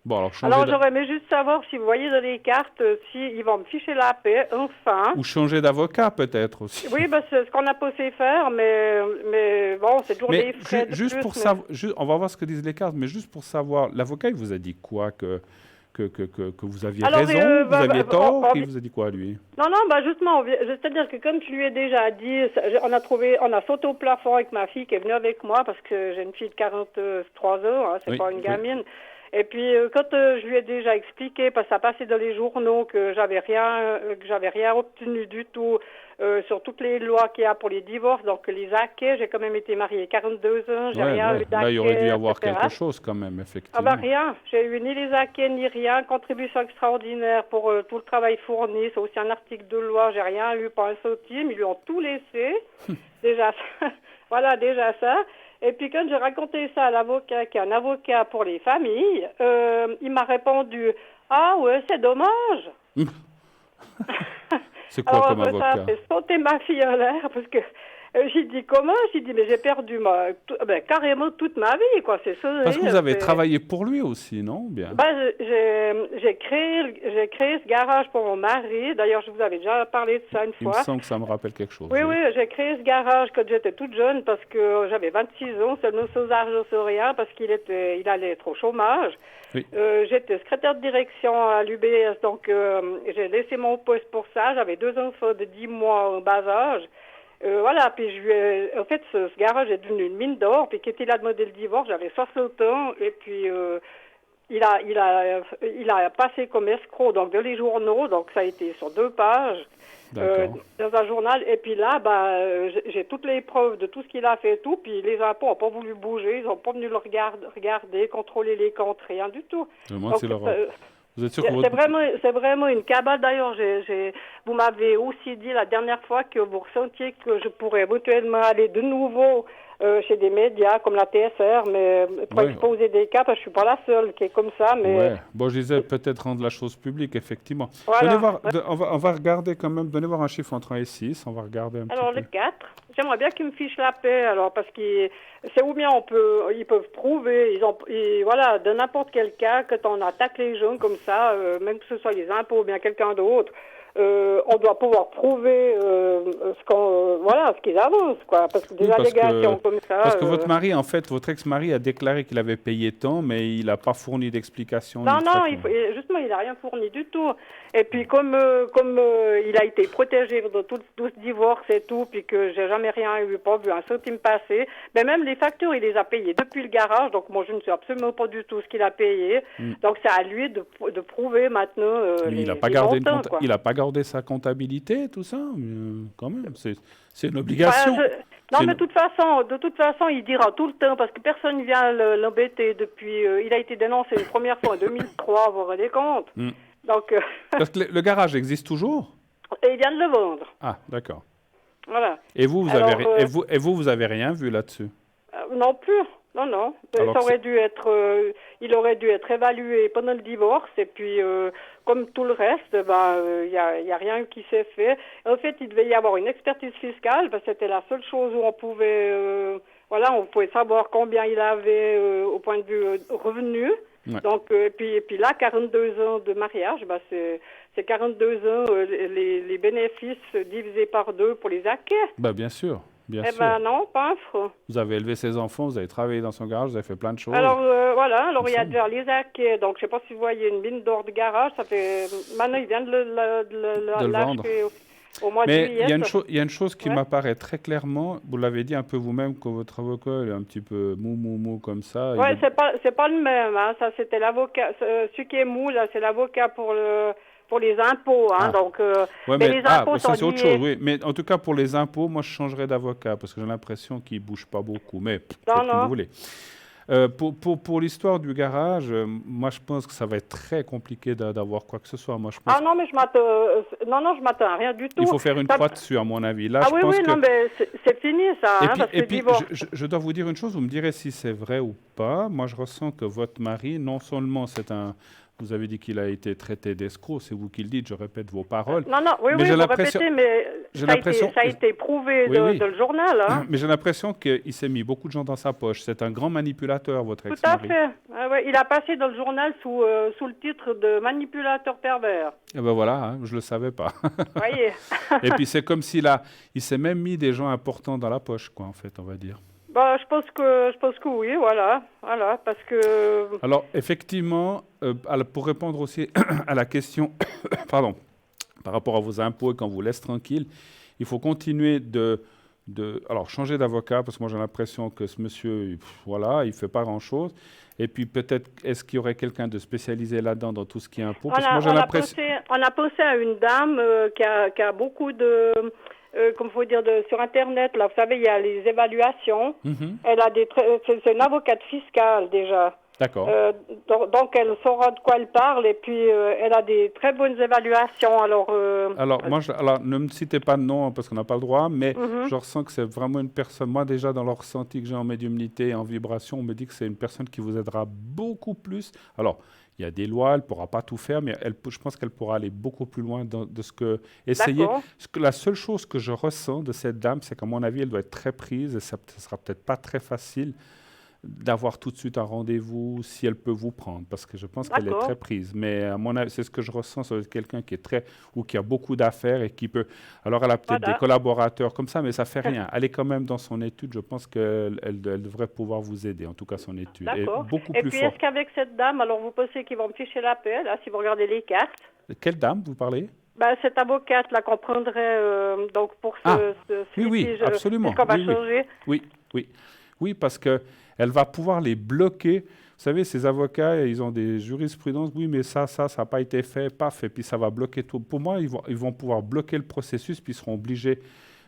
Bon, alors j'aurais aimé juste savoir si vous voyez dans les cartes, s'ils vont me ficher la paix, enfin. Ou changer d'avocat peut-être aussi. Oui, c'est ce qu'on a posé faire, mais bon, c'est toujours des frais juste pour savoir, on va voir ce que disent les cartes, mais juste pour savoir, l'avocat, il vous a dit quoi, que vous aviez raison, vous aviez tort, il vous a dit quoi, lui? Non, justement, c'est-à-dire que comme je lui ai déjà dit, on a sauté au plafond avec ma fille qui est venue avec moi, parce que j'ai une fille de 43 ans, hein, c'est pas une gamine. Oui. Et puis quand je lui ai déjà expliqué, parce que ça passait dans les journaux, que j'avais rien obtenu du tout sur toutes les lois qu'il y a pour les divorces, donc les acquets, j'ai quand même été mariée 42 ans, j'ai rien eu d'acquets. Là, il aurait dû y avoir quelque chose quand même, effectivement. Ah rien, j'ai eu ni les acquets ni rien, contribution extraordinaire pour tout le travail fourni, c'est aussi un article de loi, j'ai rien eu, pas un centime, ils lui ont tout laissé, déjà ça. Voilà, déjà ça. Et puis quand j'ai raconté ça à l'avocat, qui est un avocat pour les familles, il m'a répondu « Ah ouais, c'est dommage !» C'est quoi comme avocat? Ça a fait sauter ma fille en l'air, parce que j'ai dit « Comment ?» J'ai dit « Mais j'ai perdu carrément toute ma vie, quoi, c'est ça. » Parce que vous avez travaillé pour lui aussi, non? Bien. J'ai créé ce garage pour mon mari. D'ailleurs, je vous avais déjà parlé de ça une fois. Il me semble que ça me rappelle quelque chose. Oui, j'ai créé ce garage quand j'étais toute jeune parce que j'avais 26 ans, seulement sans argent, sans rien, parce qu'il allait être au chômage. Oui. J'étais secrétaire de direction à l'UBS, donc j'ai laissé mon poste pour ça. J'avais 2 enfants de 10 mois en bas âge. Voilà, puis en fait, ce garage est devenu une mine d'or, puis quand il a demandé le divorce, j'avais 60 ans, et puis il a passé comme escroc, donc dans les journaux, donc ça a été sur 2 pages, dans un journal, et puis là, j'ai toutes les preuves de tout ce qu'il a fait, tout, puis les impôts n'ont pas voulu bouger, ils n'ont pas venu le regarder, contrôler les comptes, rien du tout. Donc, c'est l'horreur. Vous êtes sûr c'est vraiment une cabale. D'ailleurs, vous m'avez aussi dit la dernière fois que vous ressentiez que je pourrais éventuellement aller de nouveau chez des médias comme la TSR, mais pour exposer des cas, parce que je suis pas la seule qui est comme ça. Mais... Ouais. Bon, je disais peut-être rendre la chose publique, effectivement. Voilà. On va regarder quand même, donnez voir un chiffre entre 1 et 6, on va regarder un petit peu. Alors, le 4, j'aimerais bien qu'ils me fichent la paix, alors, parce que c'est où bien ils peuvent prouver, voilà, de n'importe quel cas, quand on attaque les gens comme ça, même que ce soit les impôts ou bien quelqu'un d'autre, on doit pouvoir prouver ce qu'ils avancent, quoi. Parce que des allégations comme ça... Parce que votre mari, en fait, votre ex-mari a déclaré qu'il avait payé tant, mais il n'a pas fourni d'explication. Non, justement, il n'a rien fourni du tout. Et puis, comme il a été protégé de tout ce divorce et tout, puis que j'ai jamais rien eu, pas vu un centime passer, mais même les factures, il les a payées depuis le garage, donc moi, je ne sais absolument pas du tout ce qu'il a payé. Donc, c'est à lui de prouver maintenant il n'a pas gardé sa comptabilité, tout ça, quand même, c'est une obligation. Mais de toute façon, il dira tout le temps, parce que personne ne vient l'embêter depuis... il a été dénoncé une première fois en 2003, vous vous rendez compte? Donc, parce que le garage existe toujours? Et il vient de le vendre. Ah, d'accord. Voilà. Et vous vous avez rien vu là-dessus? Non plus. Non. Il aurait dû être évalué pendant le divorce, et puis comme tout le reste, il y a rien qui s'est fait. En fait, il devait y avoir une expertise fiscale, parce que c'était la seule chose où on pouvait savoir combien il avait au point de vue revenu. Ouais. Donc, et puis là, 42 ans de mariage, c'est 42 ans les bénéfices divisés par 2 pour les acquis. Bien sûr. Bien sûr. Non, pas un franc. Vous avez élevé ses enfants, vous avez travaillé dans son garage, vous avez fait plein de choses. Alors, il y a déjà les acquis, donc je ne sais pas si vous voyez une mine d'or de garage, ça fait... Maintenant, il vient de le vendre. Au mois de juillet. Il y a une chose qui m'apparaît très clairement, vous l'avez dit un peu vous-même, que votre avocat est un petit peu mou comme ça. Oui, c'est pas le même, hein. Ça c'était l'avocat, celui qui est mou, là, c'est l'avocat pour les impôts, hein, donc... mais les impôts ça c'est autre chose, oui. Mais en tout cas, pour les impôts, moi, je changerais d'avocat, parce que j'ai l'impression qu'il ne bouge pas beaucoup, mais faites comme vous voulez. Pour l'histoire du garage, moi je pense que ça va être très compliqué d'avoir quoi que ce soit. Moi, je pense Ah non, mais je m'attends à rien du tout. il faut faire une croix dessus, à mon avis. Là, Ah je oui, pense oui, que... non, mais c'est fini ça, Et hein, puis, parce que divorce. je dois vous dire une chose, vous me direz si c'est vrai ou pas. Moi, je ressens que votre mari, non seulement vous avez dit qu'il a été traité d'escroc, c'est vous qui le dites, je répète vos paroles. Non, oui, mais vous répétez, mais ça a été prouvé dans le journal. Hein. Mais j'ai l'impression qu'il s'est mis beaucoup de gens dans sa poche. C'est un grand manipulateur, votre ex-mari. Tout à fait. Ah, ouais, il a passé dans le journal sous le titre de manipulateur pervers. Et ben voilà, hein, je ne le savais pas. Voyez. Et puis c'est comme il s'est même mis des gens importants dans la poche, quoi, en fait, on va dire. Bah, je pense que oui, voilà, parce que... Alors, effectivement, pour répondre aussi à la question, pardon, par rapport à vos impôts et qu'on vous laisse tranquille, il faut continuer alors, changer d'avocat, parce que moi j'ai l'impression que ce monsieur, il ne fait pas grand-chose. Et puis peut-être, est-ce qu'il y aurait quelqu'un de spécialisé là-dedans, dans tout ce qui est impôts? On a pensé à une dame qui a beaucoup de... comme faut dire, sur Internet, là, vous savez, il y a les évaluations. Mm-hmm. Elle a c'est une avocate fiscale déjà. D'accord. Donc elle saura de quoi elle parle et puis elle a des très bonnes évaluations. Alors, ne me citez pas de nom parce qu'on n'a pas le droit, mais Mm-hmm. je ressens que c'est vraiment une personne. Moi, déjà, dans le ressenti que j'ai en médiumnité et en vibration, on me dit que c'est une personne qui vous aidera beaucoup plus. Alors, il y a des lois, elle ne pourra pas tout faire, mais je pense qu'elle pourra aller beaucoup plus loin de ce que... Essayer. La seule chose que je ressens de cette dame, c'est qu'à mon avis, elle doit être très prise et ça ne sera peut-être pas très facile d'avoir tout de suite un rendez-vous si elle peut vous prendre, parce que je pense qu'elle est très prise. Mais à mon avis, c'est ce que je ressens sur quelqu'un qui est qui a beaucoup d'affaires et qui peut... Alors, elle a peut-être des collaborateurs comme ça, mais ça ne fait rien. Elle est quand même dans son étude. Je pense qu'elle devrait pouvoir vous aider, en tout cas son étude. D'accord. Beaucoup et plus puis, fort. est-ce qu'avec cette dame, alors vous pensez qu'ils vont me ficher la paix, là, si vous regardez les cartes? Quelle dame, vous parlez? Cette avocate, là, qu'on prendrait donc pour oui, absolument. Est-ce qu'on va changer? Oui, parce qu'elle va pouvoir les bloquer. Vous savez, ces avocats, ils ont des jurisprudences. Oui, mais ça n'a pas été fait, paf, et puis ça va bloquer tout. Pour moi, ils vont pouvoir bloquer le processus, puis ils seront obligés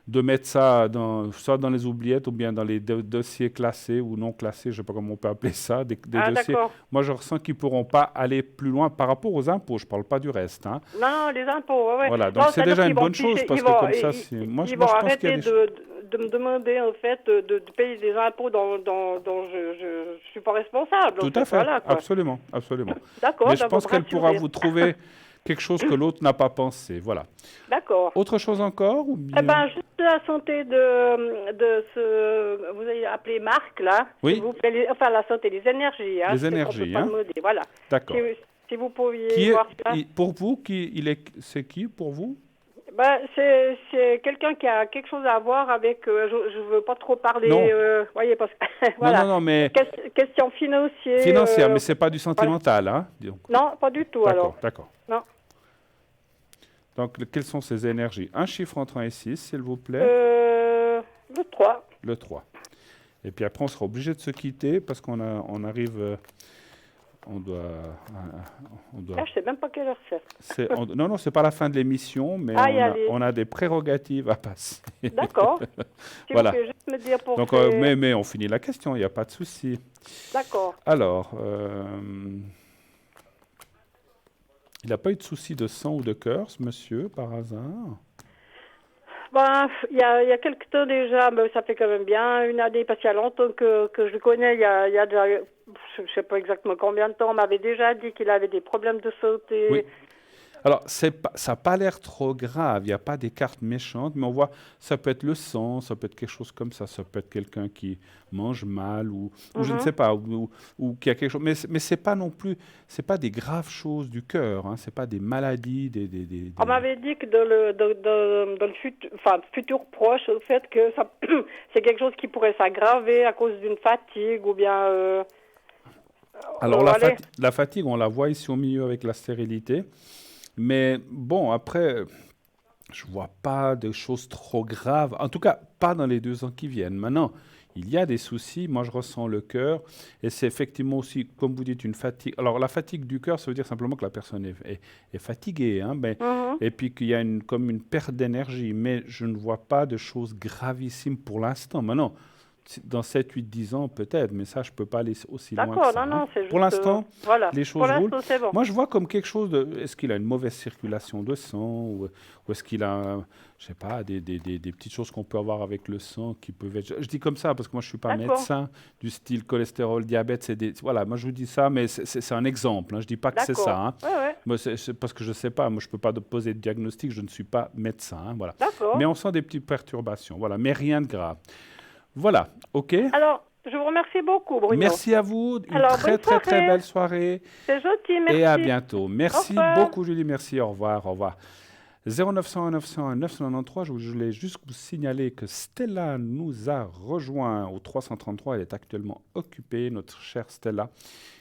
de mettre ça soit dans les oubliettes ou bien dans les dossiers classés ou non classés, je ne sais pas comment on peut appeler ça, des dossiers. D'accord. Moi, je ressens qu'ils ne pourront pas aller plus loin par rapport aux impôts. Je ne parle pas du reste. Hein. Non, les impôts, oui. Voilà, donc c'est déjà une bonne chose, parce que comme ça, ils vont arrêter de me demander, en fait, de payer des impôts dont je ne suis pas responsable. Tout à fait, voilà, absolument. D'accord. Mais je pense qu'elle pourra vous trouver quelque chose que l'autre n'a pas pensé, voilà. D'accord. Autre chose encore ou bien... juste la santé de ce... Vous avez appelé Marc, là. Oui. La santé, les énergies. Hein, les énergies, hein. Voilà. D'accord. Si vous pouviez voir ça. Pour vous, c'est qui pour vous? C'est quelqu'un qui a quelque chose à voir avec... je ne veux pas trop parler... Non. Voyez, parce que... voilà. Non, mais... Question financière. Financière, mais ce n'est pas du sentimental, hein? Non, pas du tout, alors. D'accord. Non. Donc, quelles sont ces énergies? Un chiffre entre 1 et 6, s'il vous plaît. Le 3. Le 3. Et puis après, on sera obligé de se quitter parce qu'on arrive... On doit... Là, je ne sais même pas quelle heure c'est. Non, ce n'est pas la fin de l'émission, mais on a des prérogatives à passer. D'accord. Si voilà. vous pouvez juste me dire pour... Donc, mais on finit la question, il n'y a pas de souci. D'accord. Alors... il n'a pas eu de souci de sang ou de cœur, ce monsieur, par hasard? Il y a quelques temps déjà, mais ça fait quand même bien une année, parce qu'il y a longtemps que je le connais, il y a déjà, je ne sais pas exactement combien de temps, on m'avait déjà dit qu'il avait des problèmes de santé. Oui. Alors, ça n'a pas l'air trop grave, il n'y a pas des cartes méchantes, mais on voit, ça peut être le sang, ça peut être quelque chose comme ça peut être quelqu'un qui mange mal, ou je ne sais pas, ou qui a quelque chose, mais ce n'est pas non plus, ce n'est pas des graves choses du cœur, hein, ce n'est pas des maladies, On m'avait dit que dans le futur proche, au fait que c'est quelque chose qui pourrait s'aggraver à cause d'une fatigue, ou bien... Alors, la fatigue, on la voit ici au milieu avec la stérilité. Mais bon, après, je ne vois pas de choses trop graves. En tout cas, pas dans les 2 ans qui viennent. Maintenant, il y a des soucis. Moi, je ressens le cœur. Et c'est effectivement aussi, comme vous dites, une fatigue. Alors, la fatigue du cœur, ça veut dire simplement que la personne est fatiguée. Hein, et puis qu'il y a comme une perte d'énergie. Mais je ne vois pas de choses gravissimes pour l'instant. Maintenant, dans 7, 8, 10 ans, peut-être, mais ça, je ne peux pas aller aussi loin que D'accord, ça. non, c'est juste... Pour l'instant, voilà. les choses Pour roulent. l'instant, c'est bon. Moi, je vois comme quelque chose de... Est-ce qu'il a une mauvaise circulation de sang ou est-ce qu'il a, je sais pas, des petites choses qu'on peut avoir avec le sang qui peuvent être... Je dis comme ça parce que moi, je ne suis pas D'accord. médecin du style cholestérol, diabète. Voilà, moi, je vous dis ça, mais c'est un exemple. Hein. Je ne dis pas que c'est ça. Hein. Ouais, ouais. Moi, c'est parce que je ne sais pas. Moi, je ne peux pas poser de diagnostic. Je ne suis pas médecin. Hein, voilà. D'accord. Mais on sent des petites perturbations. Voilà, mais rien de grave. Voilà, OK. Alors, je vous remercie beaucoup, Bruno. Merci à vous. Une Alors, très, bonne très, très soirée. belle soirée. C'est gentil, merci. Et à bientôt. Merci Au revoir. beaucoup, Julie. Merci. Au revoir. Au revoir. 0901 901 993. Je voulais juste vous signaler que Stella nous a rejoint au 333. Elle est actuellement occupée, notre chère Stella,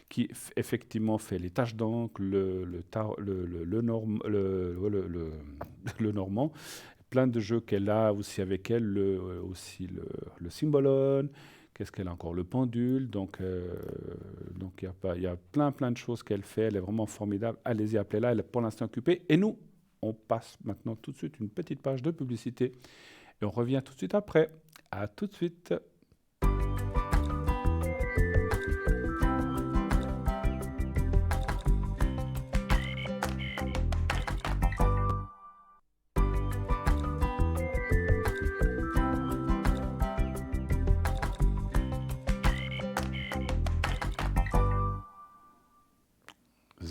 qui effectivement fait les tâches d'encre, le normand, plein de jeux qu'elle a aussi avec elle, aussi le cymbalone. Qu'est-ce qu'elle a encore? Le pendule. Donc, il y a plein de choses qu'elle fait. Elle est vraiment formidable. Allez-y, appelez-la. Elle est pour l'instant occupée. Et nous, on passe maintenant tout de suite une petite page de publicité. Et on revient tout de suite après. À tout de suite.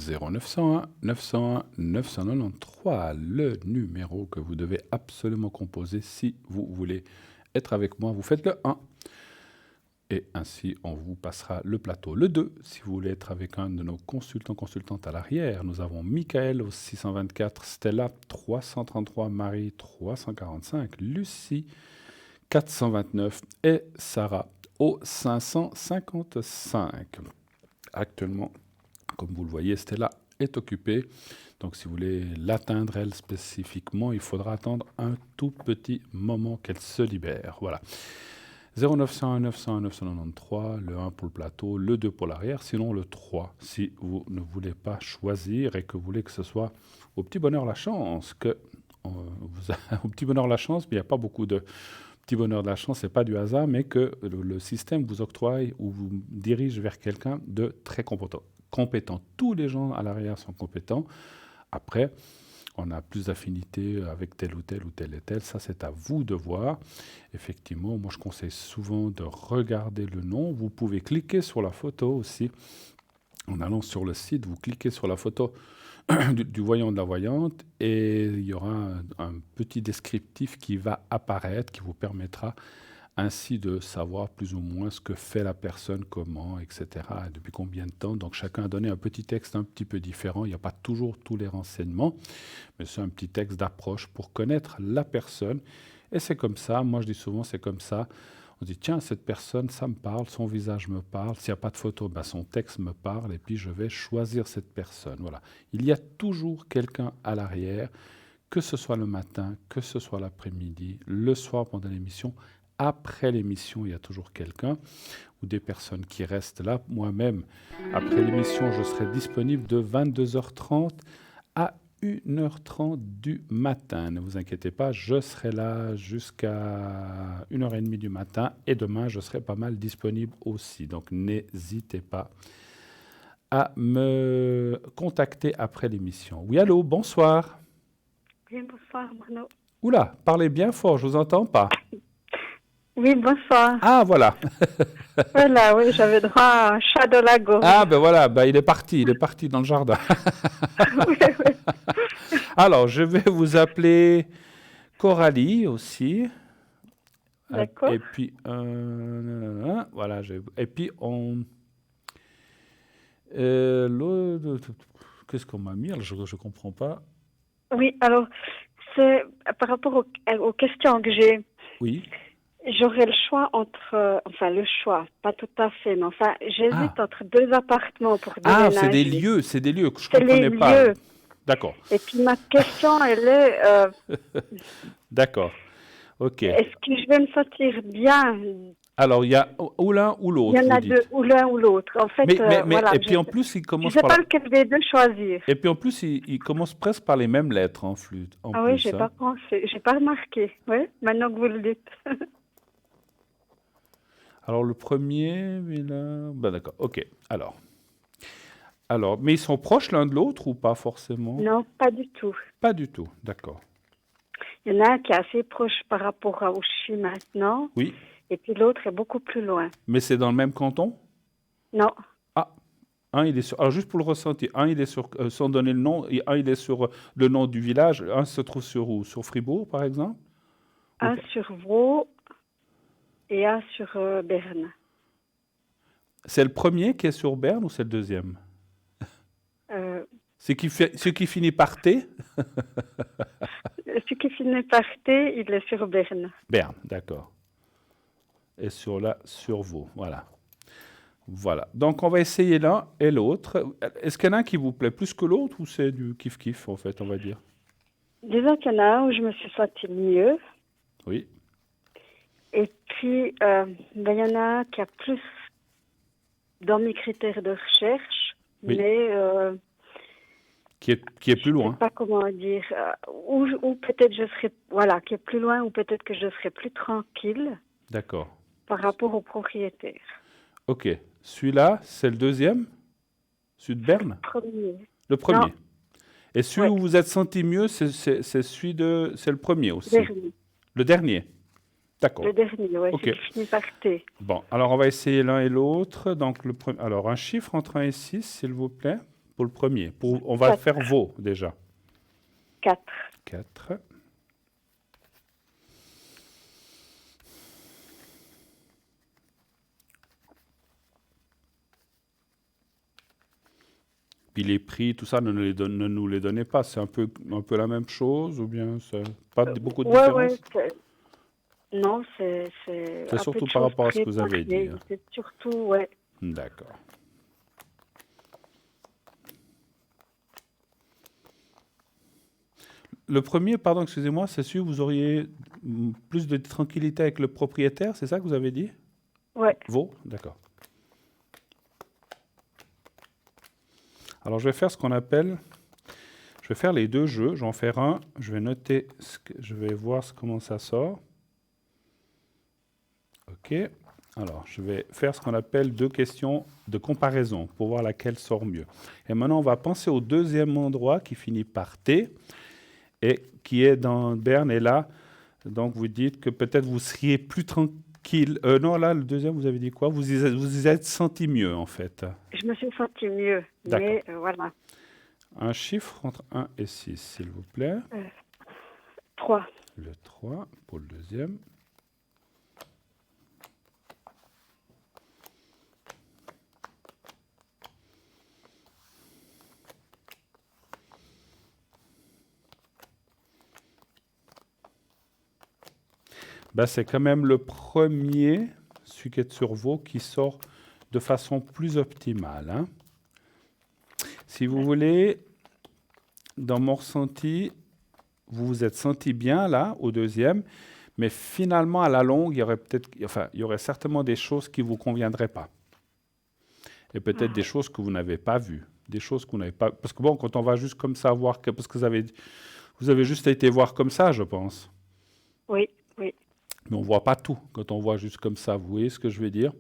0901 901 993, le numéro que vous devez absolument composer si vous voulez être avec moi. Vous faites le 1 et ainsi on vous passera le plateau. Le 2, si vous voulez être avec un de nos consultantes à l'arrière, nous avons Michael au 624, Stella 333, Marie 345, Lucie 429 et Sarah au 555. Actuellement, comme vous le voyez, Stella est occupée. Donc, si vous voulez l'atteindre, elle, spécifiquement, il faudra attendre un tout petit moment qu'elle se libère. Voilà. 0901 901 993, le 1 pour le plateau, le 2 pour l'arrière, sinon le 3, si vous ne voulez pas choisir et que vous voulez que ce soit au petit bonheur la chance, au petit bonheur la chance, mais il n'y a pas beaucoup de petit bonheur de la chance, ce n'est pas du hasard, mais que le système vous octroie ou vous dirige vers quelqu'un de très compétent. Tous les gens à l'arrière sont compétents. Après, on a plus d'affinité avec tel ou tel ou tel et tel. Ça, c'est à vous de voir. Effectivement, moi, je conseille souvent de regarder le nom. Vous pouvez cliquer sur la photo aussi. En allant sur le site, vous cliquez sur la photo du voyant de la voyante et il y aura un petit descriptif qui va apparaître, qui vous permettra ainsi de savoir plus ou moins ce que fait la personne, comment, etc., et depuis combien de temps. Donc chacun a donné un petit texte un petit peu différent. Il n'y a pas toujours tous les renseignements, mais c'est un petit texte d'approche pour connaître la personne. Et c'est comme ça, moi je dis souvent c'est comme ça. On dit tiens, cette personne, ça me parle, son visage me parle. S'il n'y a pas de photo, ben, son texte me parle et puis je vais choisir cette personne. Voilà. Il y a toujours quelqu'un à l'arrière, que ce soit le matin, que ce soit l'après-midi, le soir pendant l'émission. Après l'émission, il y a toujours quelqu'un ou des personnes qui restent là. Moi-même, après l'émission, je serai disponible de 22h30 à 1h30 du matin. Ne vous inquiétez pas, je serai là jusqu'à 1h30 du matin et demain, je serai pas mal disponible aussi. Donc, n'hésitez pas à me contacter après l'émission. Oui, allô, bonsoir. Oui, bonsoir, Bruno. Oula, parlez bien fort, je vous entends pas. Oui, bonsoir. Ah, voilà. Voilà, oui, j'avais droit à un chat dans la gorge. Ah, ben voilà, ben il est parti dans le jardin. Oui, oui. Alors, je vais vous appeler Coralie aussi. D'accord. Et puis, voilà, et puis on... Qu'est-ce qu'on m'a mis? Alors, je ne comprends pas. Oui, alors, c'est par rapport aux questions que j'ai. Oui. J'aurais le choix entre... enfin, le choix, pas tout à fait, mais enfin, j'hésite entre deux appartements pour déménager. Ah, c'est des lieux que je ne comprenais pas. Lieux. D'accord. Et puis, ma question, elle est... D'accord. OK. Est-ce que je vais me sentir bien? Alors, il y a ou l'un ou l'autre. Il y en a deux, ou l'un ou l'autre. En fait, mais voilà. Et puis, en plus, il commence je ne sais pas lequel des deux choisir. Et puis, en plus, il commence presque par les mêmes lettres en flûte. Oui, je n'ai pas pensé. Je n'ai pas remarqué. Oui, maintenant que vous le dites. Alors, le premier, ben, d'accord, ok. Alors, mais ils sont proches l'un de l'autre ou pas forcément? Non, pas du tout. Pas du tout, d'accord. Il y en a un qui est assez proche par rapport à où je suis maintenant, Oui, et puis l'autre est beaucoup plus loin. mais c'est dans le même canton? Non, Ah, un, il est sur. Alors, juste pour le ressentir, un, il est sur. Sans donner le nom, et un, il est sur le nom du village. Un se trouve sur où? Sur Fribourg, par exemple? Ou un pas? sur Vaud et un sur Berne. C'est le premier qui est sur Berne ou c'est le deuxième? Euh, Ce qui finit par T? Ce qui finit par T, il est sur Berne. Berne, d'accord. Et sur Vaud, voilà. Voilà. Donc, on va essayer l'un et l'autre. Est-ce qu'il y en a un qui vous plaît plus que l'autre ou c'est du kiff-kiff, en fait, on va dire? Disons qu'il y en a un où je me suis sentie mieux. Oui. Et puis, ben, il y en a un qui a plus dans mes critères de recherche, Oui. mais Qui est plus je ne loin. sais pas comment dire. Ou peut-être je serais, voilà, qui est plus loin, ou peut-être que je serais plus tranquille D'accord. par rapport au propriétaire. OK. Celui-là, c'est le deuxième? Celui de Berne? Premier. Le premier. Non. Et celui Ouais. où vous vous êtes senti mieux, c'est c'est le premier aussi. Dernier. Le dernier. D'accord. Le dernier, ouais, Ok. c'est qui finit par T. Bon, alors on va essayer l'un et l'autre. Donc, alors, un chiffre entre 1 et 6, s'il vous plaît, pour le premier. On va 4. faire Vaud, déjà. 4. 4. Puis les prix, tout ça, ne nous les donnez pas. C'est un peu la même chose ou bien c'est pas beaucoup de Ouais, différence? non, c'est C'est un peu surtout de par choses rapport à ce que vous avez dit, variées. hein. C'est surtout, ouais. D'accord. Le premier, pardon, excusez-moi, c'est sûr, vous auriez plus de tranquillité avec le propriétaire, c'est ça que vous avez dit? Ouais. Vaud? D'accord. Alors, je vais faire ce qu'on appelle... Je vais faire les deux jeux. Je vais en faire un. Je vais noter... Je vais voir comment ça sort. OK. Alors, je vais faire ce qu'on appelle 2 questions de comparaison pour voir laquelle sort mieux. Et maintenant, on va penser au deuxième endroit qui finit par T et qui est dans Berne. Et là, donc, vous dites que peut-être vous seriez plus tranquille. Non, là, le deuxième, vous avez dit quoi? Vous y êtes senti mieux, en fait. Je me suis sentie mieux, mais voilà. Un chiffre entre 1 et 6, s'il vous plaît. 3. Le 3 pour le deuxième. Ben, c'est quand même le premier, celui qui est sur Vaud, qui sort de façon plus optimale, hein. Si vous voulez, dans mon ressenti, vous vous êtes senti bien là, au deuxième, mais finalement, à la longue, il y aurait certainement des choses qui ne vous conviendraient pas. Et peut-être des choses que vous n'avez pas vues, des choses que vous n'avez pas... Parce que bon, quand on va juste comme ça voir... Parce que vous avez juste été voir comme ça, je pense. Oui, oui. Mais on ne voit pas tout quand on voit juste comme ça. Vous voyez ce que je veux dire?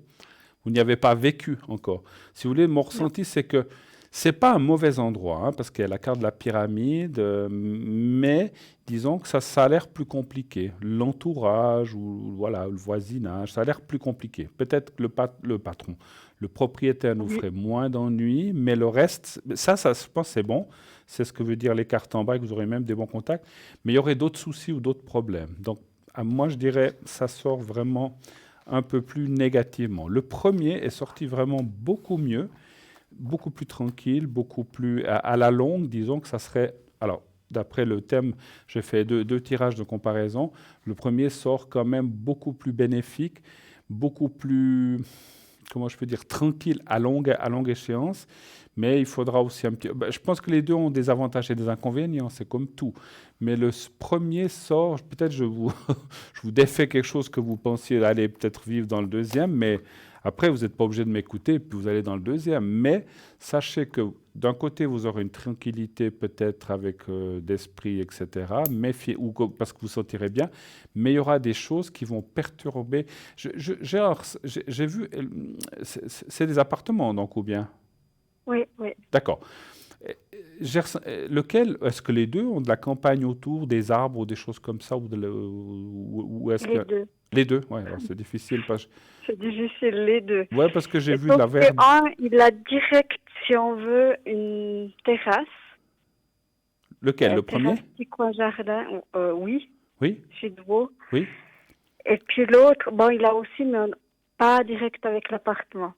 Vous n'y avez pas vécu encore. Si vous voulez, mon ressenti, c'est que ce n'est pas un mauvais endroit, hein, parce qu'il y a la carte de la pyramide, mais disons que ça a l'air plus compliqué. L'entourage ou voilà, le voisinage, ça a l'air plus compliqué. Peut-être que le patron, le propriétaire nous ferait moins d'ennuis, mais le reste, ça, je pense c'est bon. C'est ce que veut dire les cartes en bas, que vous aurez même des bons contacts. Mais il y aurait d'autres soucis ou d'autres problèmes. Donc, moi, je dirais, ça sort vraiment un peu plus négativement. Le premier est sorti vraiment beaucoup mieux, beaucoup plus tranquille, beaucoup plus à la longue, disons que ça serait... Alors, d'après le thème, j'ai fait deux tirages de comparaison. Le premier sort quand même beaucoup plus bénéfique, beaucoup plus, comment je peux dire, tranquille à longue échéance. Mais il faudra aussi un petit... je pense que les deux ont des avantages et des inconvénients, c'est comme tout. Mais le premier sort, peut-être je vous défais quelque chose que vous pensiez aller peut-être vivre dans le deuxième, mais Après, vous n'êtes pas obligé de m'écouter, puis vous allez dans le deuxième. Mais sachez que d'un côté, vous aurez une tranquillité peut-être avec d'esprit, etc. Parce que vous sentirez bien. Mais il y aura des choses qui vont perturber. J'ai vu, c'est des appartements, donc, ou bien? Oui, oui. D'accord. Lequel, est-ce que les deux ont de la campagne autour, des arbres ou des choses comme ça, ou est-ce Les que... deux. Les deux, ouais, alors c'est difficile. C'est difficile, les deux. Ouais, parce que j'ai vu de Sauf la que verbe. un, il a direct, si on veut, une terrasse. Lequel, le premier? Terrasse, petit coin jardin, oui, Oui, chez Dvaux. oui. Et puis l'autre, bon, il a aussi, mais pas direct avec l'appartement.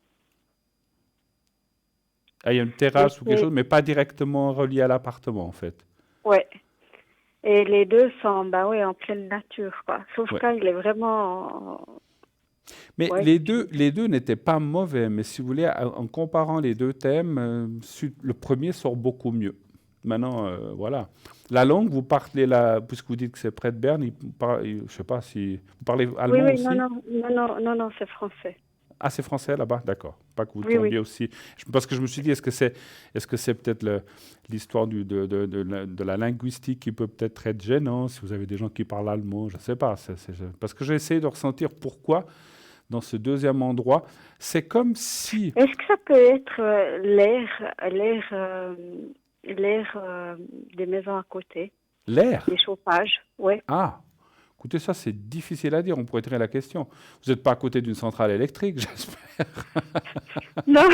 Ah, il y a une terrasse ou quelque Ok. chose, mais pas directement relié à l'appartement, en fait. Ouais. Et les deux sont, bah oui, en pleine nature, quoi. Sauf Ouais. quand il est vraiment... Mais Ouais. les deux n'étaient pas mauvais, mais si vous voulez, en comparant les deux thèmes, le premier sort beaucoup mieux. Maintenant, voilà. La langue, vous parlez là, puisque vous dites que c'est près de Berne, je ne sais pas si vous parlez Oui, allemand oui, aussi. non, c'est français. Ah, c'est français là-bas, d'accord. Pas que vous Oui, tombiez oui. aussi. Parce que je me suis dit, est-ce que c'est peut-être l'histoire de la linguistique qui peut peut-être être gênant, si vous avez des gens qui parlent allemand, je ne sais pas. Parce que j'ai essayé de ressentir pourquoi, dans ce deuxième endroit, c'est comme si... Est-ce que ça peut être l'air des maisons à côté, L'air. des chauffages? Ouais. Ah, écoutez, ça c'est difficile à dire, on pourrait tirer la question. Vous n'êtes pas à côté d'une centrale électrique, j'espère. Non.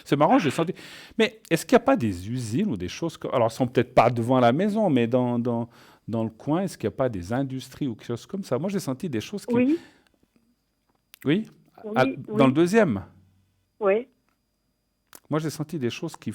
C'est marrant, j'ai senti. Mais est-ce qu'il n'y a pas des usines ou des choses comme... Alors, elles sont peut-être pas devant la maison, mais dans le coin, est-ce qu'il n'y a pas des industries ou quelque chose comme ça? Moi, j'ai senti des choses qui... Oui. Oui? Oui, Dans le deuxième? Oui. Moi, j'ai senti des choses qui...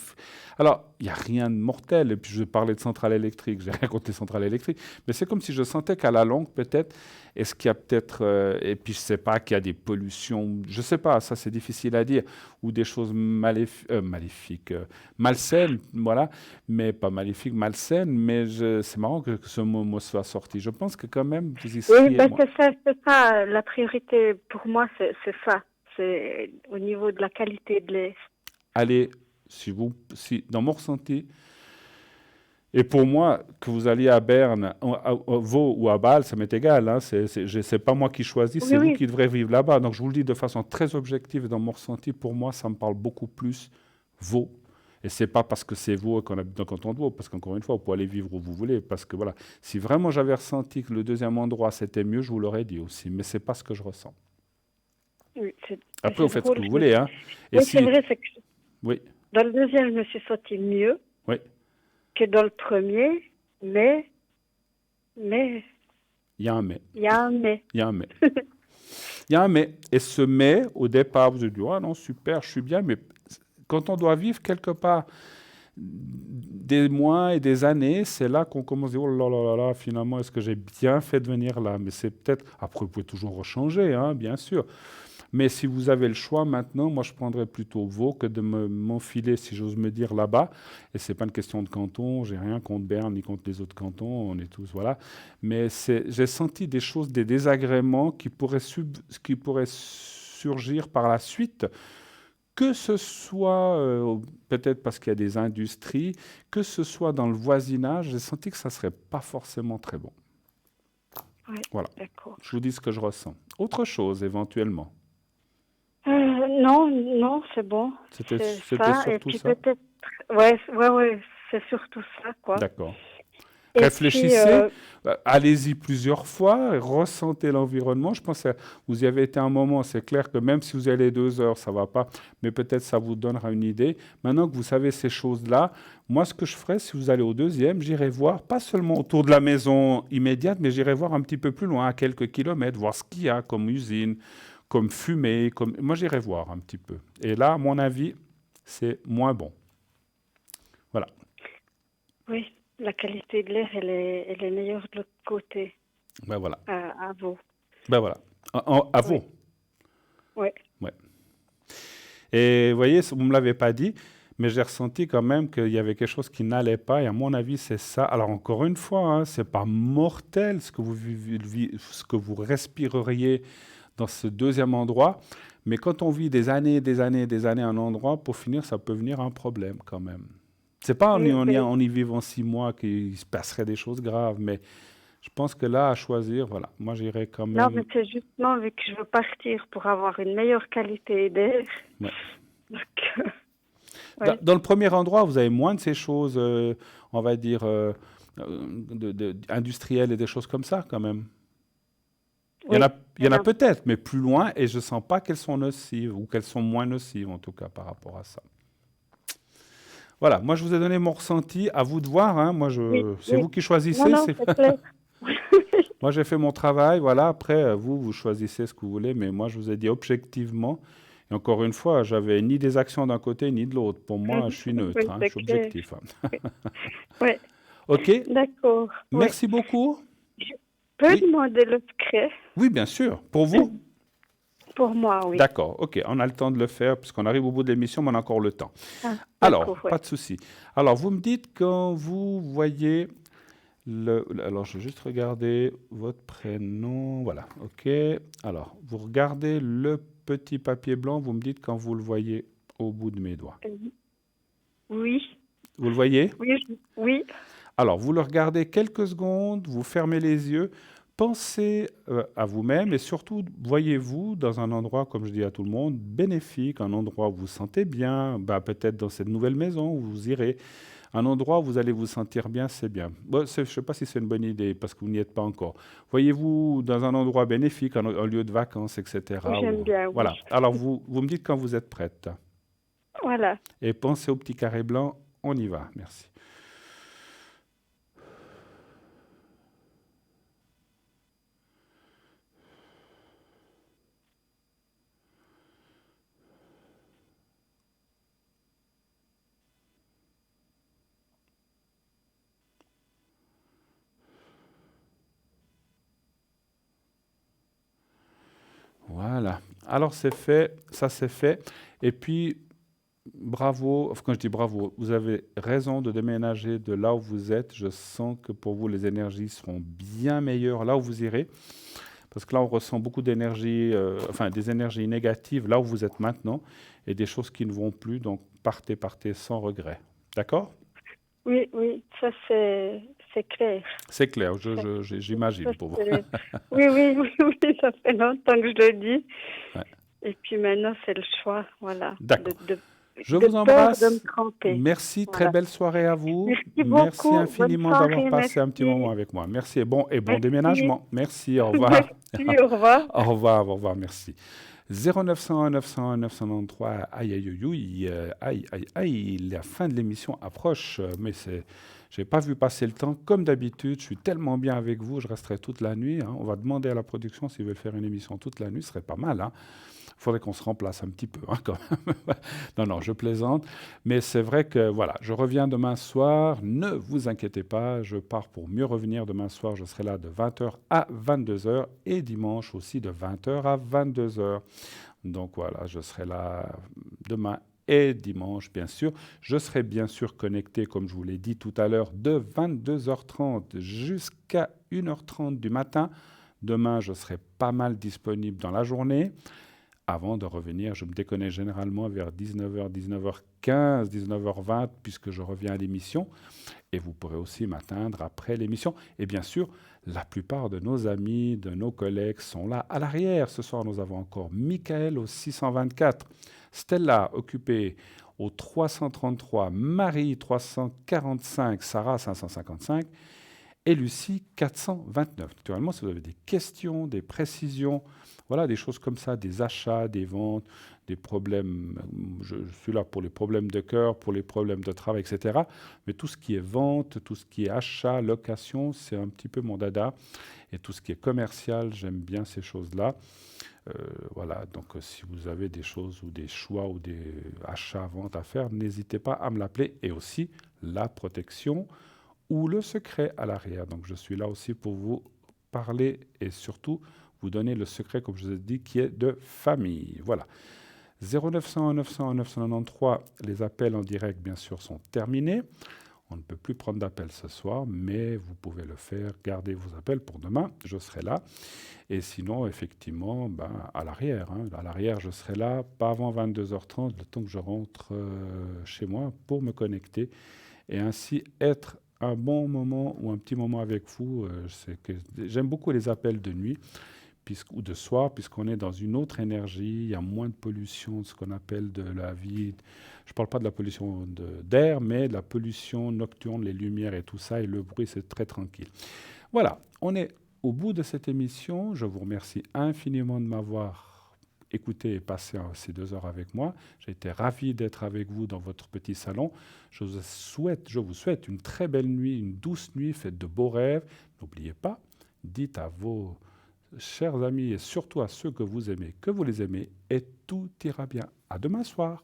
Alors, il n'y a rien de mortel. Et puis, je parlais de centrales électriques. J'ai rien contre les centrales électriques. Mais c'est comme si je sentais qu'à la longue, peut-être, est-ce qu'il y a peut-être... et puis, je ne sais pas, qu'il y a des pollutions. Je ne sais pas, ça, c'est difficile à dire. Ou des choses maléfiques. Malsaines, voilà. Mais pas maléfiques, malsaines. Mais c'est marrant que ce mot soit sorti. Je pense que quand même, vous y seriez... Oui, ben c'est ça. La priorité, pour moi, c'est ça. C'est au niveau de la qualité de l'air. Allez, dans mon ressenti, et pour moi, que vous alliez à Berne, à Vaud ou à Bâle, ça m'est égal. Hein, c'est pas moi qui choisis, c'est vous qui devrez vivre là-bas. Donc je vous le dis de façon très objective, dans mon ressenti, pour moi, ça me parle beaucoup plus Vaud. Et c'est pas parce que c'est Vaud qu'on habite dans le canton de Vaud, parce qu'encore une fois, vous pouvez aller vivre où vous voulez. Parce que voilà, si vraiment j'avais ressenti que le deuxième endroit c'était mieux, je vous l'aurais dit aussi. Mais c'est pas ce que je ressens. Oui, après, vous faites ce que vous voulez. Hein. Oui, c'est vrai, c'est que oui. Dans le deuxième, je me suis sentie mieux que dans le premier, mais... Il y a un mais. Il y a un mais. Il y a un mais. Il y a un mais. Et ce mais, au départ, vous avez dit, ah non, super, je suis bien, mais quand on doit vivre quelque part des mois et des années, c'est là qu'on commence à dire, oh là là là là, finalement, est-ce que j'ai bien fait de venir là? Mais c'est peut-être... Après, vous pouvez toujours rechanger, hein, bien sûr. Mais si vous avez le choix maintenant, moi je prendrais plutôt Vaud que de m'enfiler, si j'ose me dire, là-bas. Et ce n'est pas une question de canton, j'ai rien contre Berne ni contre les autres cantons, on est tous, voilà. Mais j'ai senti des choses, des désagréments qui pourraient surgir par la suite, que ce soit peut-être parce qu'il y a des industries, que ce soit dans le voisinage, j'ai senti que ça ne serait pas forcément très bon. Oui, voilà. D'accord. Je vous dis ce que je ressens. Autre chose, éventuellement. Non, c'est bon. C'était ça. surtout et puis ça. Peut-être, ouais, c'est surtout ça, quoi. D'accord. Et Réfléchissez, allez-y plusieurs fois, ressentez l'environnement. Je pense que vous y avez été un moment, c'est clair que même si vous allez 2 heures, ça ne va pas, mais peut-être ça vous donnera une idée. Maintenant que vous savez ces choses-là, moi, ce que je ferais, si vous allez au deuxième, j'irai voir, pas seulement autour de la maison immédiate, mais j'irai voir un petit peu plus loin, à quelques kilomètres, voir ce qu'il y a comme usine, comme fumée. Moi, j'irai voir un petit peu. Et là, à mon avis, c'est moins bon. Voilà. Oui. La qualité de l'air, elle est meilleure de l'autre côté. Ben voilà. À Vaud. Ben voilà. À Vaud. Oui. Ouais. Et vous voyez, vous ne me l'avez pas dit, mais j'ai ressenti quand même qu'il y avait quelque chose qui n'allait pas. Et à mon avis, c'est ça. Alors encore une fois, hein, ce n'est pas mortel ce que vous respireriez dans ce deuxième endroit. Mais quand on vit des années, des années, des années à un endroit, pour finir, ça peut venir un problème quand même. C'est pas en y vivant 6 mois qu'il se passerait des choses graves, mais je pense que là, à choisir, voilà, moi j'irais quand même. Non, mais c'est justement vu que je veux partir pour avoir une meilleure qualité d'air. Ouais. Donc, Dans le premier endroit, vous avez moins de ces choses, on va dire, industrielles et des choses comme ça quand même. Il y en a peut-être, mais plus loin, et je ne sens pas qu'elles sont nocives, ou qu'elles sont moins nocives, en tout cas, par rapport à ça. Voilà, moi, je vous ai donné mon ressenti. À vous de voir, hein. Moi, c'est vous qui choisissez. Non, c'est clair. Moi, j'ai fait mon travail, voilà. Après, vous choisissez ce que vous voulez, mais moi, je vous ai dit objectivement. Et encore une fois, j'avais ni des actions d'un côté, ni de l'autre. Pour moi, je suis neutre, hein, je suis objectif. Hein. Oui. OK. D'accord. Merci beaucoup. Je peux demander le secret? Oui, bien sûr. Pour vous? Pour moi, oui. D'accord, OK. On a le temps de le faire, puisqu'on arrive au bout de l'émission, mais on a encore le temps. Alors, pas de souci. Alors, vous me dites quand vous voyez alors, je vais juste regarder votre prénom. Voilà, OK. Alors, vous regardez le petit papier blanc, vous me dites quand vous le voyez au bout de mes doigts. Oui. Vous le voyez? Oui. Alors, vous le regardez quelques secondes, vous fermez les yeux, pensez à vous-même et surtout, voyez-vous dans un endroit, comme je dis à tout le monde, bénéfique, un endroit où vous vous sentez bien, peut-être dans cette nouvelle maison où vous irez, un endroit où vous allez vous sentir bien, c'est bien. Bon, je ne sais pas si c'est une bonne idée parce que vous n'y êtes pas encore. Voyez-vous dans un endroit bénéfique, un lieu de vacances, etc. J'aime bien, oui. Voilà. Alors, vous me dites quand vous êtes prête. Voilà. Et pensez au petit carré blanc, on y va. Merci. Voilà. Alors, c'est fait, ça c'est fait. Et puis, bravo, quand je dis bravo, vous avez raison de déménager de là où vous êtes. Je sens que pour vous, les énergies seront bien meilleures là où vous irez. Parce que là, on ressent beaucoup d'énergie, des énergies négatives là où vous êtes maintenant et des choses qui ne vont plus. Donc, partez sans regret. D'accord? Oui, ça c'est clair. C'est clair, j'imagine pour vous. Oui, ça fait longtemps que je le dis. Ouais. Et puis maintenant, c'est le choix, voilà. D'accord. Je vous embrasse. De me tromper. Merci, voilà. Très belle soirée à vous. Merci infiniment d'avoir passé un petit moment avec moi. Merci et bon déménagement. Merci, au revoir. Merci, au revoir. Au revoir, merci. 0901 901 993, aïe, la fin de l'émission approche, mais je n'ai pas vu passer le temps. Comme d'habitude, je suis tellement bien avec vous, je resterai toute la nuit. Hein. On va demander à la production s'ils veulent faire une émission toute la nuit, ce serait pas mal. Hein. Il faudrait qu'on se remplace un petit peu, hein, quand même. Non, je plaisante. Mais c'est vrai que, voilà, je reviens demain soir. Ne vous inquiétez pas, je pars pour mieux revenir. Demain soir, je serai là de 20h à 22h et dimanche aussi de 20h à 22h. Donc voilà, je serai là demain et dimanche, bien sûr. Je serai bien sûr connecté, comme je vous l'ai dit tout à l'heure, de 22h30 jusqu'à 1h30 du matin. Demain, je serai pas mal disponible dans la journée. Avant de revenir, je me déconnecte généralement vers 19h, 19h15, 19h20, puisque je reviens à l'émission. Et vous pourrez aussi m'atteindre après l'émission. Et bien sûr, la plupart de nos amis, de nos collègues sont là à l'arrière. Ce soir, nous avons encore Michael au 624, Stella occupée au 333, Marie 345, Sarah 555 et Lucie 429. Naturellement, si vous avez des questions, des précisions, voilà, des choses comme ça, des achats, des ventes, des problèmes. Je suis là pour les problèmes de cœur, pour les problèmes de travail, etc. Mais tout ce qui est vente, tout ce qui est achat, location, c'est un petit peu mon dada. Et tout ce qui est commercial, j'aime bien ces choses-là. Voilà, donc si vous avez des choses ou des choix ou des achats, ventes à faire, n'hésitez pas à me l'appeler. Et aussi la protection ou le secret à l'arrière. Donc je suis là aussi pour vous parler et surtout vous donner le secret, comme je vous ai dit, qui est de famille. Voilà. 0901 901 993, les appels en direct, bien sûr, sont terminés. On ne peut plus prendre d'appels ce soir, mais vous pouvez le faire. Gardez vos appels pour demain, je serai là. Et sinon, effectivement, à l'arrière. À l'arrière, je serai là, pas avant 22h30, le temps que je rentre chez moi pour me connecter et ainsi être un bon moment ou un petit moment avec vous. J'aime beaucoup les appels de nuit ou de soir, puisqu'on est dans une autre énergie, il y a moins de pollution, ce qu'on appelle de la vie. Je ne parle pas de la pollution d'air, mais de la pollution nocturne, les lumières et tout ça, et le bruit, c'est très tranquille. Voilà, on est au bout de cette émission. Je vous remercie infiniment de m'avoir écouté et passé ces 2 heures avec moi. J'ai été ravi d'être avec vous dans votre petit salon. Je vous souhaite une très belle nuit, une douce nuit, faites de beaux rêves. N'oubliez pas, dites à vos chers amis et surtout à ceux que vous aimez, que vous les aimez, et tout ira bien. À demain soir.